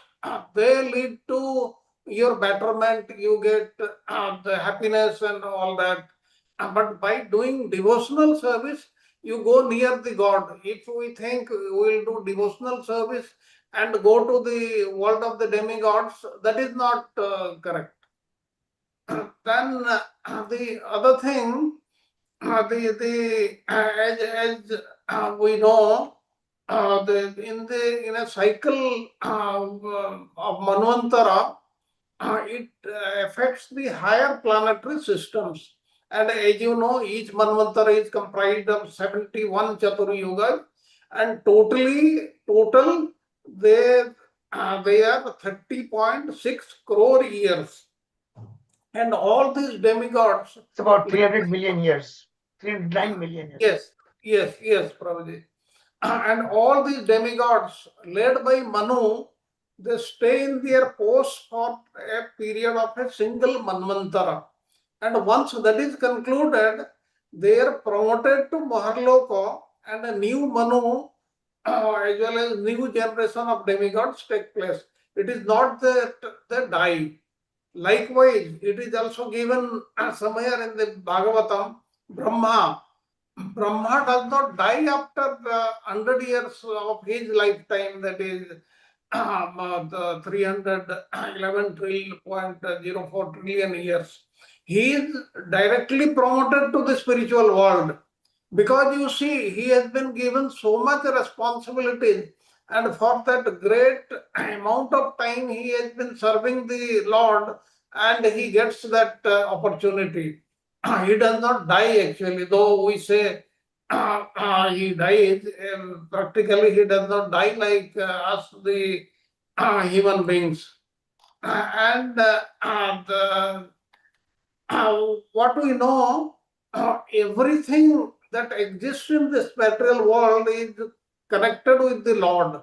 they lead to your betterment, you get the happiness and all that. But by doing devotional service, you go near the God. If we think we will do devotional service and go to the world of the demigods, that is not correct. Then the other thing, as we know, in a cycle of Manvantara, it affects the higher planetary systems. And as you know, each Manvantara is comprised of 71 Chatur Yugas, and total they are 30.6 crore years. And all these demigods. It's about 300 million years, 309 million years. Yes, Prabhuji. And all these demigods led by Manu, they stay in their post for a period of a single Manvantara. And once that is concluded, they are promoted to Maharloka and a new Manu as well as new generation of demigods take place. It is not that they die. Likewise, it is also given somewhere in the Bhagavatam, Brahma. Brahma does not die after 100 years of his lifetime, that is the 311.04 trillion years. He is directly promoted to the spiritual world because you see, he has been given so much responsibilities, and for that great amount of time, he has been serving the Lord, and he gets that opportunity. He does not die actually, though we say he dies. Practically, he does not die like us, the human beings. What we know, everything that exists in this material world is connected with the Lord.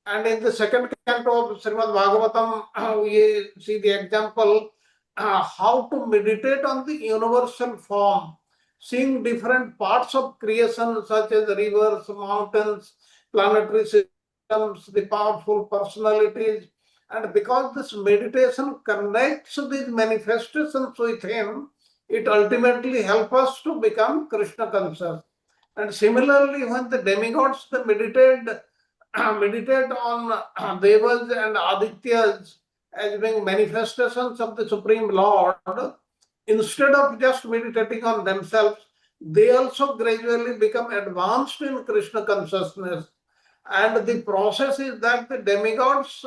And in the second canto of Srimad Bhagavatam, we see the example how to meditate on the universal form, seeing different parts of creation such as rivers, mountains, planetary systems, the powerful personalities. And because this meditation connects these manifestations with Him, it ultimately helps us to become Krishna conscious. And similarly, when the demigods they meditate on Devas and Adityas as being manifestations of the Supreme Lord, instead of just meditating on themselves, they also gradually become advanced in Krishna consciousness. And the process is that the demigods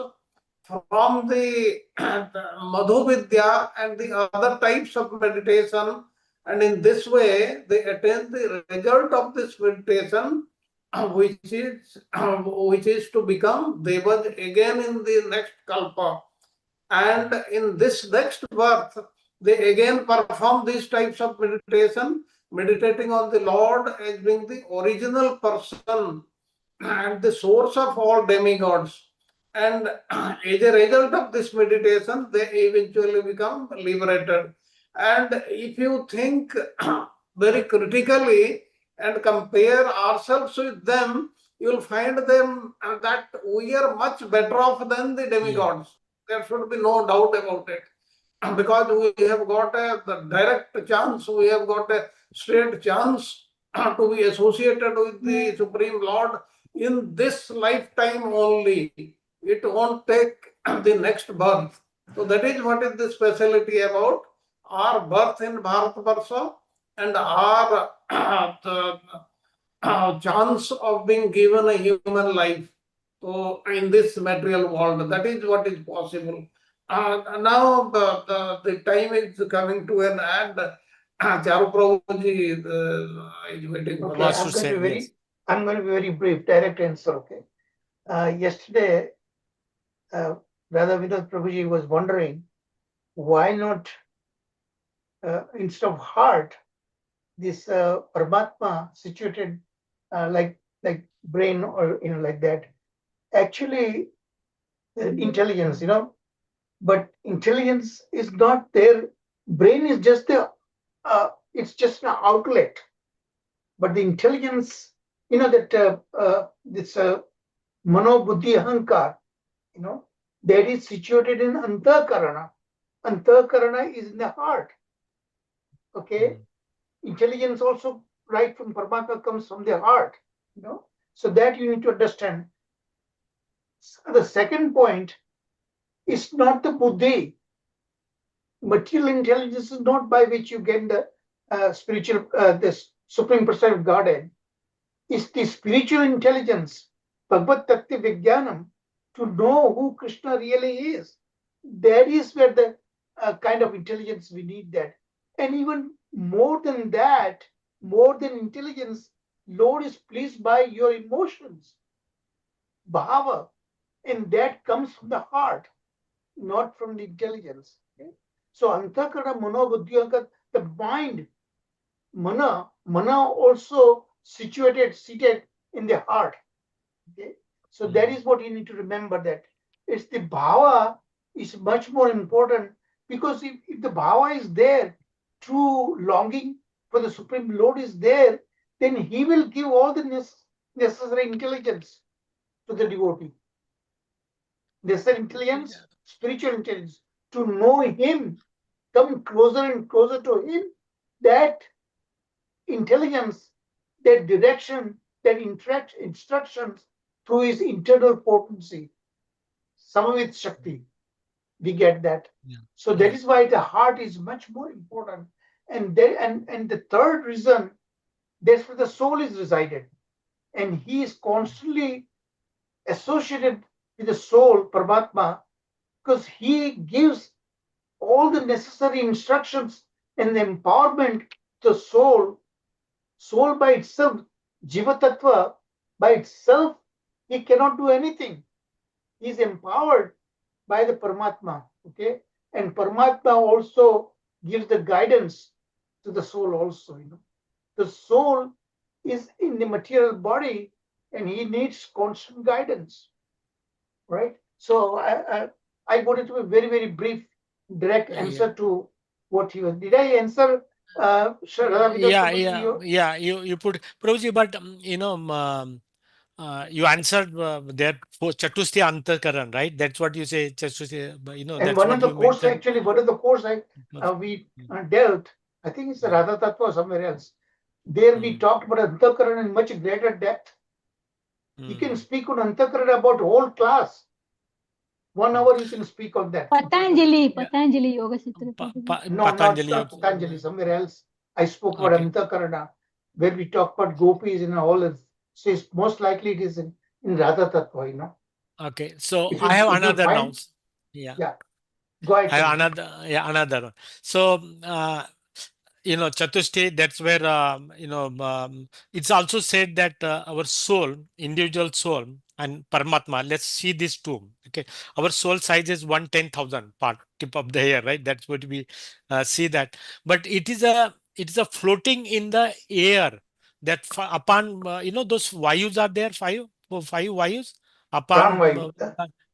from the Madhu Vidya and the other types of meditation, and in this way they attain the result of this meditation, which is to become Devas again in the next kalpa. And in this next birth, they again perform these types of meditation, meditating on the Lord as being the original person and the source of all demigods. And as a result of this meditation, they eventually become liberated. And if you think very critically and compare ourselves with them, you will find them that we are much better off than the demigods. There should be no doubt about it. Because we have got the direct chance, we have got a straight chance to be associated with the Supreme Lord in this lifetime only. It won't take the next birth. So that is what is the specialty about our birth in Bharatvarsha and our chance of being given a human life. So in this material world, that is what is possible. Now the time is coming to an end. Charu Prabhuji is waiting for Okay, Wants that. to say, yes. I'm going to be very brief, direct answer. Okay. Yesterday, Radha Vinod Prabhuji was wondering why not instead of heart, this Paramatma situated like brain or like that. Actually, intelligence, but intelligence is not there. Brain is just it's just an outlet. But the intelligence, that this mano buddhi ahankar, that is situated in antakarana. Antakarana is in the heart. Okay, intelligence also right from Paramatma comes from the heart. So that you need to understand. The second point is not the buddhi. Material intelligence is not by which you get the spiritual, this supreme personality of Godhead. It's the spiritual intelligence, Bhagavad Takti Vijnanam, to know who Krishna really is. That is where the kind of intelligence we need that. And even more than that, more than intelligence, Lord is pleased by your emotions, bhava, and that comes from the heart, not from the intelligence. Okay? So antakarana manobuddhyanka, the mind, mana also seated in the heart. Okay? So that is what you need to remember, that it's the bhava is much more important, because if the bhava is there, true longing for the Supreme Lord is there, then he will give all the necessary intelligence to the devotee. Necessary intelligence, spiritual intelligence, to know him, come closer and closer to him, that intelligence, that direction, that instructions through his internal potency, Samavit Shakti, we get that. So that is why the heart is much more important. And the third reason, that's where the soul is resided. And he is constantly associated with the soul, Paramatma, because he gives all the necessary instructions and empowerment to the soul. Soul by itself, Jiva Tattva, by itself, he cannot do anything. He is empowered by the Paramatma. Okay? And Paramatma also gives the guidance to the soul also. The soul is in the material body and he needs constant guidance, right? So I got it to a very, very brief, direct answer to what he was. Did I answer, You put Prabhuji, but you answered there for Chatusti Antakaran, right? That's what you say, Chatusti, and that's one what of the you course, mentioned. actually, one of the course we dealt, I think it's the Mm. Radha Tattva or somewhere else. There we talked about Antakaran in much greater depth. You can speak on Antakaran about whole class. 1 hour you can speak on that. Patanjali Yoga Sutra. No, not Patanjali, somewhere else. I spoke about Antakarana, where we talk about gopis and all. So it's most likely it is in Radha Tattva, Okay, so If I have you another now. find, yeah, go ahead. I have another one. So Chatushti, that's where it's also said that our soul, individual soul, and Paramatma, let's see these two. Okay, our soul size is 1/10,000 part, tip of the hair, right? That's what we see that. But it is a floating in the air that upon those vayus are there, five vayus upon Pranvayu.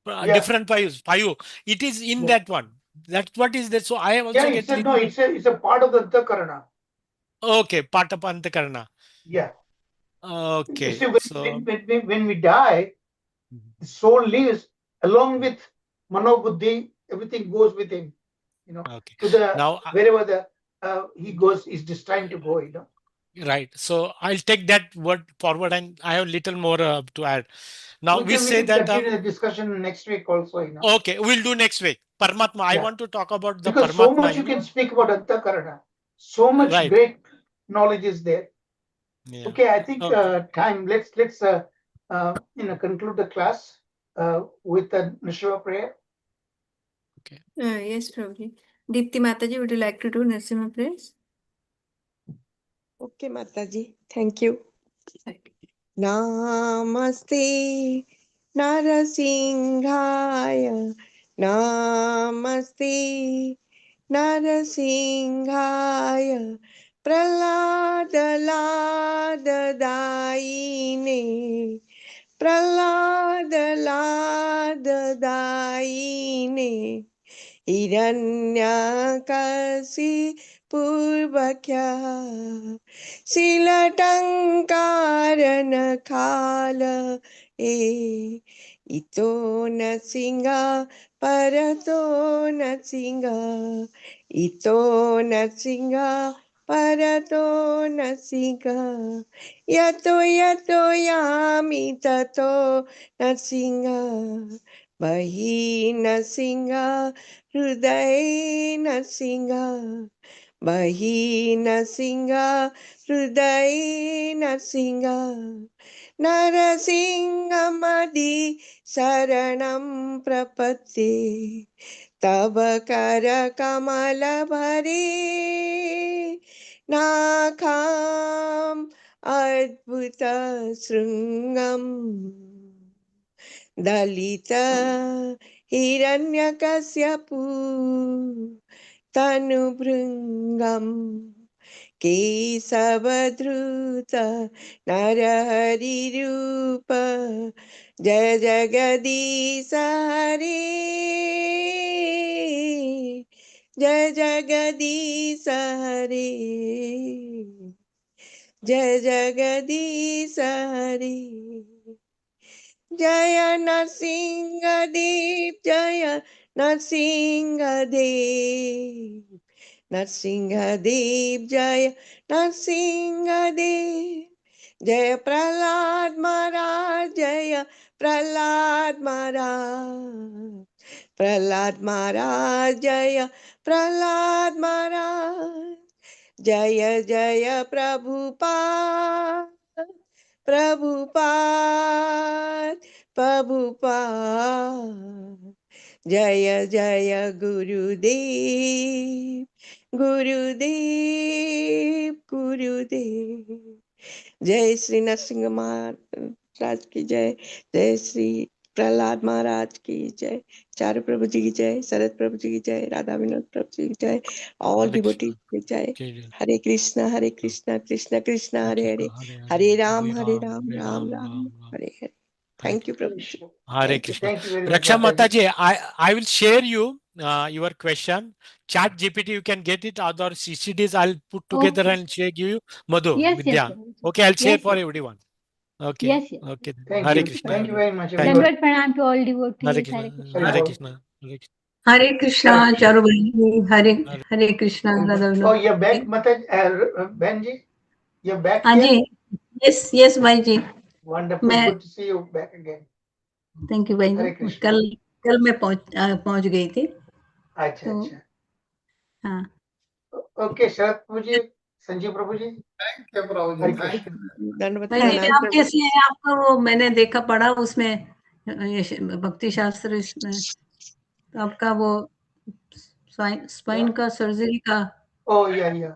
Yeah. different vayu. It is in Yeah. that one. That's what is there. So I have also get little bit. It's a part of the Antakarana. Okay, part of Antakarana. Yeah. Okay, See, so when we die, the soul lives along with Manobuddhi, everything goes with him, okay. to the Now, wherever he goes, is destined to go, right. So I'll take that word forward, and I have little more to add. Now We we can say that continue the discussion next week also, okay, we'll do next week. Paramatma. I Yeah. want to talk about the Because so Paramatma. much you can speak about Antakarana. So much Right. great knowledge is there. Yeah. Okay, I think Okay. time. Let's conclude the class with a Nishima prayer. Okay. Yes, Prabhuji. Deepti Mataji, would you like to do Narasimha prayers? Okay, Mataji. Thank you. Right. Namaste Narasimhaya. Namaste Narasimhaya. Pralada Lada Daine. Pralada Lada Daine. Hiranyakasi Purvakya Silatankarana Kala Ito Nasinga Parato Nasinga Ito Nasinga Parato Nasinga Yato Yato Yami Tato Nasinga Bahina Singa Hriday Nasinga Bahi Nasinga Hriday Nasinga Narasinga Madi Saranam Prapatti Tava Kara Kamala Bhare Nakham Adbhuta Sringam Dalita Hiranyakasyapu Tanubhringam Kesavadruta Narahari Rupa Jaya Jagadisa Hare Jaya Jagadisa Hare Jaya Jagadisa Hare Jaya Narsingadev, Jaya Narsingadev, Narsingadev, Jaya Narsingadev, Jaya Prahlad Maharaj, Jaya Prahlad Maharaj, Prahlad Maharaj, Jaya Prahlad Maharaj, Jaya Jaya Prabhupada. Prabhupada, Prabhupada. Jaya Jaya Gurudev, Gurudev, Gurudev. Jai Sri Nrsimha Maharaj ki Jai, Jai Sri Prahlad महाराज की जय, चारू प्रभु जी की जय, शरद प्रभु जी की जय, राधा विनोद प्रभु जी की जय, all devotees की जय। हरे कृष्णा कृष्णा कृष्णा हरे हरे, हरे राम राम राम हरे हरे। Thank you, Prabhuji. Hare Thank you. Krishna. Thank you very much, Raksha Mataji. Mataji, I will share you your question. Chat GPT, you can get it. Other CCDs, I'll put together Okay. and share you. Madhu, Yes, Vidya. Prabhuji. Okay, I'll share Yes, for yes. everyone. Okay. Yes, yes. Okay. Thank Hare you. Krishna. Thank you very much, Thank you. everyone. Dandavad pranam to all Hare devotees. Krishna. Hare Krishna. Hare Hare Bol. Krishna. Hare Krishna. Hare Krishna, Hare Krishna. Charu Bhai. Hare Hare Krishna, Hare Bol. Radha Oh, Vinod. you're back, Mataji. Benji, you're back हाँ here? Ji, yes भाई जी। Wonderful. मैं Good to see you back again. Thank you भाई हरे जी। कृष्णा। कल मैं पहुंच गई थी। अच्छा तो अच्छा। हाँ, ओके, शरद प्रभु जी, संजीव प्रभु जी, थैंक यू प्रभु जी, हरे थैंक कृष्ण। दंडवत भाई जी प्रणाम आप प्रभु। कैसे हैं? आपका वो मैंने देखा पढ़ा उसमें ये भक्ति शास्त्र इसमें तो आपका वो स्पाइन का सर्जरी का Oh, yeah.